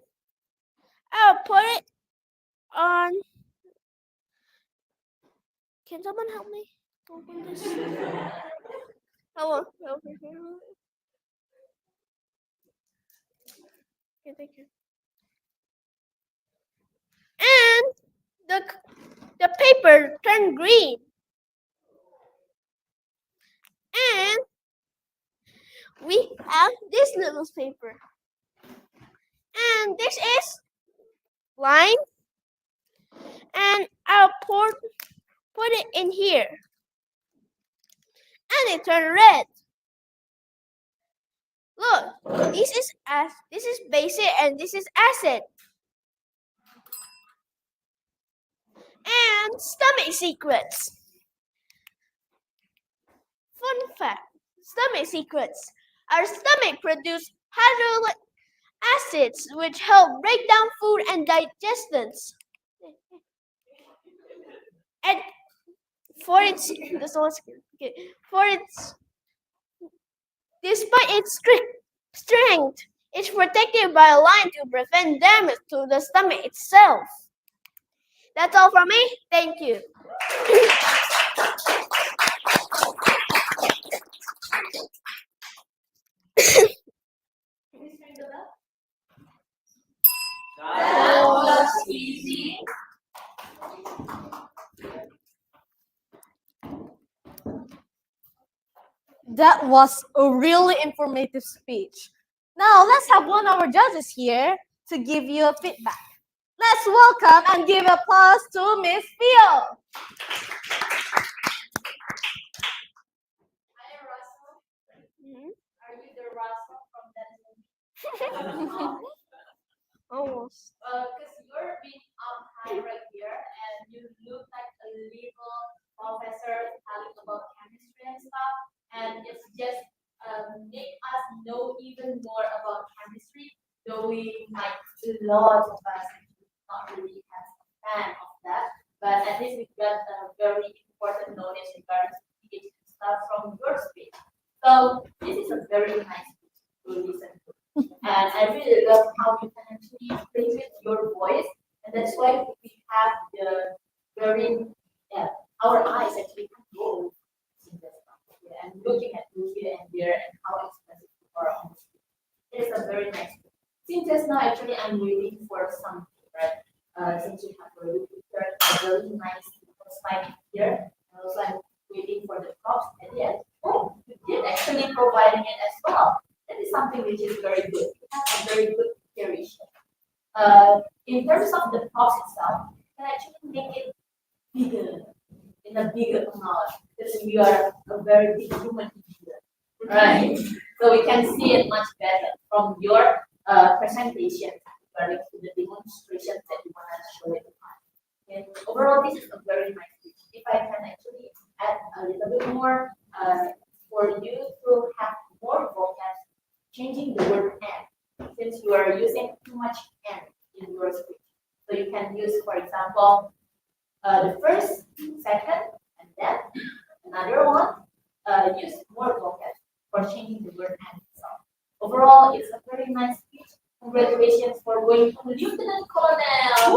I'll put it on. Can someone help me open this? Okay, thank you. And the paper turned green. And we have this little paper. And this is line. And I'll put it in here. And it turned red. Look, this is basic and this is acid. And stomach secrets. Fun fact, stomach secrets. Our stomach produces hydrochloric acids which help break down food and digestants. And despite its strength, it's protected by a line to prevent damage to the stomach itself. That's all from me. Thank you. That was easy. That was a really informative speech. Now let's have one of our judges here to give you a feedback. Let's welcome and give applause to Miss Pio. Hi, Russell. Are you the Russell from that movie? Almost. Because you're being up high right here, and you look like a little professor telling about chemistry and stuff, and it's just make us know even more about chemistry, though we might, a lot of us not really have a fan of that, but at least we got a very important knowledge regarding pH stuff from your speech. So this is a very nice speech to listen to. And I really love how you can actually play with your voice, and that's why we have the very, our eyes actually can go in this stuff, and looking at you here and there and how expressive you are on the screen. It is a very nice thing. Since just now, actually, I'm waiting for something, right? Since you have already prepared a very nice slide here, and also I'm waiting for the props at the end. Oh, you did actually providing it as well. That is something which is very good. You have a very good preparation. In terms of the props itself, you can actually make it bigger, in a bigger amount, because we are a very big human here, right? So we can see it much better from your presentation regarding to the demonstrations that you want to show it. overall, this is a very nice speech. If I can actually add a little bit more, for you to have more vocab, changing the word and, since you are using too much and in your speech. So you can use, for example, the first, second, and then another one. Use more vocab for changing the word and itself. Overall, it's a very nice speech. Congratulations for going to Lieutenant Colonel.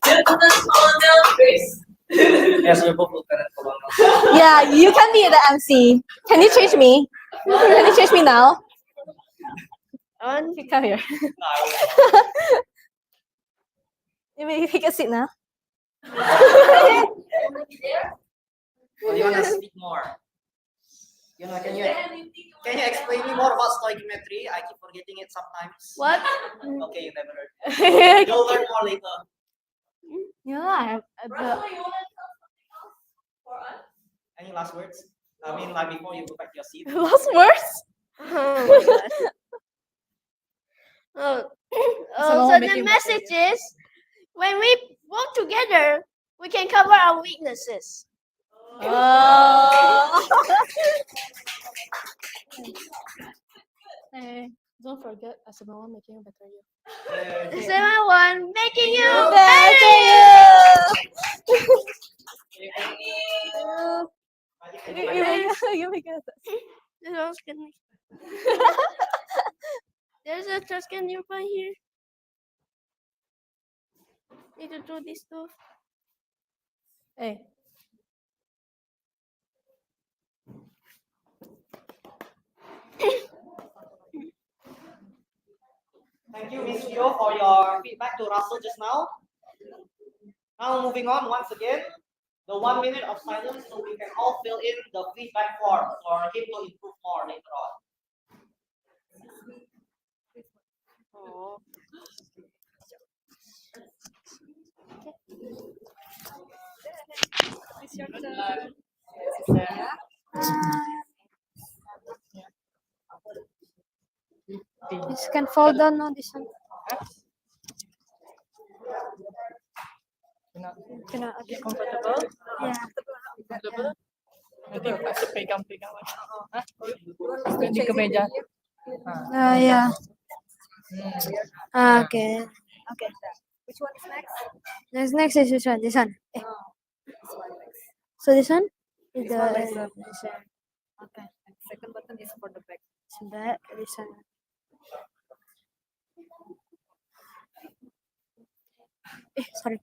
Lieutenant Colonel Grace. Yes, we're both lieutenant colonel. Yeah, you can be the MC. Can you change me? Can you change me now? Come here. You take a seat now. Or you wanna speak more? You know, can you explain me more about stoichiometry? I keep forgetting it sometimes. What? Okay, you never heard. You'll learn more later. Yeah, Russell, you want to tell something else for us? Any last words? I mean, like before you go back to your seat. last words. Oh, So so the making message is, when we work together, we can cover our weaknesses. Oh. Hey, don't forget SMLONE making you better you. 7-1, making you Better you. You make it. There's a trash can nearby here. Need to throw this stuff. Hey. Thank you, Miss Leo, for your feedback to Russell just now. Now moving on once again, the 1 minute of silence so we can all fill in the feedback form for him to improve more later on. This can fall down now, this one. Cannot. Okay. Comfortable? Yeah. Comfortable? Nanti kasi pegang-pegang. Di ke meja. Yeah. Okay. Okay. Which one is next? Next is this one. This one. So this one is This one is this one. Okay. Second button is for the back. So that this one. Sorry.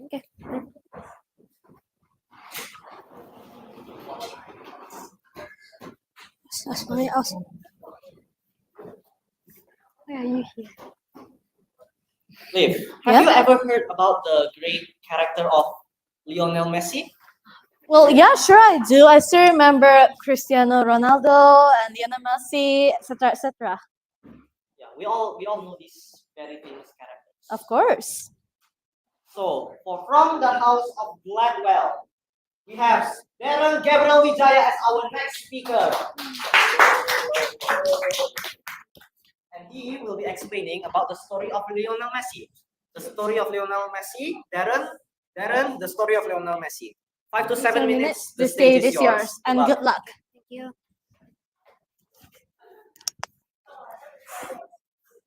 Okay. That's my awesome. Why are you here? Liv, have you ever heard about the great character of Lionel Messi? Well, yeah, sure I do. I still remember Cristiano Ronaldo and Lionel Messi, etc., etc. Yeah, we all know these very famous characters. Of course. So, from the house of Gladwell, we have Darren Gabriel Wijaya as our next speaker. And he will be explaining about the story of Lionel Messi. The story of Lionel Messi. Darren, the story of Lionel Messi. 5 to 7 minutes. The stage is yours. And Good good luck. Thank you.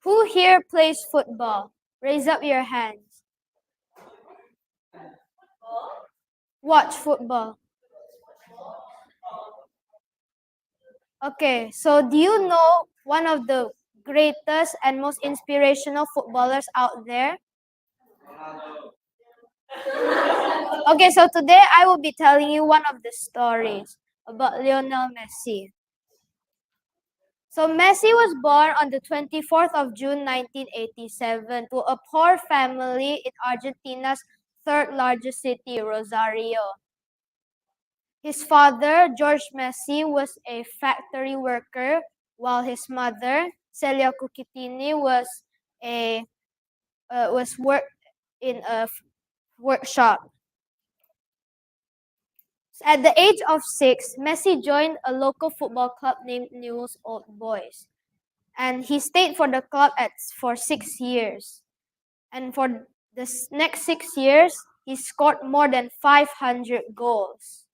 Who here plays football? Raise up your hands. Watch football. Okay, so do you know one of the greatest and most inspirational footballers out there? Okay, so today I will be telling you one of the stories about Lionel Messi. So Messi was born on the 24th of June 1987 to a poor family in Argentina's third largest city, Rosario. His father, George Messi, was a factory worker while his mother, Celia Kukitini, was work in a workshop. At the age of 6, Messi joined a local football club named Newell's Old Boys, and he stayed for the club for 6 years. And for the next 6 years, he scored more than 500 goals.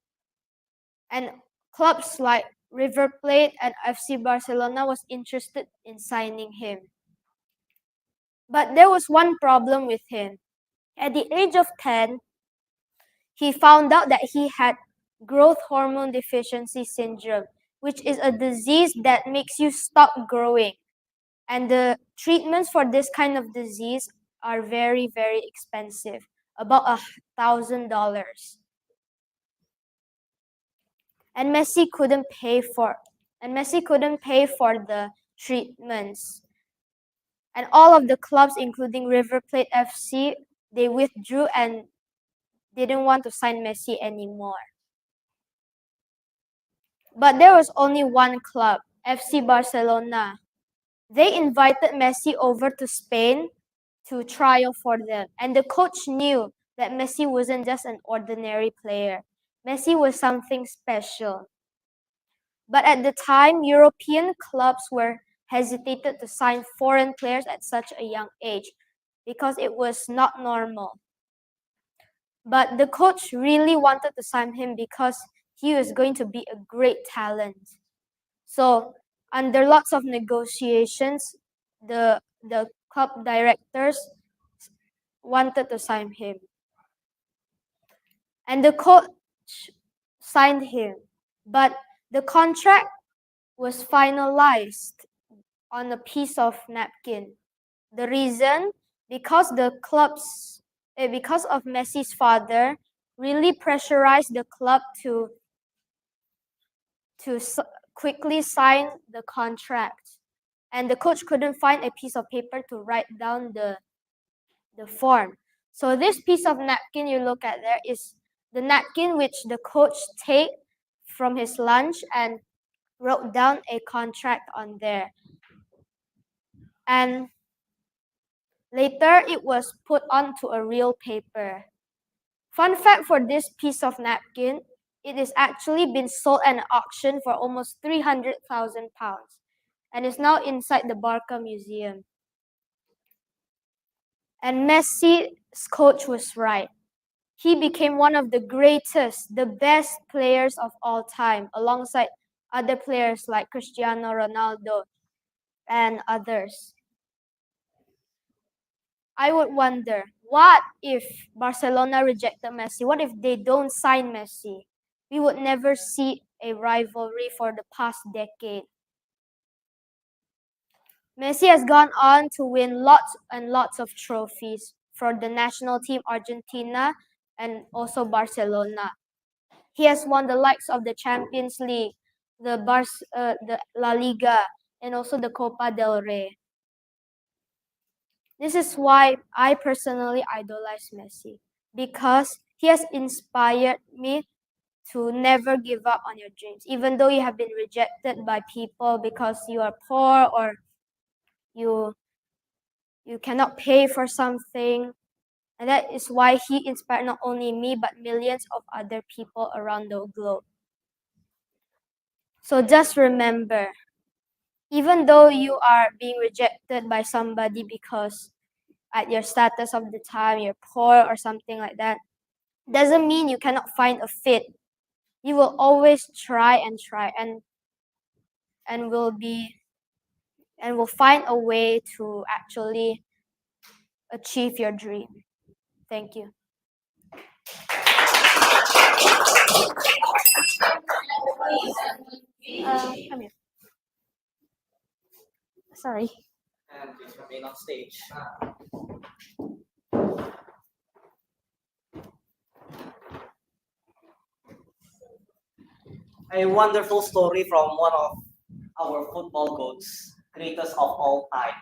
And clubs like River Plate and FC Barcelona was interested in signing him. But there was one problem with him. At the age of 10, he found out that he had growth hormone deficiency syndrome, which is a disease that makes you stop growing. And the treatments for this kind of disease are very, very expensive, about $1,000. And Messi couldn't pay for the treatments. And all of the clubs, including River Plate FC, they withdrew and didn't want to sign Messi anymore. But there was only one club, FC Barcelona. They invited Messi over to Spain to trial for them. And the coach knew that Messi wasn't just an ordinary player. Messi was something special. But at the time, European clubs were hesitated to sign foreign players at such a young age because it was not normal. But the coach really wanted to sign him because he was going to be a great talent. So under lots of negotiations, the club directors wanted to sign him. And the coach signed him. But the contract was finalized on a piece of napkin. The reason? Because because of Messi's father really pressurized the club to quickly sign the contract. And the coach couldn't find a piece of paper to write down the form. So this piece of napkin you look at there is the napkin which the coach take from his lunch and wrote down a contract on there. And later it was put onto a real paper. Fun fact for this piece of napkin, it is actually been sold at an auction for almost 300,000 pounds and is now inside the Barca Museum. And Messi's coach was right. He became one of the greatest, the best players of all time, alongside other players like Cristiano Ronaldo and others. I would wonder, what if Barcelona rejected Messi? What if they don't sign Messi? We would never see a rivalry for the past decade. Messi has gone on to win lots and lots of trophies for the national team Argentina and also Barcelona. He has won the likes of the Champions League, the La Liga, and also the Copa del Rey. This is why I personally idolize Messi, because he has inspired me to never give up on your dreams, even though you have been rejected by people because you are poor or you cannot pay for something. And that is why he inspired not only me, but millions of other people around the globe. So just remember, even though you are being rejected by somebody because at your status of the time, you're poor or something like that, doesn't mean you cannot find a fit. You will always try and will find a way to actually achieve your dream. Thank you. Come here. Sorry. And please remain on stage. A wonderful story from one of our football goats, greatest of all time.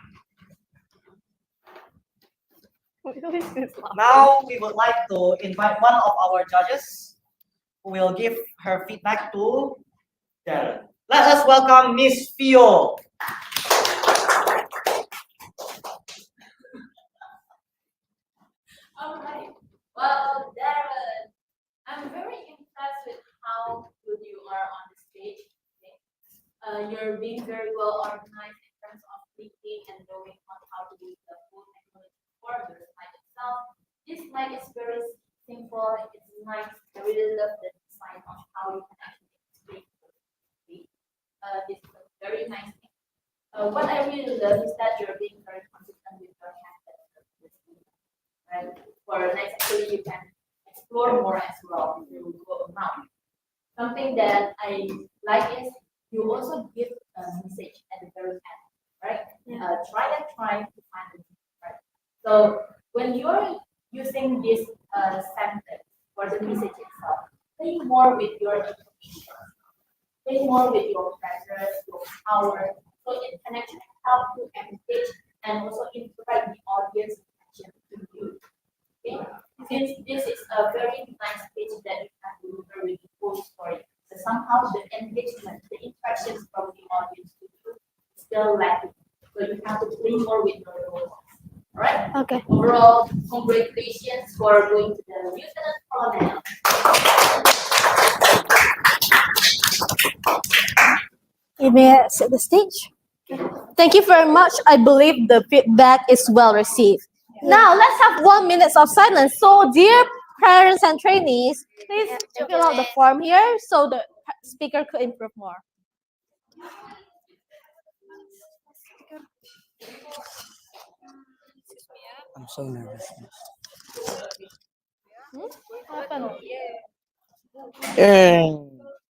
Now we would like to invite one of our judges who will give her feedback to Darren. Let us welcome welcome Miss Fio. All right. Well, Darren, I'm very impressed with how good you are on the stage. Okay? You're being very well organized in terms of thinking and knowing how to use the full technology for the slide itself. This slide is very simple. It's nice. I really love the design of how you can actually explain it. This is a very nice thing. What I really love is that you're being very consistent with your method. Right? For next, actually, you can explore more as well through word of mouth. Something that I like is you also give a message at the very end, right? Try to find it, right? So when you're using this sentence for the message itself, play more with your information, play more with your pleasure, your power, so it can actually help you engage and also interact the audience attention to you. Okay? Since this is a very nice page that you can deliver with the full story, so somehow the engagement, the interactions from the audience to you is still lacking. So you have to play more with your roles. All right? Okay. Overall, congratulations for going to the Lieutenant Colonel. You may set the stage. Thank you very much. I believe the feedback is well received. Now let's have 1 minute of silence. So, dear parents and trainees, please fill out the form here so the speaker could improve more. I'm so nervous. What happened?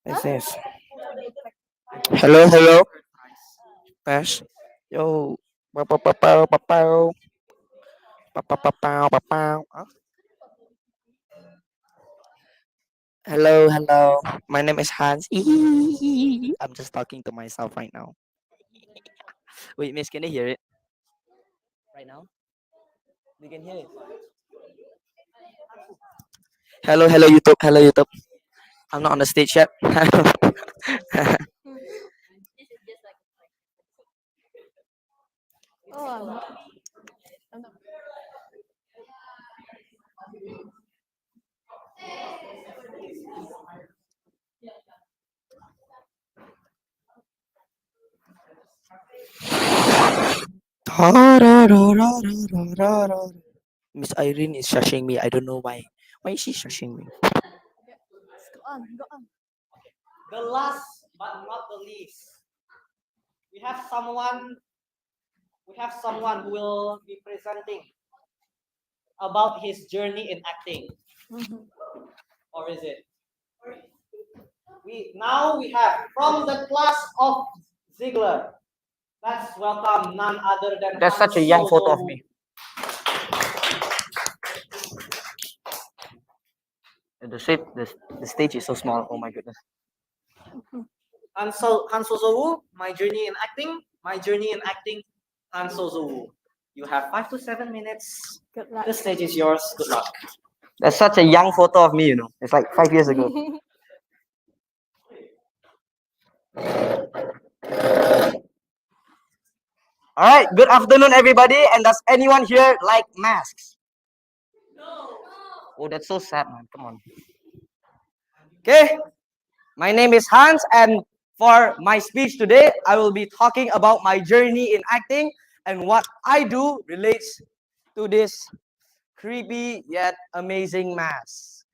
What's this? Hello, hello. Test. Yo. Pow, pow, pow, pow, pow, pow. Pow, pow, pow, pow, pow, pow. Huh? Hello, hello. My name is Hans. I'm just talking to myself right now. Wait, miss, can you hear it? Right now? You can hear it. Hello, hello, YouTube. Hello, YouTube. I'm not on the stage yet. Oh, I'm not. Miss Irene is shushing me. I don't know why. Why is she shushing me? Go on, go on. The last but not the least, we have someone who will be presenting about his journey in acting. Or is it? We have from the class of Ziegler. Let's welcome none other than That's Hans such a young photo of Sozowu. me. The stage is so small. Oh my goodness. Hans Sozowu, my journey in acting, Hans Sozowu. You have 5 to 7 minutes. Good luck. The stage is yours. Good luck. That's such a young photo of me, you know. It's like 5 years ago. All right. Good afternoon, everybody. And does anyone here like masks? No. Oh, that's so sad, man. Come on. Okay. My name is Hans, and for my speech today, I will be talking about my journey in acting and what I do relates to this creepy yet amazing mask.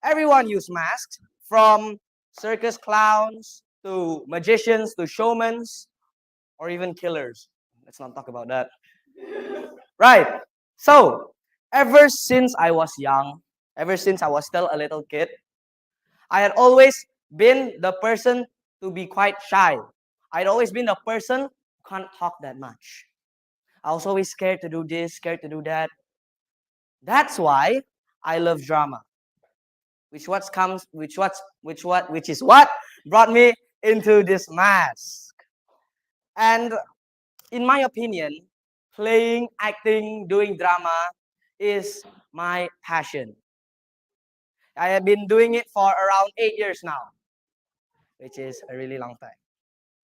Everyone use masks, from circus clowns to magicians to showmen or even killers. Let's not talk about that. Right. So, ever since I was young, ever since I was still a little kid, I had always been the person to be quite shy. I'd always been the person who can't talk that much. I was always scared to do this, scared to do that. That's why I love drama, which is what brought me into this mask. And in my opinion, playing, acting, doing drama is my passion. I have been doing it for around 8 years now, which is a really long time.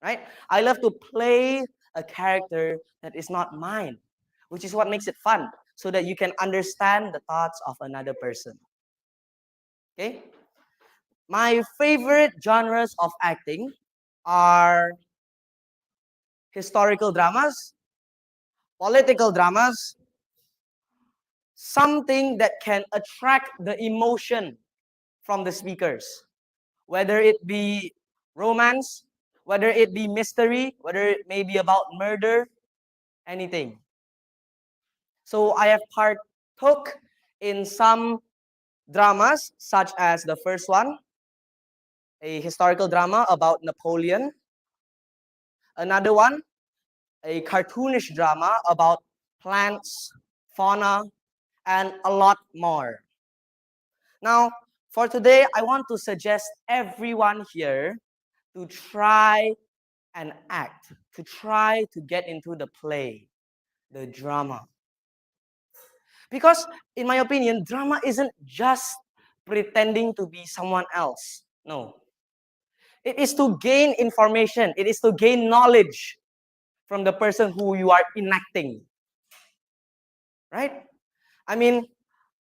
right? I love to play a character that is not mine, which is what makes it fun, so that you can understand the thoughts of another person. Okay? My favorite genres of acting are historical dramas, political dramas, something that can attract the emotion from the speakers, whether it be romance, whether it be mystery, whether it may be about murder, anything. So I have partook in some dramas, such as the first one, a historical drama about Napoleon. Another one, a cartoonish drama about plants, fauna, and a lot more. Now, for today, I want to suggest everyone here to try and act, to try to get into the play, the drama. Because, in my opinion, drama isn't just pretending to be someone else. No. It is to gain information, it is to gain knowledge from the person who you are enacting. Right? I mean,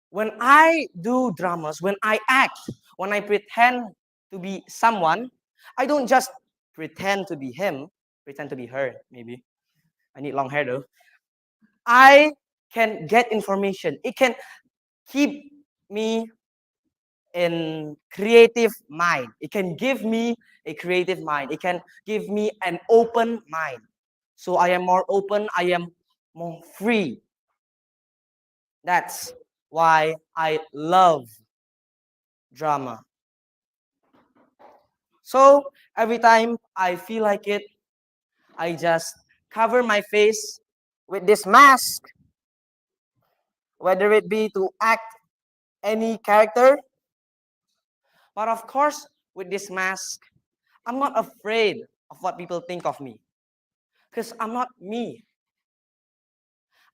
when I do dramas, when I act, when I pretend to be someone, I don't just pretend to be him, pretend to be her, maybe. I need long hair though. I can get information. It can keep me in creative mind. It can give me a creative mind. It can give me an open mind. So I am more open, I am more free. That's why I love drama. So every time I feel like it, I just cover my face with this mask, whether it be to act any character. But of course, with this mask, I'm not afraid of what people think of me. Because I'm not me.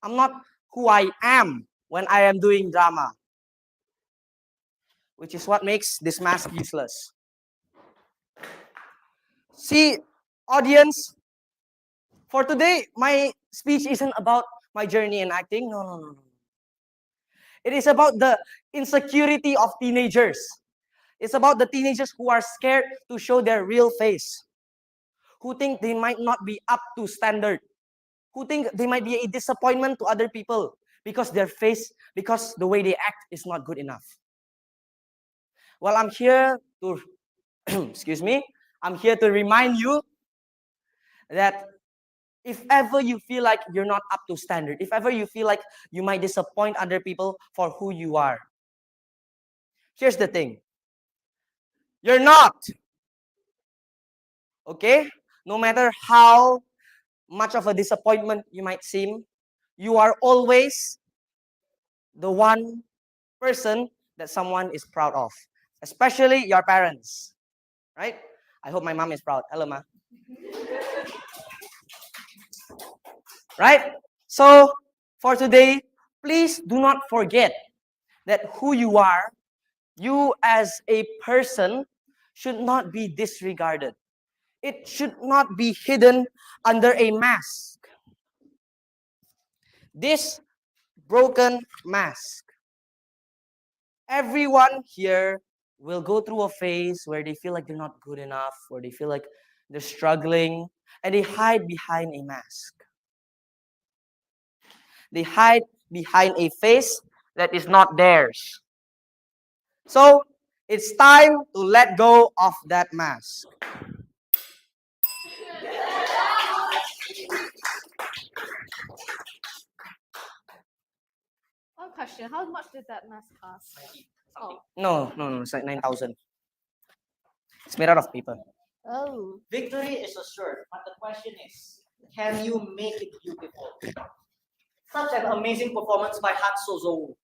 I'm not who I am when I am doing drama. Which is what makes this mask useless. See, audience, for today, my speech isn't about my journey in acting. No, no, no, no. It is about the insecurity of teenagers. It's about the teenagers who are scared to show their real face, who think they might not be up to standard, who think they might be a disappointment to other people because their face, because the way they act is not good enough. Well, I'm here to, excuse me, I'm here to remind you that if ever you feel like you're not up to standard, if ever you feel like you might disappoint other people for who you are, here's the thing. You're not. Okay? No matter how much of a disappointment you might seem, you are always the one person that someone is proud of, especially your parents, right? I hope my mom is proud. Hello, ma. Right? So, for today, please do not forget that who you are, you as a person, should not be disregarded. It should not be hidden under a mask. This broken mask. Everyone here will go through a phase where they feel like they're not good enough, where they feel like they're struggling, and they hide behind a mask. They hide behind a face that is not theirs. So, it's time to let go of that mask. One question, how much did that mask cost? Oh. No, it's like 9,000. It's made out of paper. Oh. Victory is assured, but the question is, can you make it beautiful? Such an amazing performance by Han Sozo.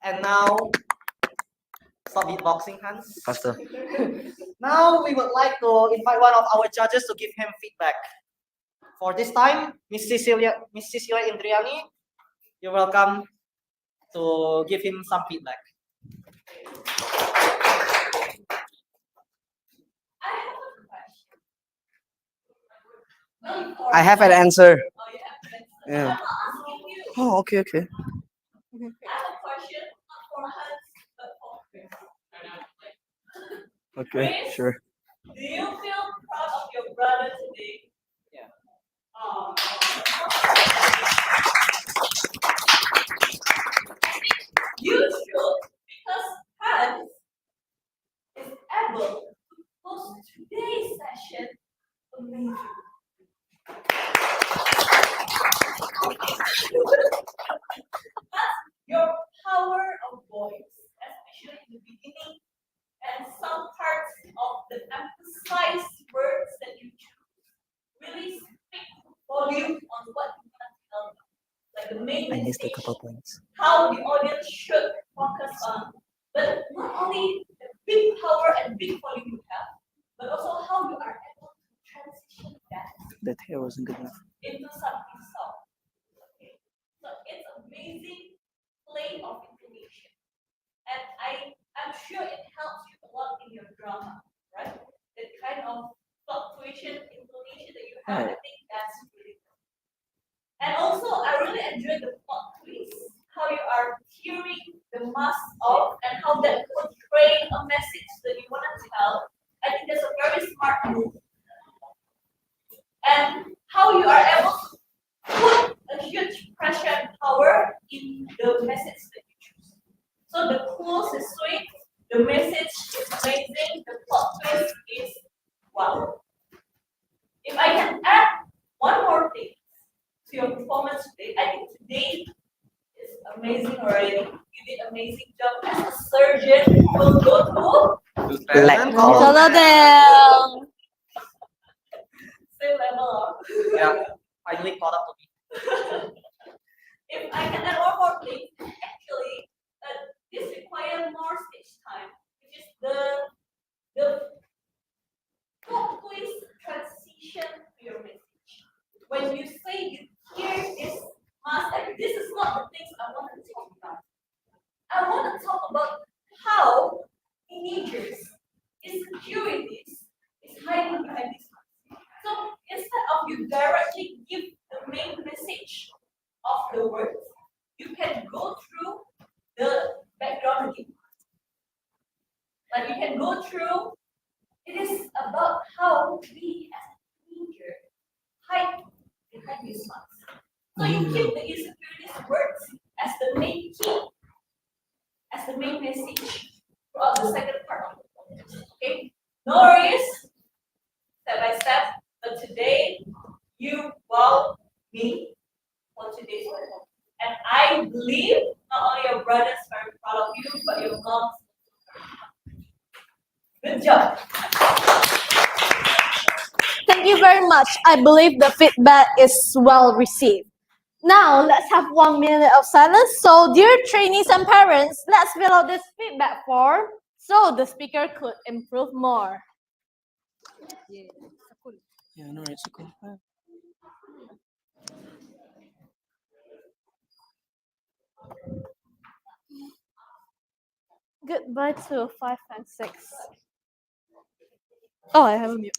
And now, stop beatboxing, Hans. Faster. Now we would like to invite one of our judges to give him feedback. For this time, Miss Cecilia Indriani, you're welcome to give him some feedback. I have a question. I have an answer. Oh, you have an answer. Yeah. I'm not asking you. Oh, okay, okay. I have a question, not for Hans, but for Chris. Okay, Chris, sure. do you feel proud of your brother today? Yeah. Oh. You should, because Hans is able to post today's session amazing. That's your power of voice, especially in the beginning and some parts of the emphasized words that you choose really speak volume on what you want to tell them. Like the main I missed a message, couple points. how the audience should focus on. But not only the big power and big volume you have, but also how you are able to transition that That hair wasn't good enough. into something soft. Okay. So it's amazing play of information. And I'm sure it helps you a lot in your drama, right? That kind of fluctuation, intonation that you have, I think that's really good. And also, I really enjoyed the plot twist, how you are tearing the mask off and how that portraying a message that you want to tell. I think that's a very smart move. And how you are able to put a huge pressure and power in the message that you choose. So the clues is sweet, the message is amazing, the plot twist is wow. If I can add one more thing to your performance today, I think today is amazing already. You did amazing job as a surgeon. You will go to Like, Tolong. same level of. Yeah. Finally caught up to me. If I can add one more thing, actually, this requires more stage time, which is the plot twist transition to your message. When you say you hear this master, this is not the things I want to talk about. I want to talk about how teenagers, insecurities is hiding behind this mask. So instead of you directly give the main message of the words, you can go through the background again. Like you can go through, it is about how we as a teenager hide behind this mask. So you keep the insecurities words as the main key, as the main message throughout the second part of the podcast. Okay? No worries, step by step, but today you wow me for today's work. And I believe not only your brothers are proud of you, but your moms. Good job. Thank you very much. I believe the feedback is well received. Now, let's have 1 minute of silence. So, dear trainees and parents, let's fill out this feedback form so the speaker could improve more. Yeah, no, it's okay. Goodbye to 5 and 6. Oh, I have a mute.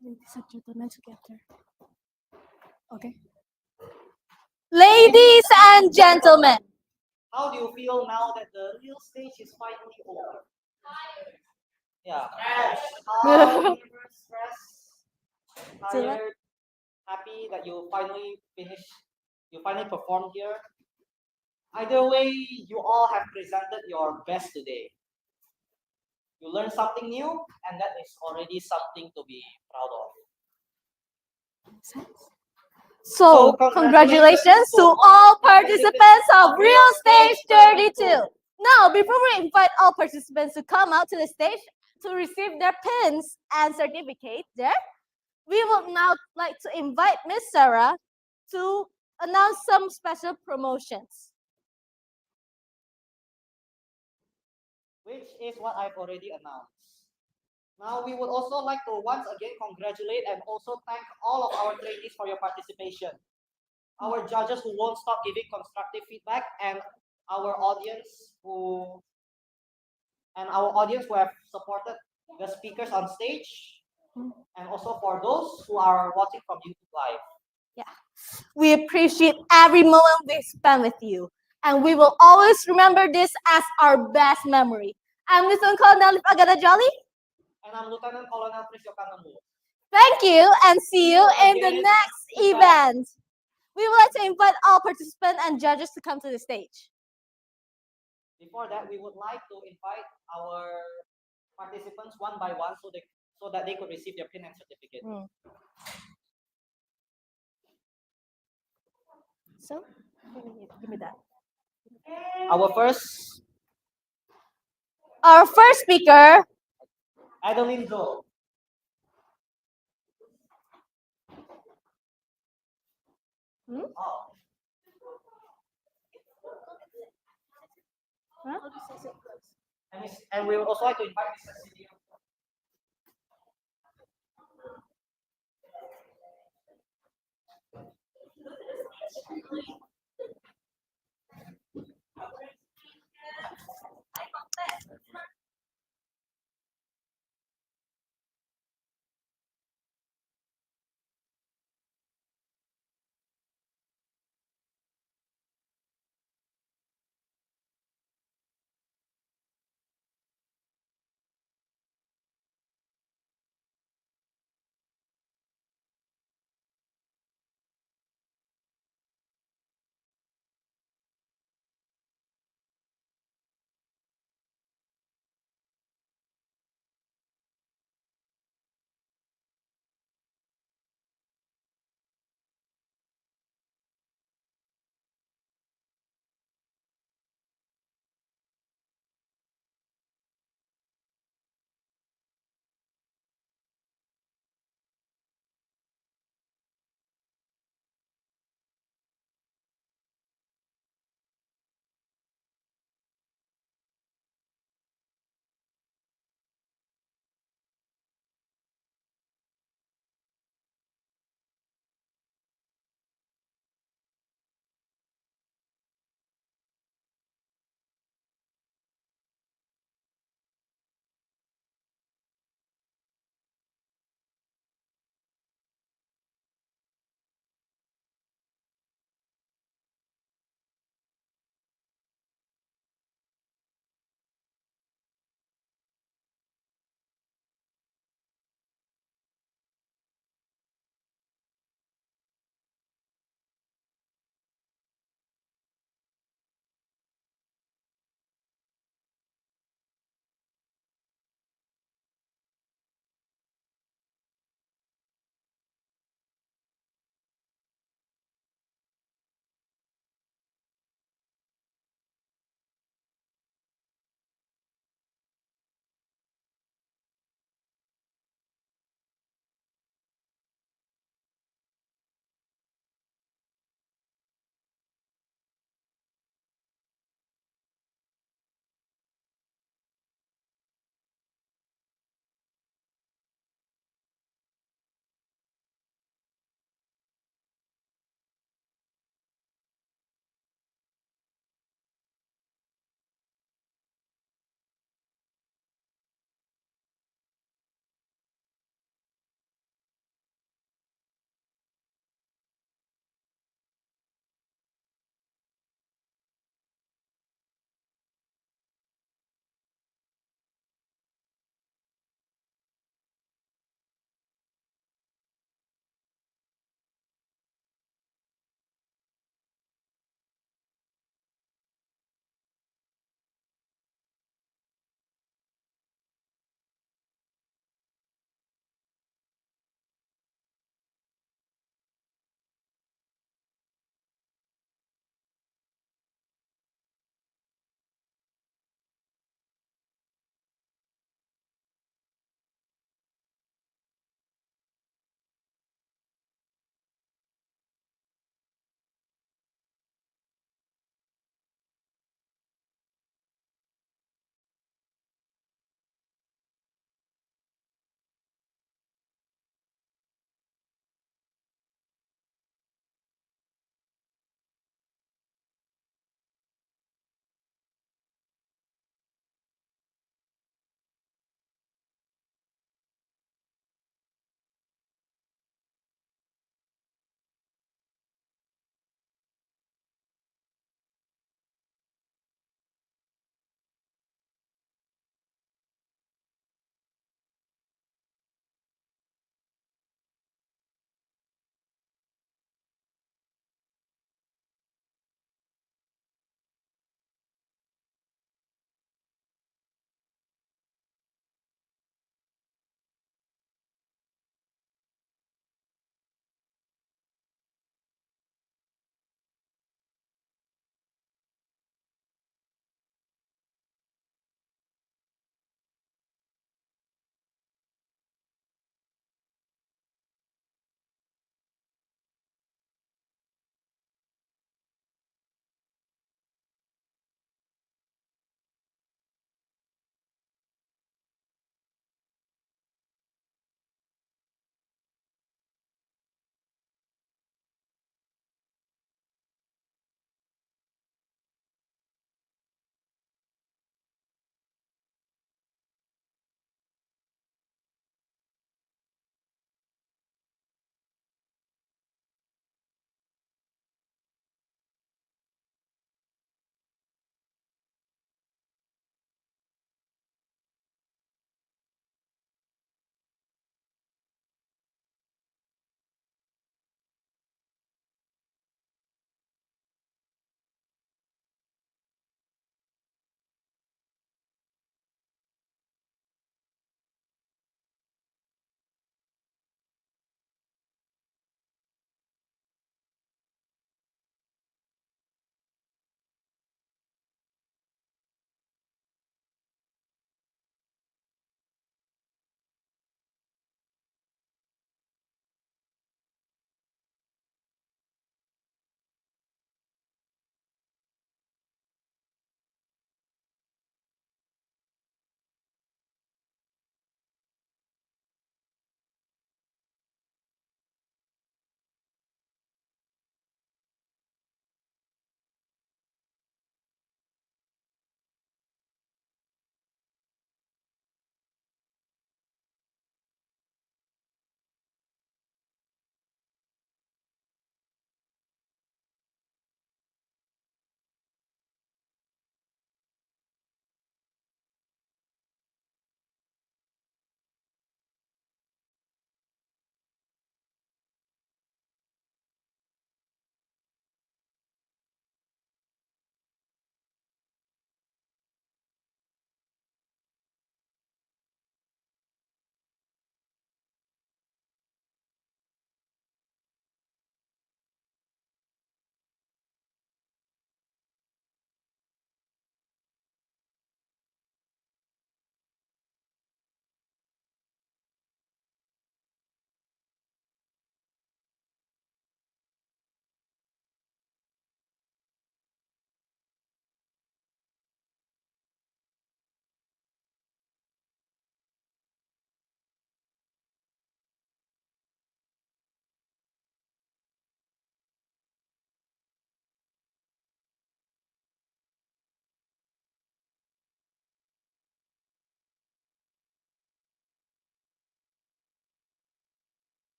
Ladies and gentlemen, together. Okay. Ladies and gentlemen, How do you feel now that the real stage is finally over? Yeah. How nervous, stressed, tired, happy that you finally finished, you finally performed here? Either way, you all have presented your best today. You learned something new, and that is already something to be proud of. So, congratulations to all participants of Real Stage 32. Now, before we invite all participants to come out to the stage to receive their pins and certificates there, we would now like to invite Miss Sarah to announce some special promotions. Which is what I've already announced. Now, we would also like to once again congratulate and also thank all of our trainees for your participation. Our judges who won't stop giving constructive feedback, and our audience who have supported the speakers on stage, and also for those who are watching from YouTube Live. Yeah, we appreciate every moment we spent with you, and we will always remember this as our best memory. I'm Lieutenant Colonel Agada Jolly. And I'm Lieutenant Colonel Prisyokanambu. Thank you, and see you in the next event. We would like to invite all participants and judges to come to the stage. Before that, we would like to invite our participants one by one so that they could receive their pin and certificate. So, give me that. Our first speaker, Adeline Zo. Oh. Huh? And we would also like to invite Mr. Sesi.